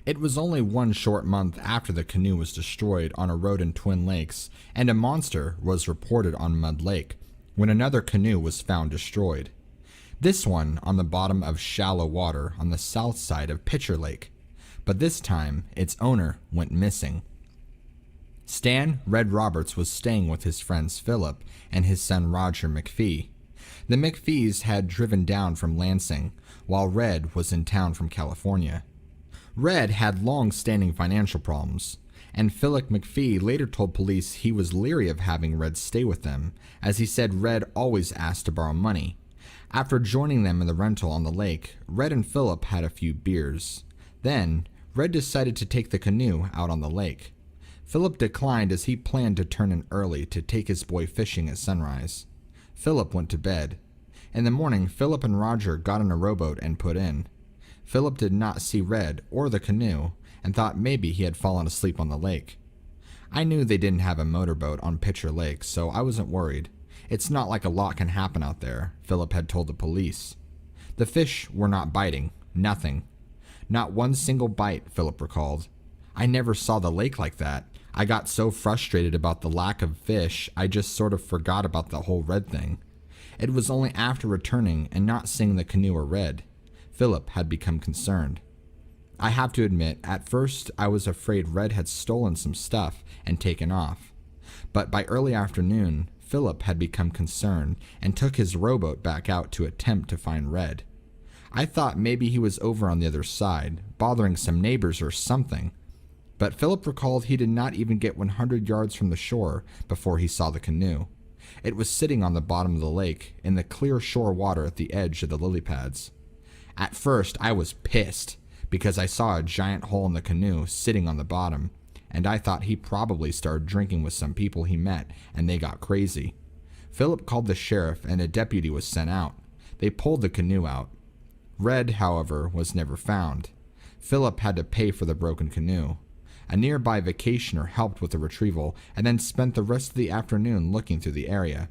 It was only one short month after the canoe was destroyed on a road in Twin Lakes, and a monster was reported on Mud Lake, when another canoe was found destroyed. This one on the bottom of shallow water on the south side of Pitcher Lake. But this time, its owner went missing. Stan Red Roberts was staying with his friends Philip and his son Roger McPhee. The McPhees had driven down from Lansing, while Red was in town from California. Red had long-standing financial problems, and Philip McPhee later told police he was leery of having Red stay with them, as he said Red always asked to borrow money. After joining them in the rental on the lake, Red and Philip had a few beers. Then, Red decided to take the canoe out on the lake. Philip declined as he planned to turn in early to take his boy fishing at sunrise. Philip went to bed. In the morning, Philip and Roger got in a rowboat and put in. Philip did not see Red or the canoe and thought maybe he had fallen asleep on the lake. I knew they didn't have a motorboat on Pitcher Lake, so I wasn't worried. It's not like a lot can happen out there, Philip had told the police. The fish were not biting, nothing. Not one single bite, Philip recalled. I never saw the lake like that. I got so frustrated about the lack of fish, I just sort of forgot about the whole Red thing. It was only after returning and not seeing the canoe or Red, Philip had become concerned. I have to admit, at first I was afraid Red had stolen some stuff and taken off. But by early afternoon, Philip had become concerned and took his rowboat back out to attempt to find Red. I thought maybe he was over on the other side, bothering some neighbors or something. But Philip recalled he did not even get 100 yards from the shore before he saw the canoe. It was sitting on the bottom of the lake, in the clear shore water at the edge of the lily pads. At first, I was pissed, because I saw a giant hole in the canoe sitting on the bottom, and I thought he probably started drinking with some people he met, and they got crazy. Philip called the sheriff, and a deputy was sent out. They pulled the canoe out. Red, however, was never found. Philip had to pay for the broken canoe. A nearby vacationer helped with the retrieval and then spent the rest of the afternoon looking through the area.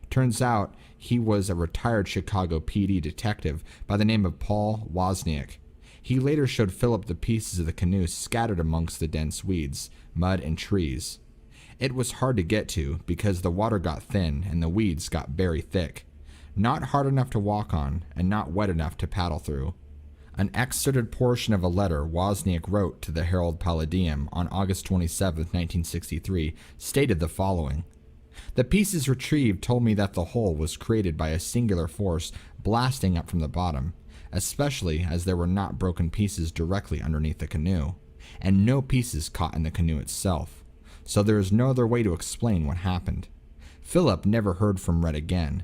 Turns out he was a retired Chicago PD detective by the name of Paul Wozniak. He later showed Philip the pieces of the canoe scattered amongst the dense weeds, mud, and trees. It was hard to get to because the water got thin and the weeds got very thick. Not hard enough to walk on and not wet enough to paddle through. An excerpted portion of a letter Wozniak wrote to the Herald Palladium on August 27, 1963, stated the following. The pieces retrieved told me that the hole was created by a singular force blasting up from the bottom, especially as there were not broken pieces directly underneath the canoe, and no pieces caught in the canoe itself, so there is no other way to explain what happened. Philip never heard from Red again.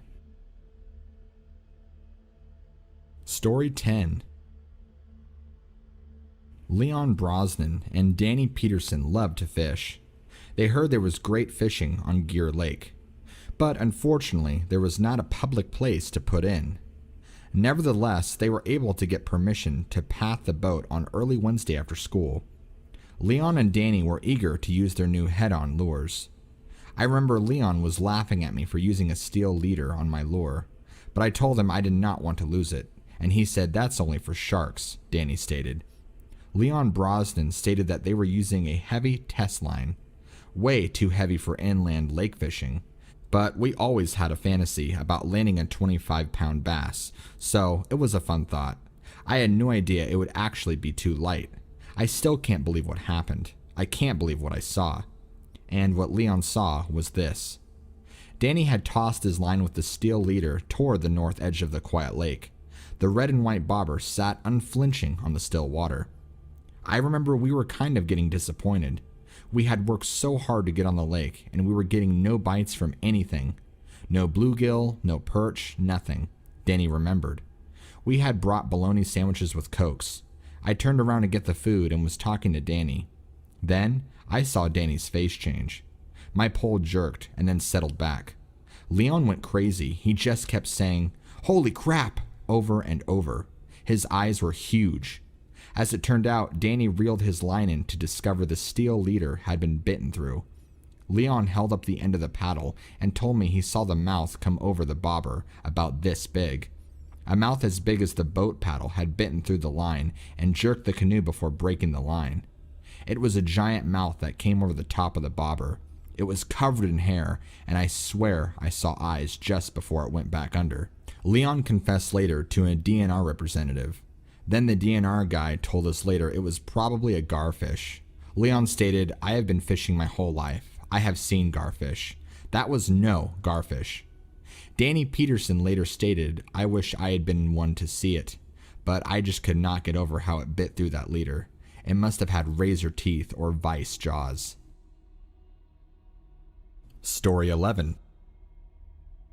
Story 10. Leon Brosnan and Danny Peterson loved to fish. They heard there was great fishing on Gear Lake, but unfortunately there was not a public place to put in. Nevertheless, they were able to get permission to path the boat on early Wednesday after school. Leon and Danny were eager to use their new head-on lures. I remember Leon was laughing at me for using a steel leader on my lure, but I told him I did not want to lose it, and he said that's only for sharks, Danny stated. Leon Brosnan stated that they were using a heavy test line, way too heavy for inland lake fishing, but we always had a fantasy about landing a 25-pound bass, so it was a fun thought. I had no idea it would actually be too light. I still can't believe what happened. I can't believe what I saw. And what Leon saw was this. Danny had tossed his line with the steel leader toward the north edge of the quiet lake. The red and white bobber sat unflinching on the still water. I remember we were kind of getting disappointed. We had worked so hard to get on the lake, and we were getting no bites from anything. No bluegill, no perch, nothing. Danny remembered. We had brought bologna sandwiches with Cokes. I turned around to get the food and was talking to Danny. Then, I saw Danny's face change. My pole jerked and then settled back. Leon went crazy. He just kept saying, "Holy crap!" over and over. His eyes were huge. As it turned out, Danny reeled his line in to discover the steel leader had been bitten through. Leon held up the end of the paddle and told me he saw the mouth come over the bobber, about this big. A mouth as big as the boat paddle had bitten through the line and jerked the canoe before breaking the line. It was a giant mouth that came over the top of the bobber. It was covered in hair, and I swear I saw eyes just before it went back under. Leon confessed later to a DNR representative. Then the DNR guy told us later it was probably a garfish. Leon stated, "I have been fishing my whole life. I have seen garfish. That was no garfish." Danny Peterson later stated, "I wish I had been one to see it, but I just could not get over how it bit through that leader. It must have had razor teeth or vice jaws." Story 11.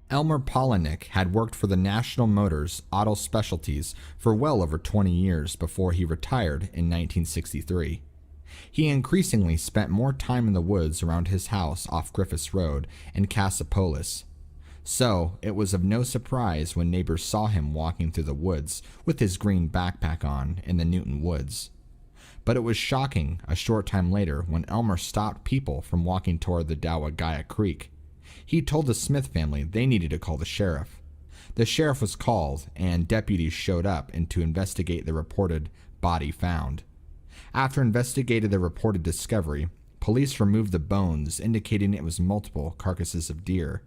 Elmer Polinick had worked for the National Motors Auto Specialties for well over 20 years before he retired in 1963. He increasingly spent more time in the woods around his house off Griffiths Road in Cassopolis. So, it was of no surprise when neighbors saw him walking through the woods with his green backpack on in the Newton Woods. But it was shocking a short time later when Elmer stopped people from walking toward the Dawagaya Creek. He told the Smith family they needed to call the sheriff. The sheriff was called, and deputies showed up to investigate the reported body found. After investigating the reported discovery, police removed the bones, indicating it was multiple carcasses of deer.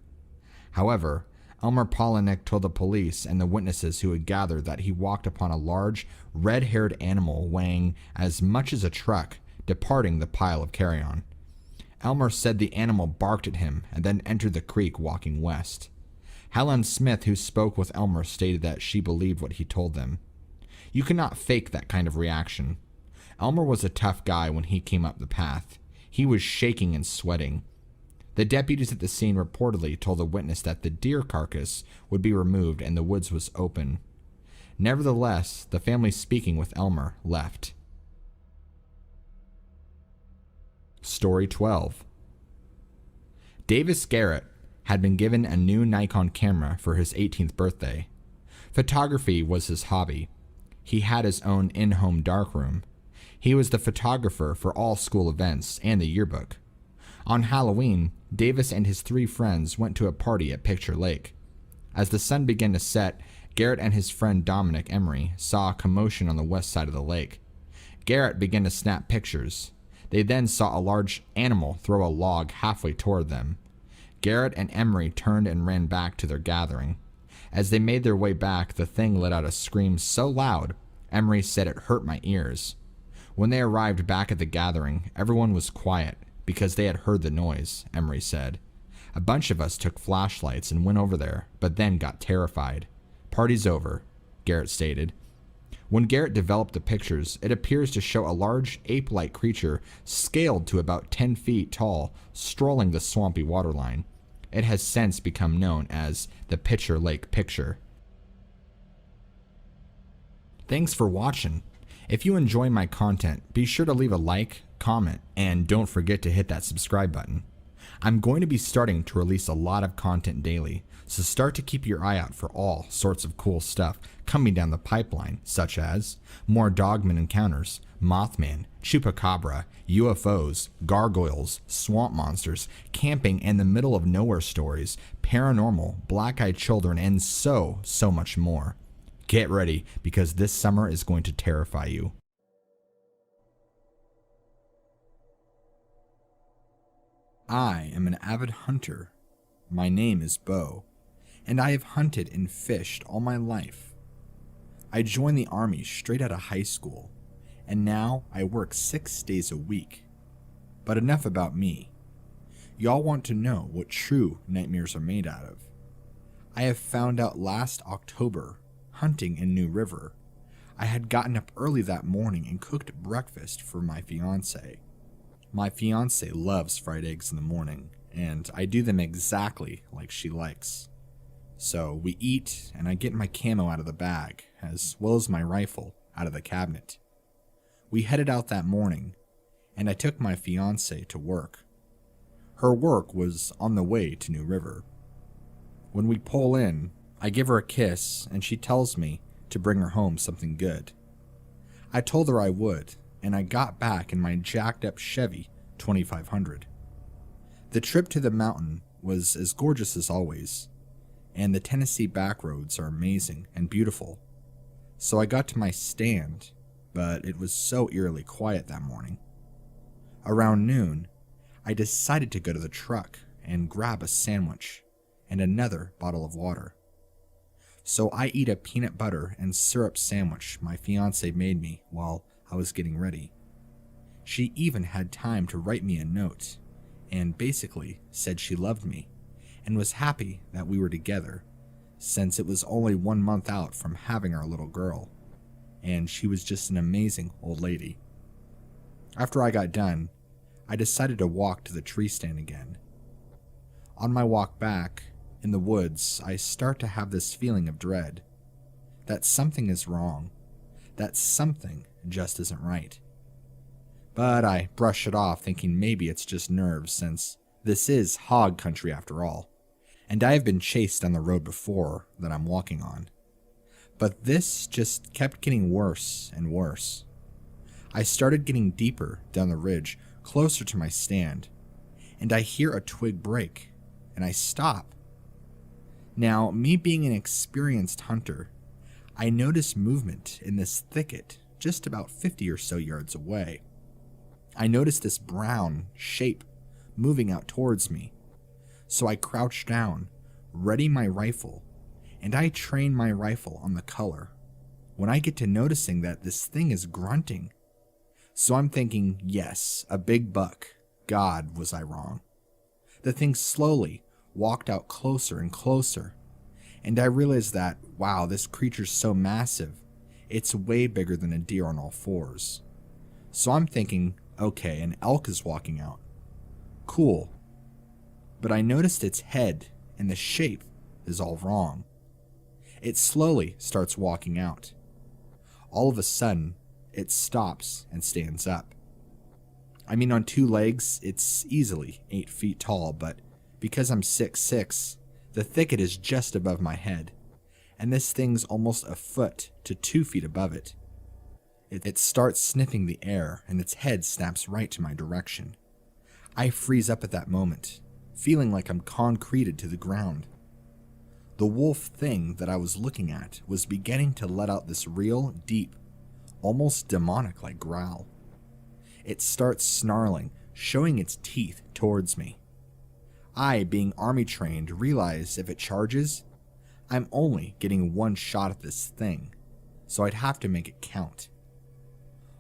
However, Elmer Polinick told the police and the witnesses who had gathered that he walked upon a large, red-haired animal weighing as much as a truck departing the pile of carrion. Elmer said the animal barked at him and then entered the creek walking west. Helen Smith, who spoke with Elmer, stated that she believed what he told them. You cannot fake that kind of reaction. Elmer was a tough guy when he came up the path. He was shaking and sweating. The deputies at the scene reportedly told the witness that the deer carcass would be removed and the woods was open. Nevertheless, the family speaking with Elmer left. Story 12. Davis Garrett had been given a new Nikon camera for his 18th birthday. Photography was his hobby. He had his own in-home darkroom. He was the photographer for all school events and the yearbook. On Halloween, Davis and his 3 friends went to a party at Picture Lake. As the sun began to set, Garrett and his friend Dominic Emery saw a commotion on the west side of the lake. Garrett began to snap pictures. They then saw a large animal throw a log halfway toward them. Garrett and Emery turned and ran back to their gathering. As they made their way back, the thing let out a scream so loud, Emery said it hurt my ears. When they arrived back at the gathering, everyone was quiet because they had heard the noise, Emery said. A bunch of us took flashlights and went over there, but then got terrified. Party's over, Garrett stated. When Garrett developed the pictures, it appears to show a large ape-like creature scaled to about 10 feet tall, strolling the swampy waterline. It has since become known as the Picture Lake Picture. Thanks for watching. If you enjoy my content, be sure to leave a like, comment, and don't forget to hit that subscribe button. I'm going to be starting to release a lot of content daily, so start to keep your eye out for all sorts of cool stuff coming down the pipeline, such as more Dogman encounters, Mothman, Chupacabra, UFOs, gargoyles, swamp monsters, camping and the middle of nowhere stories, paranormal, black-eyed children, and so much more. Get ready, because this summer is going to terrify you. I am an avid hunter. My name is Bo, and I have hunted and fished all my life. I joined the Army straight out of high school, and now I work 6 days a week. But enough about me. Y'all want to know what true nightmares are made out of. I have found out last October, hunting in New River. I had gotten up early that morning and cooked breakfast for my fiancé. My fiancé loves fried eggs in the morning, and I do them exactly like she likes. So we eat, and I get my camo out of the bag, as well as my rifle out of the cabinet. We headed out that morning, and I took my fiancé to work. Her work was on the way to New River. When we pull in, I give her a kiss, and she tells me to bring her home something good. I told her I would, and I got back in my jacked up Chevy 2500. The trip to the mountain was as gorgeous as always, and the Tennessee back roads are amazing and beautiful. So I got to my stand, but it was so eerily quiet that morning. Around noon, I decided to go to the truck and grab a sandwich and another bottle of water. So I eat a peanut butter and syrup sandwich my fiancé made me while I was getting ready. She even had time to write me a note and basically said she loved me and was happy that we were together, since it was only 1 month out from having our little girl, and she was just an amazing old lady. After I got done, I decided to walk to the tree stand again. On my walk back, in the woods, I start to have this feeling of dread, that something is wrong, that something just isn't right. But I brush it off, thinking maybe it's just nerves, since this is hog country after all, and I have been chased down the road before that I'm walking on. But this just kept getting worse and worse. I started getting deeper down the ridge, closer to my stand, and I hear a twig break, and I stop. Now, me being an experienced hunter, I notice movement in this thicket just about 50 or so yards away. I noticed this brown shape moving out towards me, so I crouch down, ready my rifle, and I train my rifle on the color. When I get to noticing that this thing is grunting, so I'm thinking, yes, a big buck. God, was I wrong. The thing slowly walked out closer and closer, and I realized that, wow, this creature's so massive, it's way bigger than a deer on all fours. So I'm thinking, okay, an elk is walking out. Cool. But I noticed its head and the shape is all wrong. It slowly starts walking out. All of a sudden, it stops and stands up. I mean, on 2 legs, it's easily 8 feet tall, but because I'm 6'6", the thicket is just above my head, and this thing's almost a foot to 2 feet above it. It starts sniffing the air and its head snaps right to my direction. I freeze up at that moment, feeling like I'm concreted to the ground. The wolf thing that I was looking at was beginning to let out this real, deep, almost demonic-like growl. It starts snarling, showing its teeth towards me. I, being army trained, realize if it charges, I'm only getting one shot at this thing, so I'd have to make it count.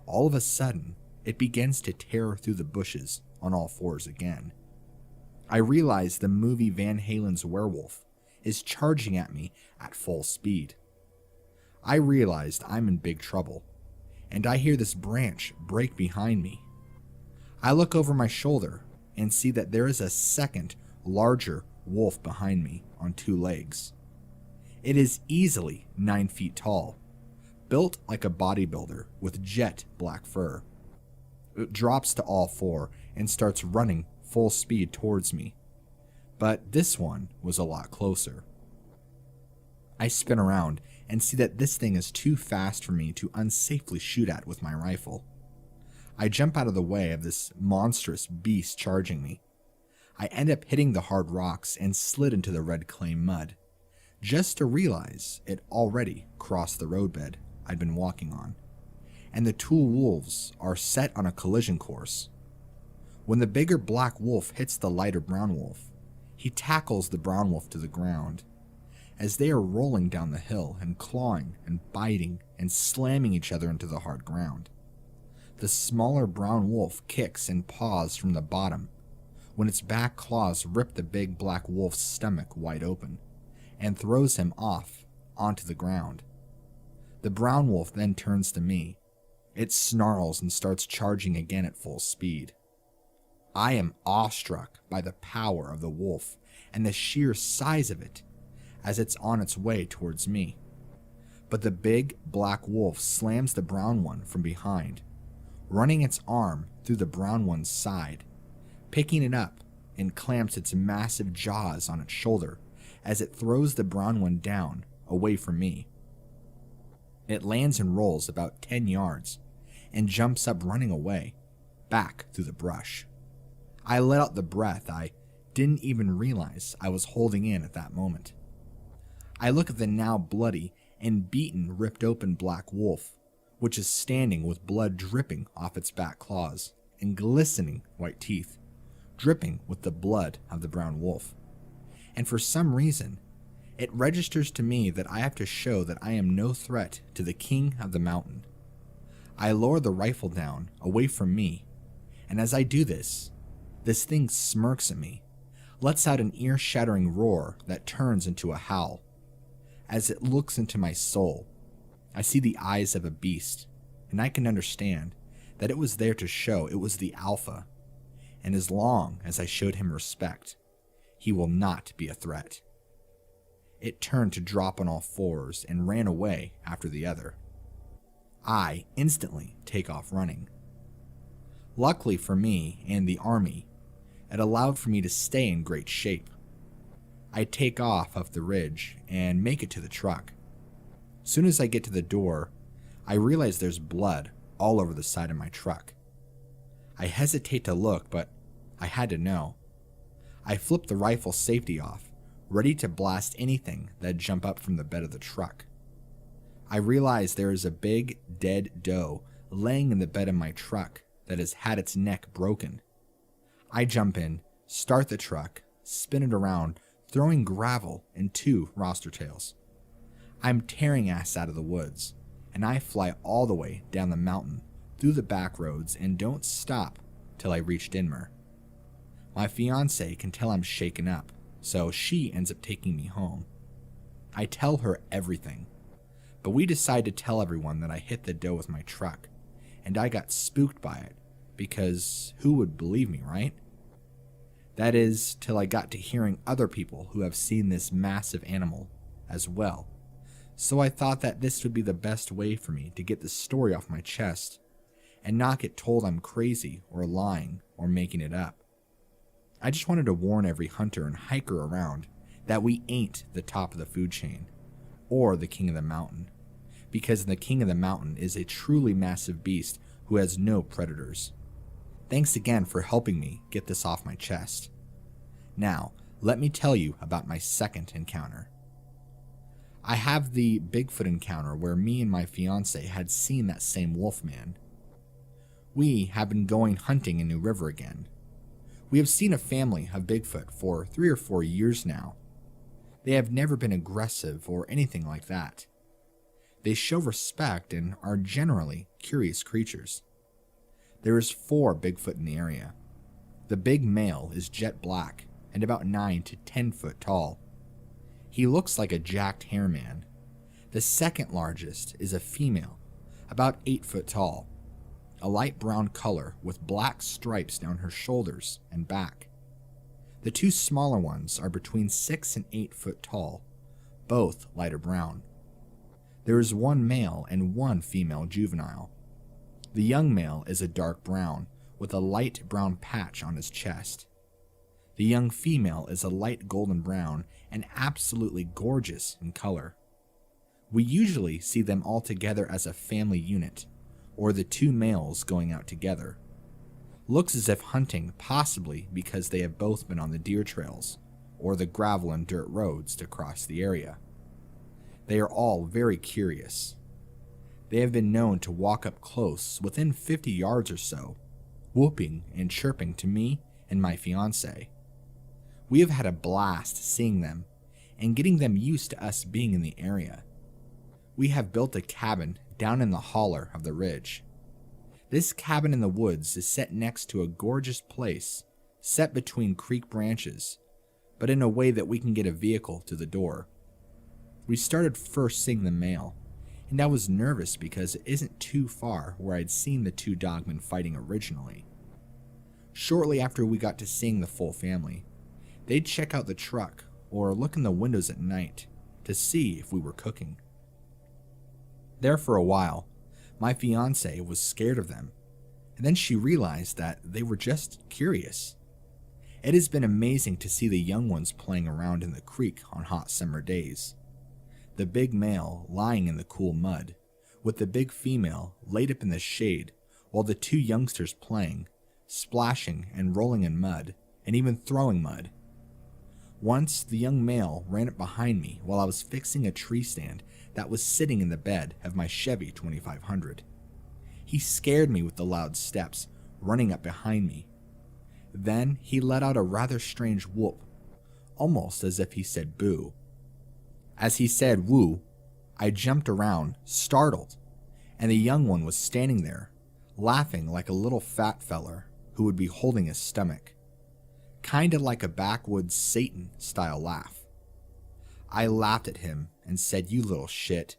All of a sudden, it begins to tear through the bushes on all fours again. I realize the movie Van Halen's werewolf is charging at me at full speed. I realized I'm in big trouble, and I hear this branch break behind me. I look over my shoulder and see that there is a second, larger wolf behind me on 2 legs. It is easily 9 feet tall, built like a bodybuilder with jet black fur. It drops to all 4 and starts running full speed towards me, but this one was a lot closer. I spin around and see that this thing is too fast for me to unsafely shoot at with my rifle. I jump out of the way of this monstrous beast charging me. I end up hitting the hard rocks and slid into the red clay mud, just to realize it already crossed the roadbed I'd been walking on, and the 2 wolves are set on a collision course. When the bigger black wolf hits the lighter brown wolf, he tackles the brown wolf to the ground. As they are rolling down the hill and clawing and biting and slamming each other into the hard ground, the smaller brown wolf kicks and paws from the bottom when its back claws rip the big black wolf's stomach wide open and throws him off onto the ground. The brown wolf then turns to me. It snarls and starts charging again at full speed. I am awestruck by the power of the wolf and the sheer size of it as it's on its way towards me. But the big black wolf slams the brown one from behind, running its arm through the brown one's side, picking it up and clamps its massive jaws on its shoulder as it throws the brown one down away from me. It lands and rolls about 10 yards and jumps up running away, back through the brush. I let out the breath I didn't even realize I was holding in at that moment. I look at the now bloody and beaten, ripped open black wolf, which is standing with blood dripping off its back claws and glistening white teeth, dripping with the blood of the brown wolf. And for some reason, it registers to me that I have to show that I am no threat to the king of the mountain. I lower the rifle down away from me, and as I do this thing smirks at me, lets out an ear-shattering roar that turns into a howl. As it looks into my soul, I see the eyes of a beast, and I can understand that it was there to show it was the alpha, and as long as I showed him respect, he will not be a threat. It turned to drop on all 4s and ran away after the other. I instantly take off running. Luckily for me and the army, it allowed for me to stay in great shape. I take off up the ridge and make it to the truck. Soon as I get to the door, I realize there's blood all over the side of my truck. I hesitate to look, but I had to know. I flip the rifle safety off, ready to blast anything that'd jump up from the bed of the truck. I realize there is a big, dead doe laying in the bed of my truck that has had its neck broken. I jump in, start the truck, spin it around, throwing gravel and 2 roster tails. I'm tearing ass out of the woods, and I fly all the way down the mountain, through the back roads, and don't stop till I reach Denver. My fiancée can tell I'm shaken up, so she ends up taking me home. I tell her everything, but we decide to tell everyone that I hit the doe with my truck, and I got spooked by it, because who would believe me, right? That is, till I got to hearing other people who have seen this massive animal as well. So I thought that this would be the best way for me to get the story off my chest and not get told I'm crazy or lying or making it up. I just wanted to warn every hunter and hiker around that we ain't the top of the food chain or the king of the mountain, because the king of the mountain is a truly massive beast who has no predators. Thanks again for helping me get this off my chest. Now, let me tell you about my second encounter. I have the Bigfoot encounter where me and my fiance had seen that same wolfman. We have been going hunting in New River again. We have seen a family of Bigfoot for 3 or 4 years now. They have never been aggressive or anything like that. They show respect and are generally curious creatures. There is 4 Bigfoot in the area. The big male is jet black and about 9 to 10 foot tall. He looks like a jacked hair man. The second largest is a female, about 8 foot tall, a light brown color with black stripes down her shoulders and back. The 2 smaller ones are between 6 and 8 foot tall, both lighter brown. There is 1 male and 1 female juvenile. The young male is a dark brown with a light brown patch on his chest. The young female is a light golden brown and absolutely gorgeous in color. We usually see them all together as a family unit, or the 2 males going out together. Looks as if hunting, possibly because they have both been on the deer trails, or the gravel and dirt roads to cross the area. They are all very curious. They have been known to walk up close, within 50 yards or so, whooping and chirping to me and my fiance. We have had a blast seeing them and getting them used to us being in the area. We have built a cabin down in the holler of the ridge. This cabin in the woods is set next to a gorgeous place set between creek branches, but in a way that we can get a vehicle to the door. We started first seeing the male, and I was nervous because it isn't too far where I'd seen the 2 dogmen fighting originally. Shortly after we got to seeing the full family, they'd check out the truck or look in the windows at night to see if we were cooking. There for a while, my fiance was scared of them, and then she realized that they were just curious. It has been amazing to see the young ones playing around in the creek on hot summer days. The big male lying in the cool mud, with the big female laid up in the shade while the 2 youngsters playing, splashing and rolling in mud, and even throwing mud. Once, the young male ran up behind me while I was fixing a tree stand that was sitting in the bed of my Chevy 2500. He scared me with the loud steps, running up behind me. Then he let out a rather strange whoop, almost as if he said boo. As he said woo, I jumped around, startled, and the young one was standing there, laughing like a little fat feller who would be holding his stomach. Kinda like a backwoods Satan style laugh. I laughed at him and said, "You little shit."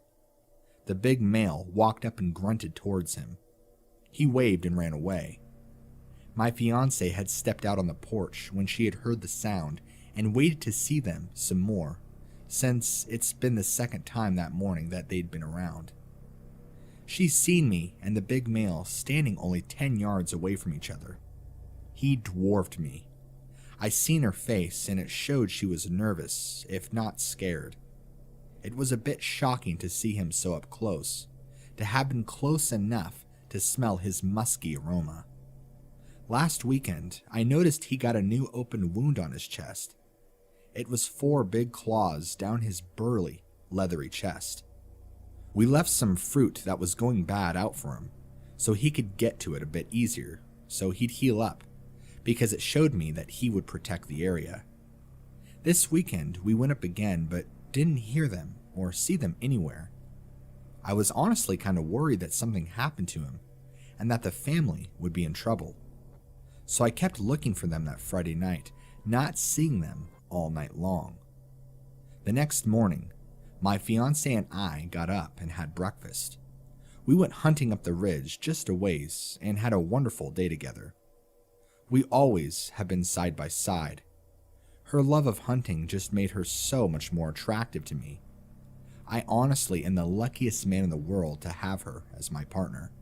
The big male walked up and grunted towards him. He waved and ran away. My fiance had stepped out on the porch when she had heard the sound and waited to see them some more, since it's been the second time that morning that they'd been around. She's seen me and the big male standing only 10 yards away from each other. He dwarfed me. I seen her face, and it showed she was nervous, if not scared. It was a bit shocking to see him so up close, to have been close enough to smell his musky aroma. Last weekend, I noticed he got a new open wound on his chest. It was 4 big claws down his burly, leathery chest. We left some fruit that was going bad out for him, so he could get to it a bit easier, so he'd heal up, because it showed me that he would protect the area. This weekend, we went up again, but didn't hear them or see them anywhere. I was honestly kind of worried that something happened to him, and that the family would be in trouble. So I kept looking for them that Friday night, not seeing them all night long. The next morning, my fiance and I got up and had breakfast. We went hunting up the ridge just a ways and had a wonderful day together. We always have been side by side. Her love of hunting just made her so much more attractive to me. I honestly am the luckiest man in the world to have her as my partner.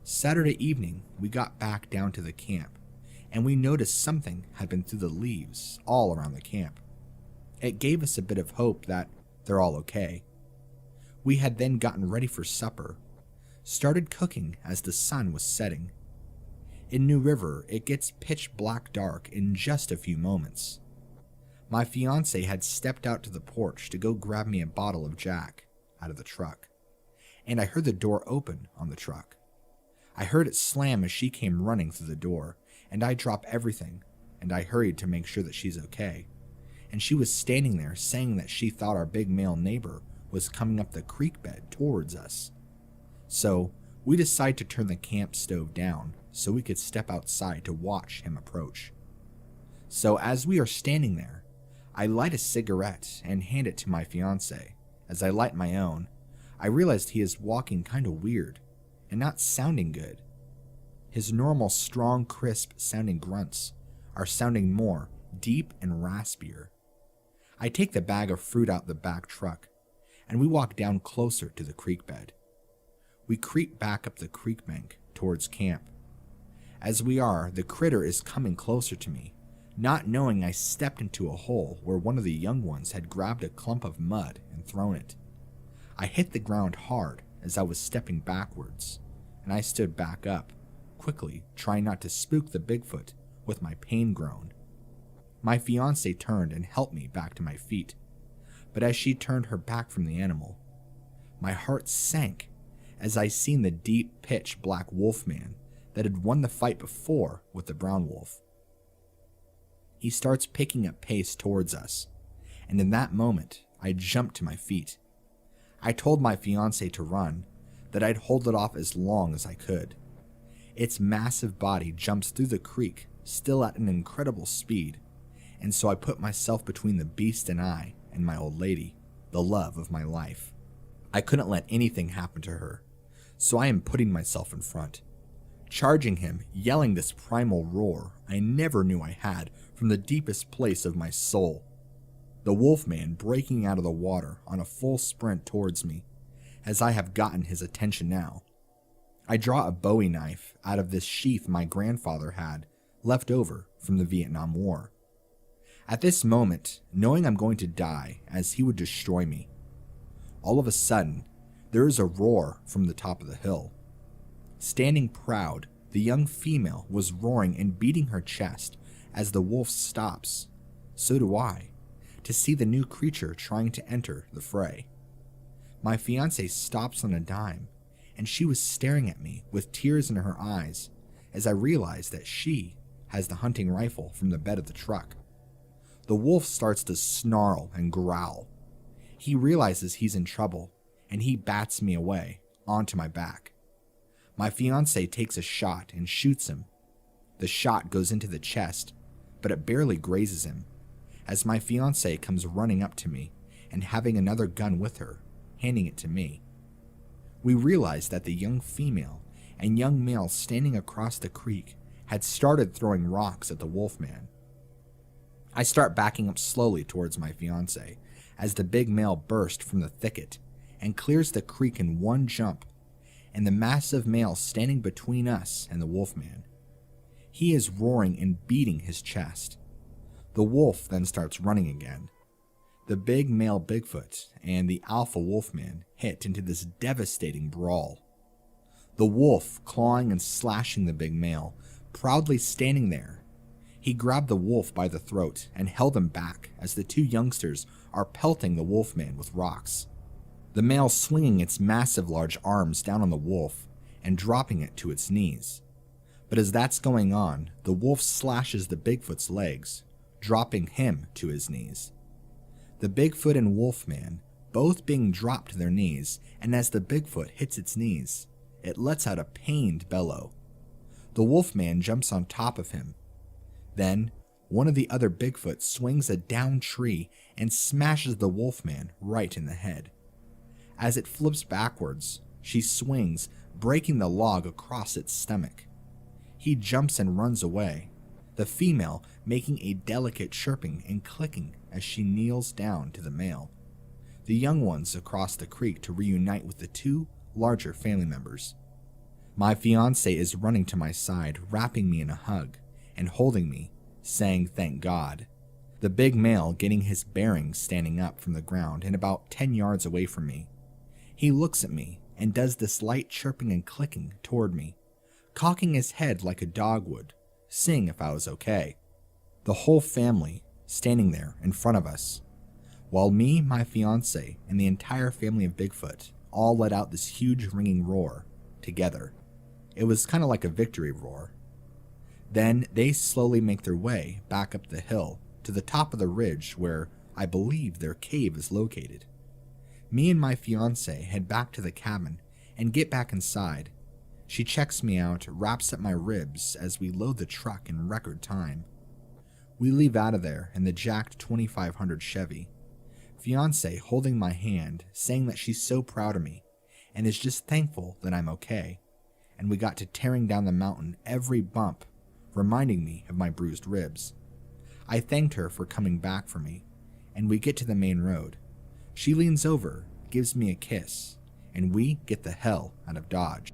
Saturday evening, we got back down to the camp, and we noticed something had been through the leaves all around the camp. It gave us a bit of hope that they're all okay. We had then gotten ready for supper, started cooking as the sun was setting. In New River, it gets pitch black dark in just a few moments. My fiance had stepped out to the porch to go grab me a bottle of Jack out of the truck, and I heard the door open on the truck. I heard it slam as she came running through the door, and I dropped everything, and I hurried to make sure that she's okay. And she was standing there saying that she thought our big male neighbor was coming up the creek bed towards us. So we decided to turn the camp stove down so we could step outside to watch him approach. So as we are standing there, I light a cigarette and hand it to my fiance. As I light my own, I realized he is walking kind of weird and not sounding good. His normal strong, crisp sounding grunts are sounding more deep and raspier. I take the bag of fruit out the back truck, and we walk down closer to the creek bed. We creep back up the creek bank towards camp. As we are, the critter is coming closer to me, not knowing I stepped into a hole where one of the young ones had grabbed a clump of mud and thrown it. I hit the ground hard as I was stepping backwards, and I stood back up, quickly trying not to spook the Bigfoot with my pain groan. My fiancée turned and helped me back to my feet, but as she turned her back from the animal, my heart sank as I seen the deep pitch black wolf man that had won the fight before with the brown wolf. He starts picking up pace towards us, and in that moment, I jumped to my feet. I told my fiancée to run, that I'd hold it off as long as I could. Its massive body jumps through the creek, still at an incredible speed, and so I put myself between the beast and I and my old lady, the love of my life. I couldn't let anything happen to her, so I am putting myself in front, charging him, yelling this primal roar I never knew I had from the deepest place of my soul. The wolfman breaking out of the water on a full sprint towards me, as I have gotten his attention now. I draw a Bowie knife out of this sheath my grandfather had left over from the Vietnam War. At this moment, knowing I'm going to die as he would destroy me, all of a sudden, there is a roar from the top of the hill. Standing proud, the young female was roaring and beating her chest as the wolf stops. So do I, to see the new creature trying to enter the fray. My fiancée stops on a dime, and she was staring at me with tears in her eyes as I realized that she has the hunting rifle from the bed of the truck. The wolf starts to snarl and growl. He realizes he's in trouble, and he bats me away onto my back. My fiancée takes a shot and shoots him. The shot goes into the chest, but it barely grazes him, as my fiancée comes running up to me and having another gun with her, handing it to me. We realized that the young female and young male standing across the creek had started throwing rocks at the wolfman. I start backing up slowly towards my fiancée as the big male bursts from the thicket and clears the creek in one jump, and the massive male standing between us and the wolfman. He is roaring and beating his chest. The wolf then starts running again. The big male Bigfoot and the alpha wolfman hit into this devastating brawl. The wolf clawing and slashing the big male, proudly standing there. He grabbed the wolf by the throat and held him back as the two youngsters are pelting the wolfman with rocks. The male swinging its massive large arms down on the wolf and dropping it to its knees. But as that's going on, the wolf slashes the Bigfoot's legs, dropping him to his knees. The Bigfoot and wolfman both being dropped to their knees, and as the Bigfoot hits its knees, it lets out a pained bellow. The wolfman jumps on top of him. Then, one of the other Bigfoot swings a downed tree and smashes the wolfman right in the head. As it flips backwards, she swings, breaking the log across its stomach. He jumps and runs away, the female making a delicate chirping and clicking as she kneels down to the male. The young ones across the creek to reunite with the two larger family members. My fiancée is running to my side, wrapping me in a hug and holding me, saying thank God. The big male getting his bearings standing up from the ground and about 10 yards away from me. He looks at me and does this light chirping and clicking toward me, cocking his head like a dog would, seeing if I was okay. The whole family standing there in front of us, while me, my fiance, and the entire family of Bigfoot all let out this huge ringing roar together. It was kind of like a victory roar. Then they slowly make their way back up the hill to the top of the ridge where I believe their cave is located. Me and my fiance head back to the cabin and get back inside. She checks me out, wraps up my ribs as we load the truck in record time. We leave out of there in the jacked 2500 Chevy. Fiance holding my hand, saying that she's so proud of me and is just thankful that I'm okay. And we got to tearing down the mountain every bump, reminding me of my bruised ribs. I thanked her for coming back for me, and we get to the main road. She leans over, gives me a kiss, and we get the hell out of Dodge.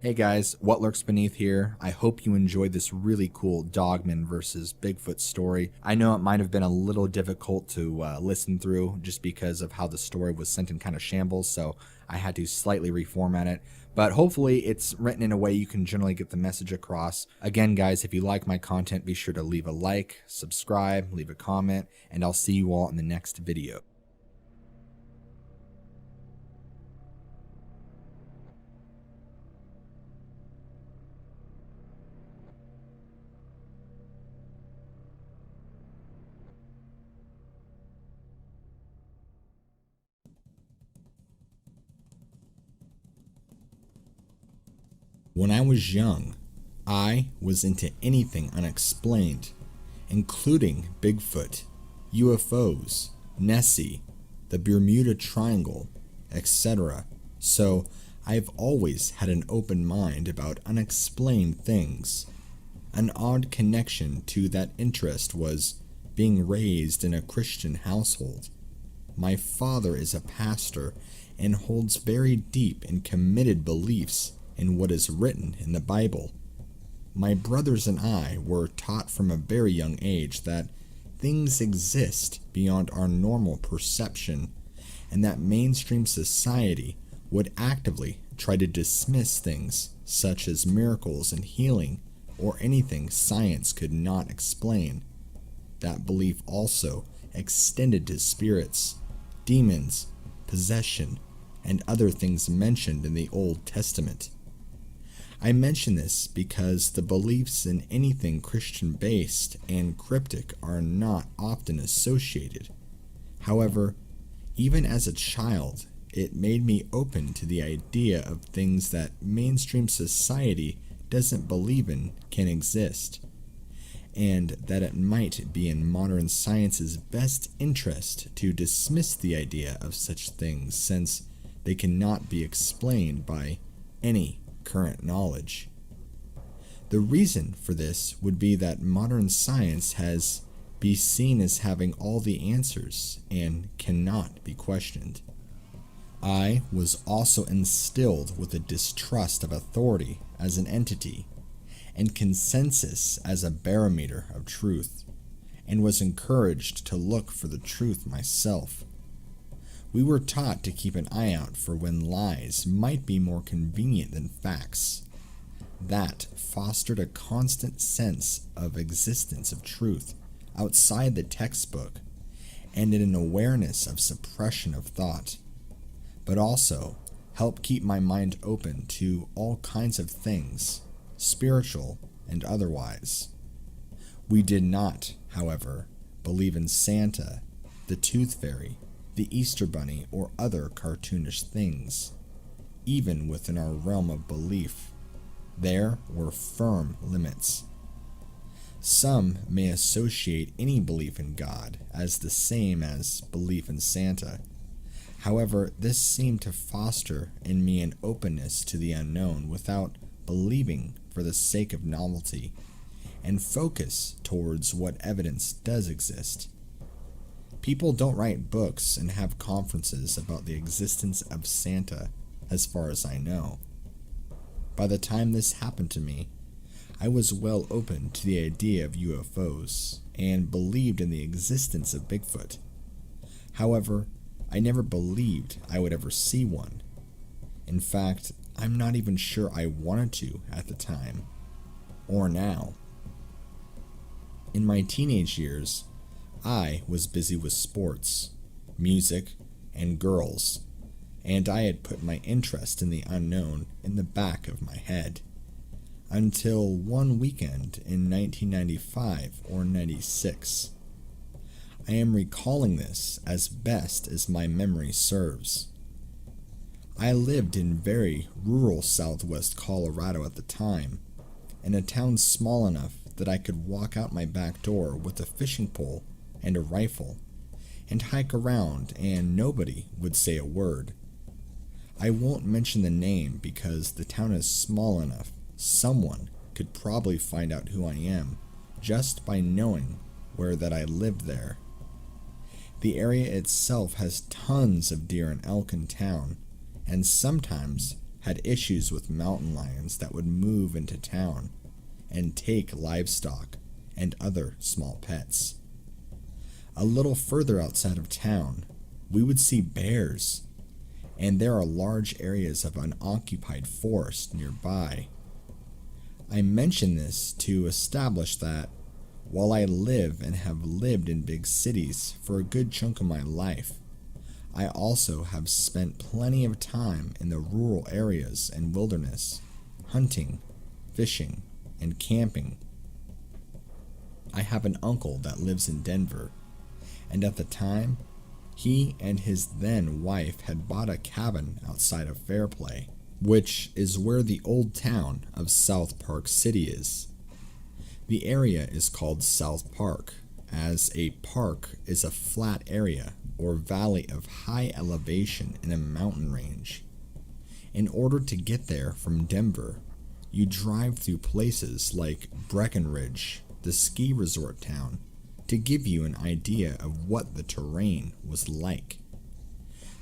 Hey guys, What Lurks Beneath here. I hope you enjoyed this really cool Dogman versus Bigfoot story. I know it might have been a little difficult to listen through just because of how the story was sent in kind of shambles, so I had to slightly reformat it. But hopefully it's written in a way you can generally get the message across. Again guys, if you like my content, be sure to leave a like, subscribe, leave a comment, and I'll see you all in the next video. When I was young, I was into anything unexplained, including Bigfoot, UFOs, Nessie, the Bermuda Triangle, etc. So I've always had an open mind about unexplained things. An odd connection to that interest was being raised in a Christian household. My father is a pastor and holds very deep and committed beliefs in what is written in the Bible. My brothers and I were taught from a very young age that things exist beyond our normal perception, and that mainstream society would actively try to dismiss things such as miracles and healing or anything science could not explain. That belief also extended to spirits, demons, possession, and other things mentioned in the Old Testament. I mention this because the beliefs in anything Christian-based and cryptic are not often associated. However, even as a child, it made me open to the idea of things that mainstream society doesn't believe in can exist, and that it might be in modern science's best interest to dismiss the idea of such things since they cannot be explained by any current knowledge. The reason for this would be that modern science has been seen as having all the answers and cannot be questioned. I was also instilled with a distrust of authority as an entity and consensus as a barometer of truth, and was encouraged to look for the truth myself. We were taught to keep an eye out for when lies might be more convenient than facts. That fostered a constant sense of existence of truth outside the textbook and an awareness of suppression of thought, but also helped keep my mind open to all kinds of things, spiritual and otherwise. We did not, however, believe in Santa, the Tooth Fairy, the Easter Bunny, or other cartoonish things. Even within our realm of belief, there were firm limits. Some may associate any belief in God as the same as belief in Santa. However, this seemed to foster in me an openness to the unknown without believing for the sake of novelty, and focus towards what evidence does exist. People don't write books and have conferences about the existence of Santa, as far as I know. By the time this happened to me, I was well open to the idea of UFOs and believed in the existence of Bigfoot. However, I never believed I would ever see one. In fact, I'm not even sure I wanted to at the time, or now. In my teenage years, I was busy with sports, music, and girls, and I had put my interest in the unknown in the back of my head. Until one weekend in 1995 or 96. I am recalling this as best as my memory serves. I lived in very rural southwest Colorado at the time, in a town small enough that I could walk out my back door with a fishing pole and a rifle, and hike around and nobody would say a word. I won't mention the name because the town is small enough someone could probably find out who I am just by knowing where that I lived there. The area itself has tons of deer and elk in town, and sometimes had issues with mountain lions that would move into town and take livestock and other small pets. A little further outside of town, we would see bears, and there are large areas of unoccupied forest nearby. I mention this to establish that, while I live and have lived in big cities for a good chunk of my life, I also have spent plenty of time in the rural areas and wilderness, hunting, fishing, and camping. I have an uncle that lives in Denver, and at the time, he and his then wife had bought a cabin outside of Fairplay, which is where the old town of South Park City is. The area is called South Park, as a park is a flat area or valley of high elevation in a mountain range. In order to get there from Denver, you drive through places like Breckenridge, the ski resort town, to give you an idea of what the terrain was like.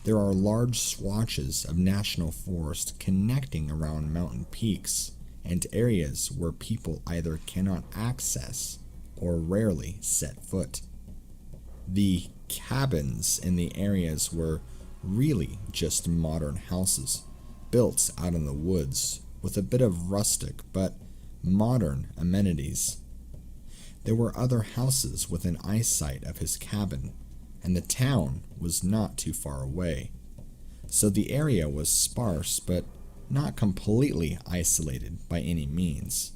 There are large swatches of national forest connecting around mountain peaks and areas where people either cannot access or rarely set foot. The cabins in the areas were really just modern houses built out in the woods with a bit of rustic but modern amenities. There were other houses within eyesight of his cabin, and the town was not too far away, so the area was sparse but not completely isolated by any means.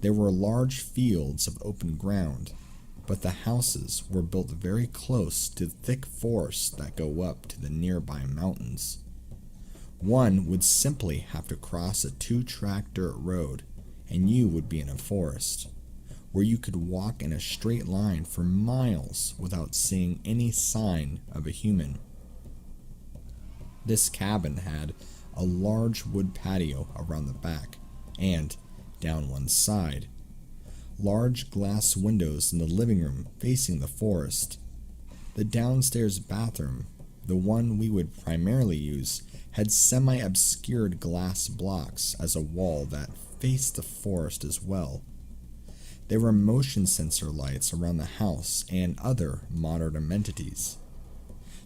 There were large fields of open ground, but the houses were built very close to thick forests that go up to the nearby mountains. One would simply have to cross a 2-track dirt road, and you would be in a forest, where you could walk in a straight line for miles without seeing any sign of a human. This cabin had a large wood patio around the back, and, down one side, large glass windows in the living room facing the forest. The downstairs bathroom, the one we would primarily use, had semi-obscured glass blocks as a wall that faced the forest as well. There were motion sensor lights around the house and other modern amenities.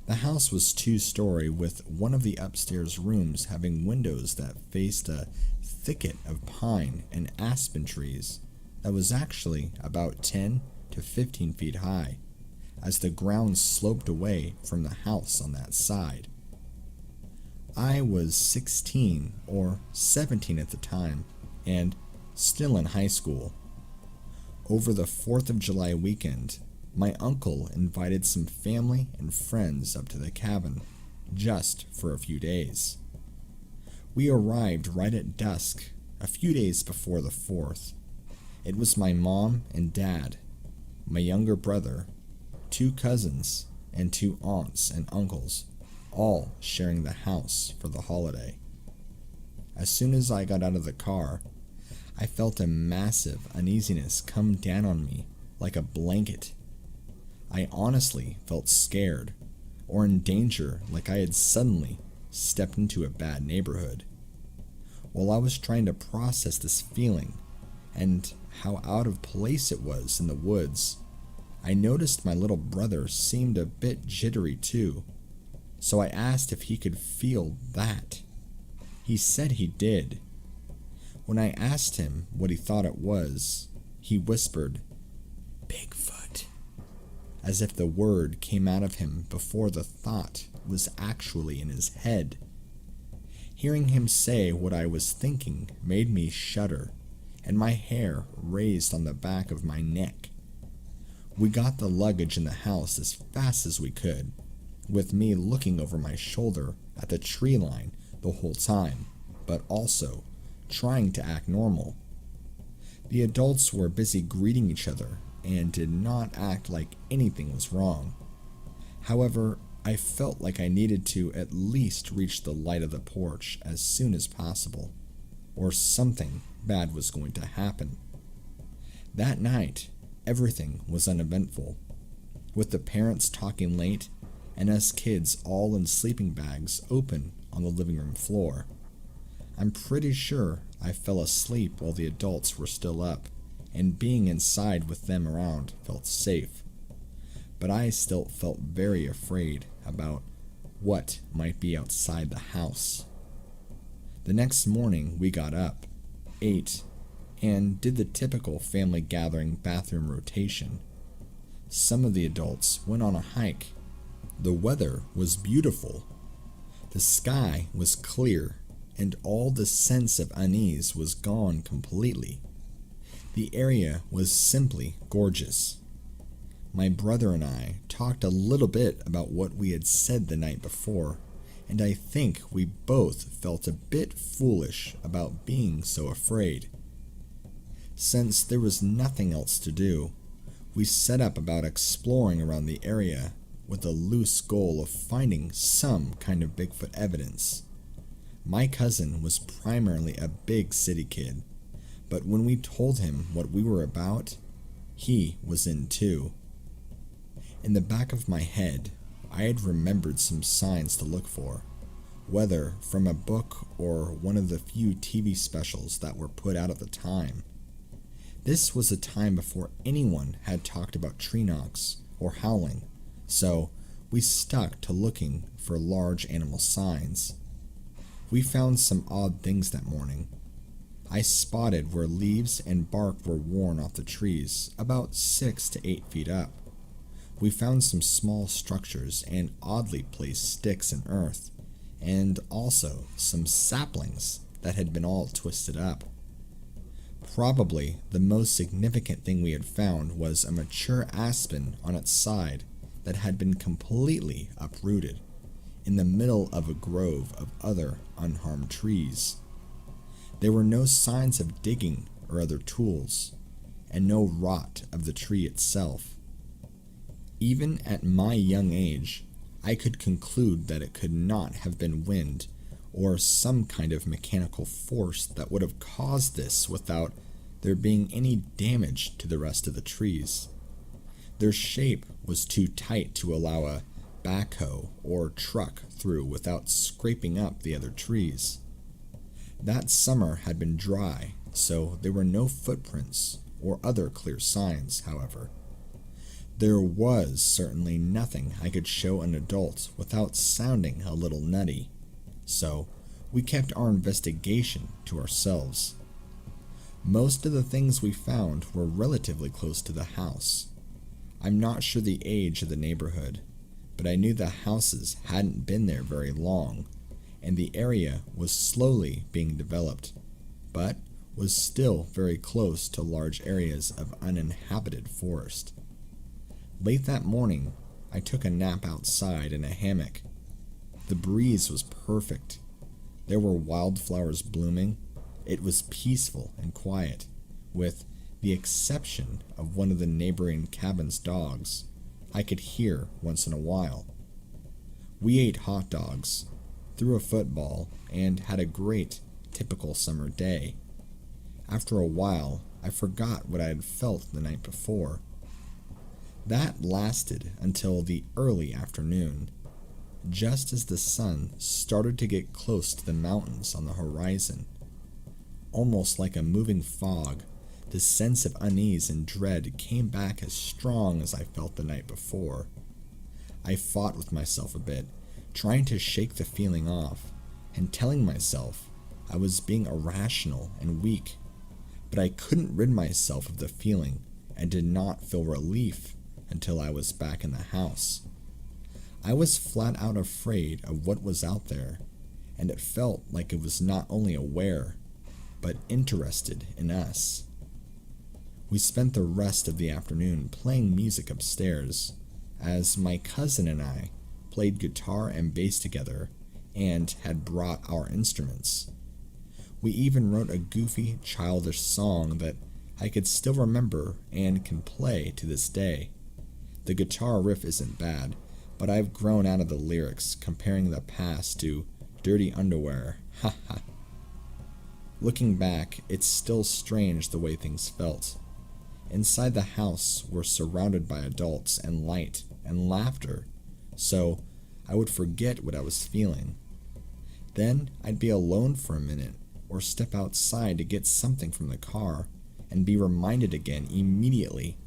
The house was 2-story with one of the upstairs rooms having windows that faced a thicket of pine and aspen trees that was actually about 10 to 15 feet high, as the ground sloped away from the house on that side. I was 16 or 17 at the time, and still in high school. Over the 4th of July weekend, my uncle invited some family and friends up to the cabin, just for a few days. We arrived right at dusk, a few days before the 4th. It was my mom and dad, my younger brother, 2 cousins, and 2 aunts and uncles, all sharing the house for the holiday. As soon as I got out of the car, I felt a massive uneasiness come down on me like a blanket. I honestly felt scared, or in danger, like I had suddenly stepped into a bad neighborhood. While I was trying to process this feeling, and how out of place it was in the woods. I noticed my little brother seemed a bit jittery too, so I asked if he could feel that. He said he did. When I asked him what he thought it was, he whispered, "Bigfoot," as if the word came out of him before the thought was actually in his head. Hearing him say what I was thinking made me shudder, and my hair raised on the back of my neck. We got the luggage in the house as fast as we could, with me looking over my shoulder at the tree line the whole time, but also trying to act normal. The adults were busy greeting each other and did not act like anything was wrong. However, I felt like I needed to at least reach the light of the porch as soon as possible, or something bad was going to happen. That night, everything was uneventful, with the parents talking late and us kids all in sleeping bags open on the living room floor. I'm pretty sure I fell asleep while the adults were still up, and being inside with them around felt safe. But I still felt very afraid about what might be outside the house. The next morning we got up, ate, and did the typical family gathering bathroom rotation. Some of the adults went on a hike. The weather was beautiful. The sky was clear, and all the sense of unease was gone completely. The area was simply gorgeous. My brother and I talked a little bit about what we had said the night before, and I think we both felt a bit foolish about being so afraid. Since there was nothing else to do, we set up about exploring around the area with a loose goal of finding some kind of Bigfoot evidence. My cousin was primarily a big city kid, but when we told him what we were about, he was in too. In the back of my head, I had remembered some signs to look for, whether from a book or one of the few TV specials that were put out at the time. This was a time before anyone had talked about tree knocks or howling, so we stuck to looking for large animal signs. We found some odd things that morning. I spotted where leaves and bark were worn off the trees, about 6 to 8 feet up. We found some small structures and oddly placed sticks in earth, and also some saplings that had been all twisted up. Probably the most significant thing we had found was a mature aspen on its side that had been completely uprooted in the middle of a grove of other unharmed trees. There were no signs of digging or other tools, and no rot of the tree itself. Even at my young age, I could conclude that it could not have been wind or some kind of mechanical force that would have caused this without there being any damage to the rest of the trees. Their shape was too tight to allow a backhoe or truck through without scraping up the other trees. That summer had been dry, so there were no footprints or other clear signs, however. There was certainly nothing I could show an adult without sounding a little nutty, so we kept our investigation to ourselves. Most of the things we found were relatively close to the house. I'm not sure the age of the neighborhood, but I knew the houses hadn't been there very long, and the area was slowly being developed, but was still very close to large areas of uninhabited forest. Late that morning, I took a nap outside in a hammock. The breeze was perfect. There were wildflowers blooming. It was peaceful and quiet, with the exception of one of the neighboring cabin's dogs I could hear once in a while. We ate hot dogs, threw a football, and had a great, typical summer day. After a while, I forgot what I had felt the night before. That lasted until the early afternoon, just as the sun started to get close to the mountains on the horizon. Almost like a moving fog, The sense of unease and dread came back as strong as I felt the night before. I fought with myself a bit, trying to shake the feeling off, and telling myself I was being irrational and weak, but I couldn't rid myself of the feeling and did not feel relief until I was back in the house. I was flat out afraid of what was out there, and it felt like it was not only aware, but interested in us. We spent the rest of the afternoon playing music upstairs, as my cousin and I played guitar and bass together and had brought our instruments. We even wrote a goofy, childish song that I could still remember and can play to this day. The guitar riff isn't bad, but I've grown out of the lyrics, comparing the past to dirty underwear. Ha ha. Looking back, it's still strange the way things felt. Inside the house, we're surrounded by adults and light and laughter, so I would forget what I was feeling. Then I'd be alone for a minute, or step outside to get something from the car, and be reminded again immediately.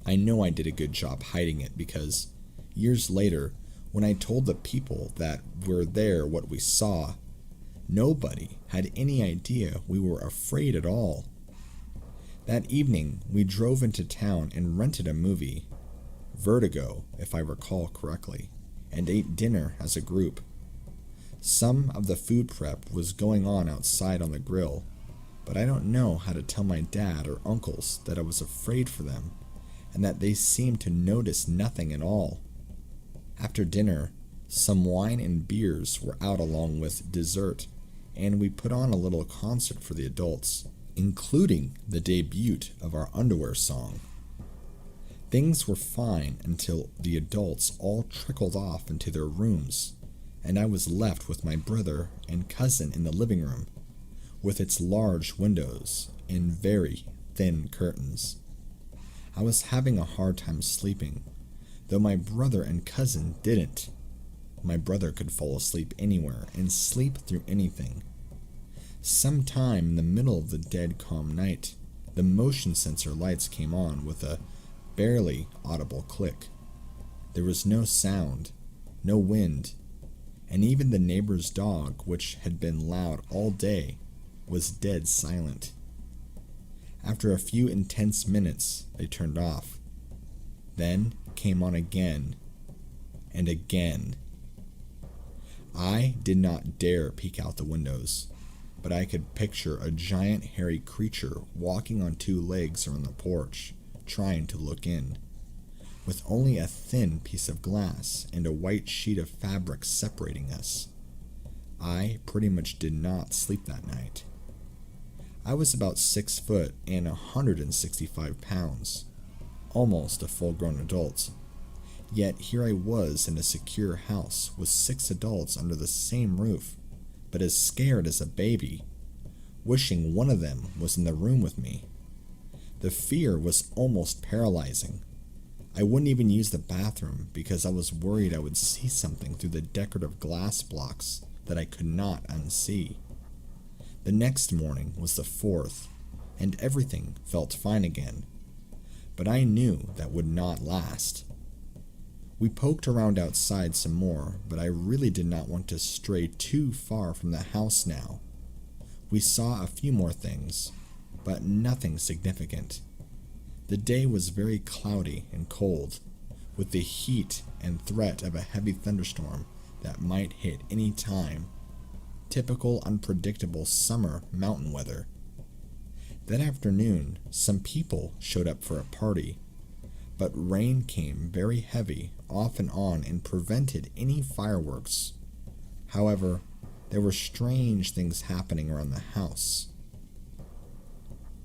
I know I did a good job hiding it because, years later, when I told the people that were there what we saw, nobody had any idea we were afraid at all. That evening, we drove into town and rented a movie, Vertigo, if I recall correctly, and ate dinner as a group. Some of the food prep was going on outside on the grill, but I don't know how to tell my dad or uncles that I was afraid for them, and that they seemed to notice nothing at all. After dinner, some wine and beers were out along with dessert, and we put on a little concert for the adults, including the debut of our underwear song. Things were fine until the adults all trickled off into their rooms, and I was left with my brother and cousin in the living room, with its large windows and very thin curtains. I was having a hard time sleeping, though my brother and cousin didn't. My brother could fall asleep anywhere and sleep through anything. Sometime in the middle of the dead calm night, the motion sensor lights came on with a barely audible click. There was no sound, no wind, and even the neighbor's dog, which had been loud all day, was dead silent. After a few intense minutes, they turned off. Then came on again and again. I did not dare peek out the windows, but I could picture a giant hairy creature walking on two legs around the porch, trying to look in, with only a thin piece of glass and a white sheet of fabric separating us. I pretty much did not sleep that night. I was about 6 foot and 165 pounds, almost a full-grown adult. Yet here I was in a secure house with 6 adults under the same roof, but as scared as a baby, wishing one of them was in the room with me. The fear was almost paralyzing. I wouldn't even use the bathroom because I was worried I would see something through the decorative glass blocks that I could not unsee. The next morning was the 4th, and everything felt fine again, but I knew that would not last. We poked around outside some more, but I really did not want to stray too far from the house now. We saw a few more things, but nothing significant. The day was very cloudy and cold, with the heat and threat of a heavy thunderstorm that might hit any time. Typical unpredictable summer mountain weather. That afternoon, some people showed up for a party, but rain came very heavy off and on and prevented any fireworks. However, there were strange things happening around the house.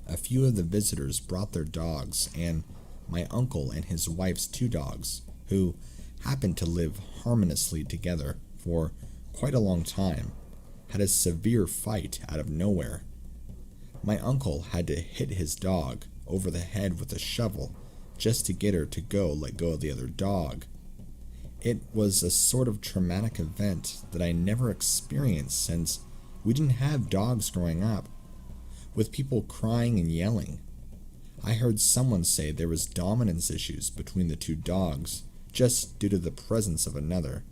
A few of the visitors brought their dogs, and my uncle and his wife's 2 dogs, who happened to live harmoniously together for quite a long time, had a severe fight out of nowhere. My uncle had to hit his dog over the head with a shovel just to get her to let go of the other dog. It was a sort of traumatic event that I never experienced since we didn't have dogs growing up. with people crying and yelling. I heard someone say there was dominance issues between the two dogs just due to the presence of another,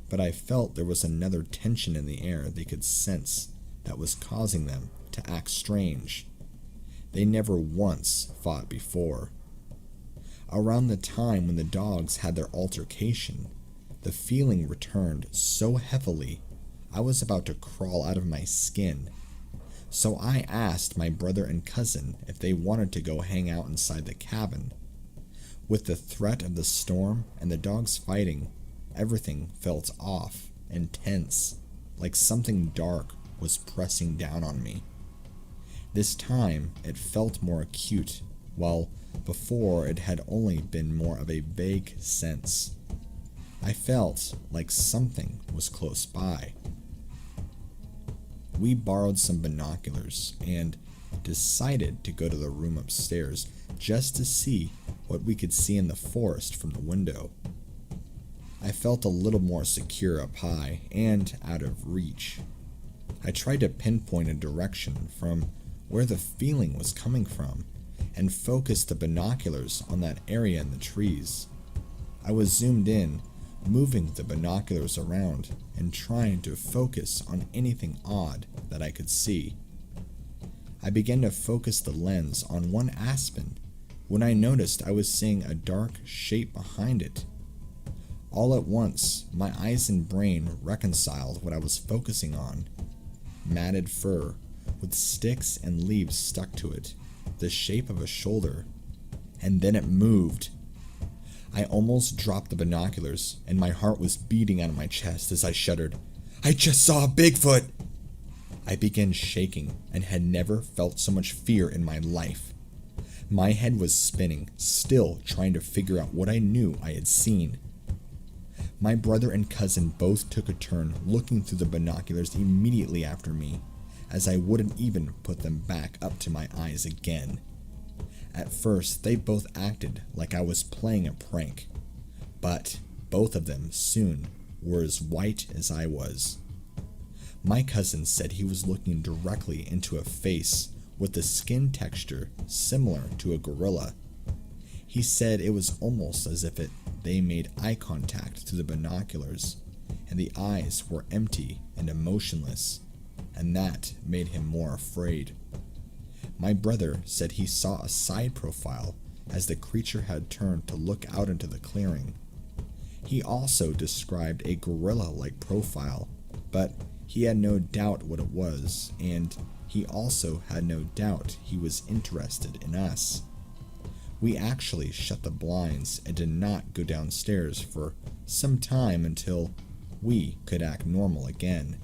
but I felt there was another tension in the air they could sense that was causing them to act strange. They never once fought before. Around the time when the dogs had their altercation, the feeling returned so heavily I was about to crawl out of my skin. So I asked my brother and cousin if they wanted to go hang out inside the cabin. With the threat of the storm and the dogs fighting, everything felt off and tense, like something dark was pressing down on me. This time it felt more acute, while before it had only been more of a vague sense. I felt like something was close by. We borrowed some binoculars and decided to go to the room upstairs just to see what we could see in the forest from the window. I felt a little more secure up high and out of reach. I tried to pinpoint a direction from where the feeling was coming from and focused the binoculars on that area in the trees. I was zoomed in, moving the binoculars around and trying to focus on anything odd that I could see. I began to focus the lens on one aspen when I noticed I was seeing a dark shape behind it. All at once, my eyes and brain reconciled what I was focusing on. Matted fur, with sticks and leaves stuck to it, the shape of a shoulder. And then it moved. I almost dropped the binoculars, and my heart was beating out of my chest as I shuddered. I just saw a Bigfoot! I began shaking and had never felt so much fear in my life. My head was spinning, still trying to figure out what I knew I had seen. My brother and cousin both took a turn looking through the binoculars immediately after me, as I wouldn't even put them back up to my eyes again. At first, they both acted like I was playing a prank, but both of them soon were as white as I was. My cousin said he was looking directly into a face with a skin texture similar to a gorilla. He said it was almost as if they made eye contact through the binoculars, and the eyes were empty and emotionless, and that made him more afraid. My brother said he saw a side profile as the creature had turned to look out into the clearing. He also described a gorilla-like profile, but he had no doubt what it was, and he also had no doubt he was interested in us. We actually shut the blinds and did not go downstairs for some time until we could act normal again.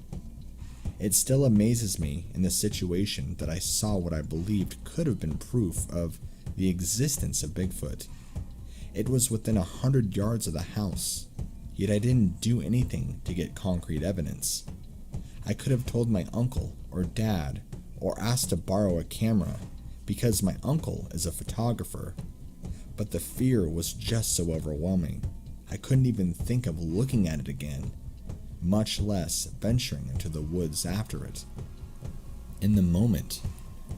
It still amazes me in the situation that I saw what I believed could have been proof of the existence of Bigfoot. It was within 100 yards of the house, yet I didn't do anything to get concrete evidence. I could have told my uncle or dad or asked to borrow a camera because my uncle is a photographer, but the fear was just so overwhelming. I couldn't even think of looking at it again, much less venturing into the woods after it. In the moment,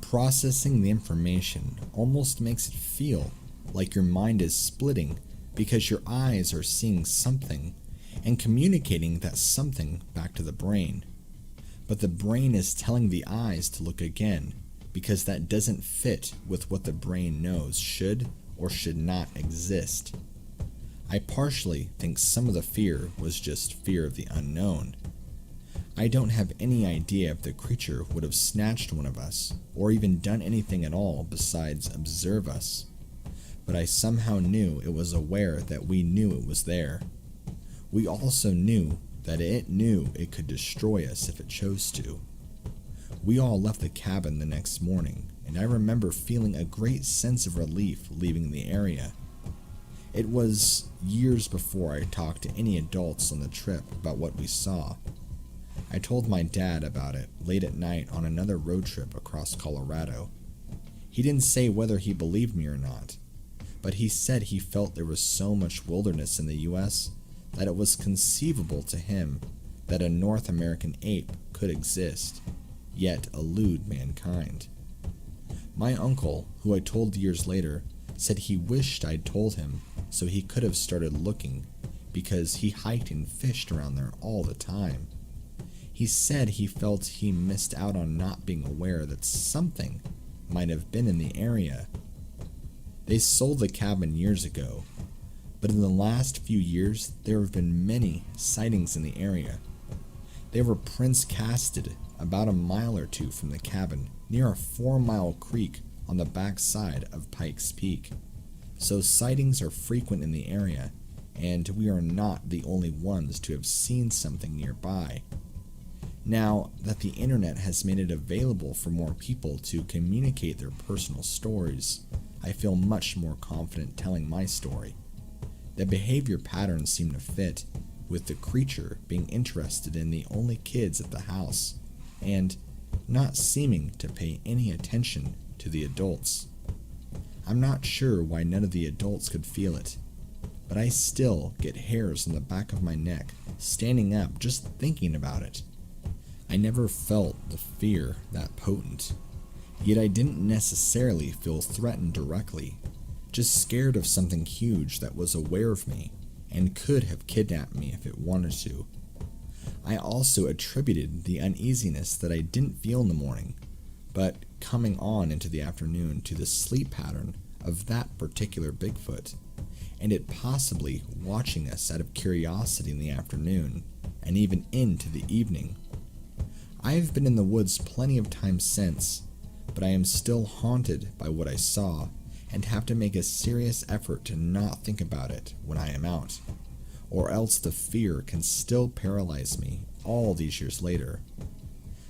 processing the information almost makes it feel like your mind is splitting because your eyes are seeing something and communicating that something back to the brain. But the brain is telling the eyes to look again because that doesn't fit with what the brain knows should or should not exist. I partially think some of the fear was just fear of the unknown. I don't have any idea if the creature would have snatched one of us or even done anything at all besides observe us, but I somehow knew it was aware that we knew it was there. We also knew that it knew it could destroy us if it chose to. We all left the cabin the next morning, and I remember feeling a great sense of relief leaving the area. It was years before I talked to any adults on the trip about what we saw. I told my dad about it late at night on another road trip across Colorado. He didn't say whether he believed me or not, but he said he felt there was so much wilderness in the US that it was conceivable to him that a North American ape could exist, yet elude mankind. My uncle, who I told years later, said he wished I'd told him so he could have started looking, because he hiked and fished around there all the time. He said he felt he missed out on not being aware that something might have been in the area. They sold the cabin years ago, but in the last few years there have been many sightings in the area. There were prints casted about a mile or two from the cabin near a 4-mile creek on the back side of Pikes Peak. So sightings are frequent in the area, and we are not the only ones to have seen something nearby. Now that the internet has made it available for more people to communicate their personal stories, I feel much more confident telling my story. The behavior patterns seem to fit, with the creature being interested in the only kids at the house, and not seeming to pay any attention to the adults. I'm not sure why none of the adults could feel it, but I still get hairs on the back of my neck standing up just thinking about it. I never felt the fear that potent, yet I didn't necessarily feel threatened directly, just scared of something huge that was aware of me and could have kidnapped me if it wanted to. I also attributed the uneasiness that I didn't feel in the morning, but coming on into the afternoon, to the sleep pattern of that particular Bigfoot, and it possibly watching us out of curiosity in the afternoon and even into the evening. I have been in the woods plenty of times since, but I am still haunted by what I saw and have to make a serious effort to not think about it when I am out, or else the fear can still paralyze me all these years later.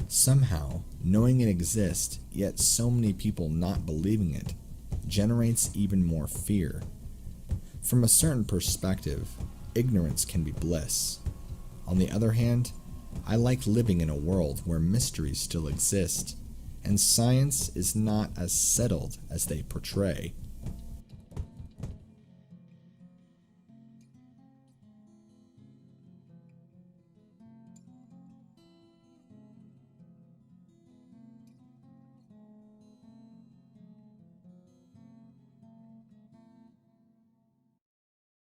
Somehow, knowing it exists, yet so many people not believing it, generates even more fear. From a certain perspective, ignorance can be bliss. On the other hand, I like living in a world where mysteries still exist, and science is not as settled as they portray.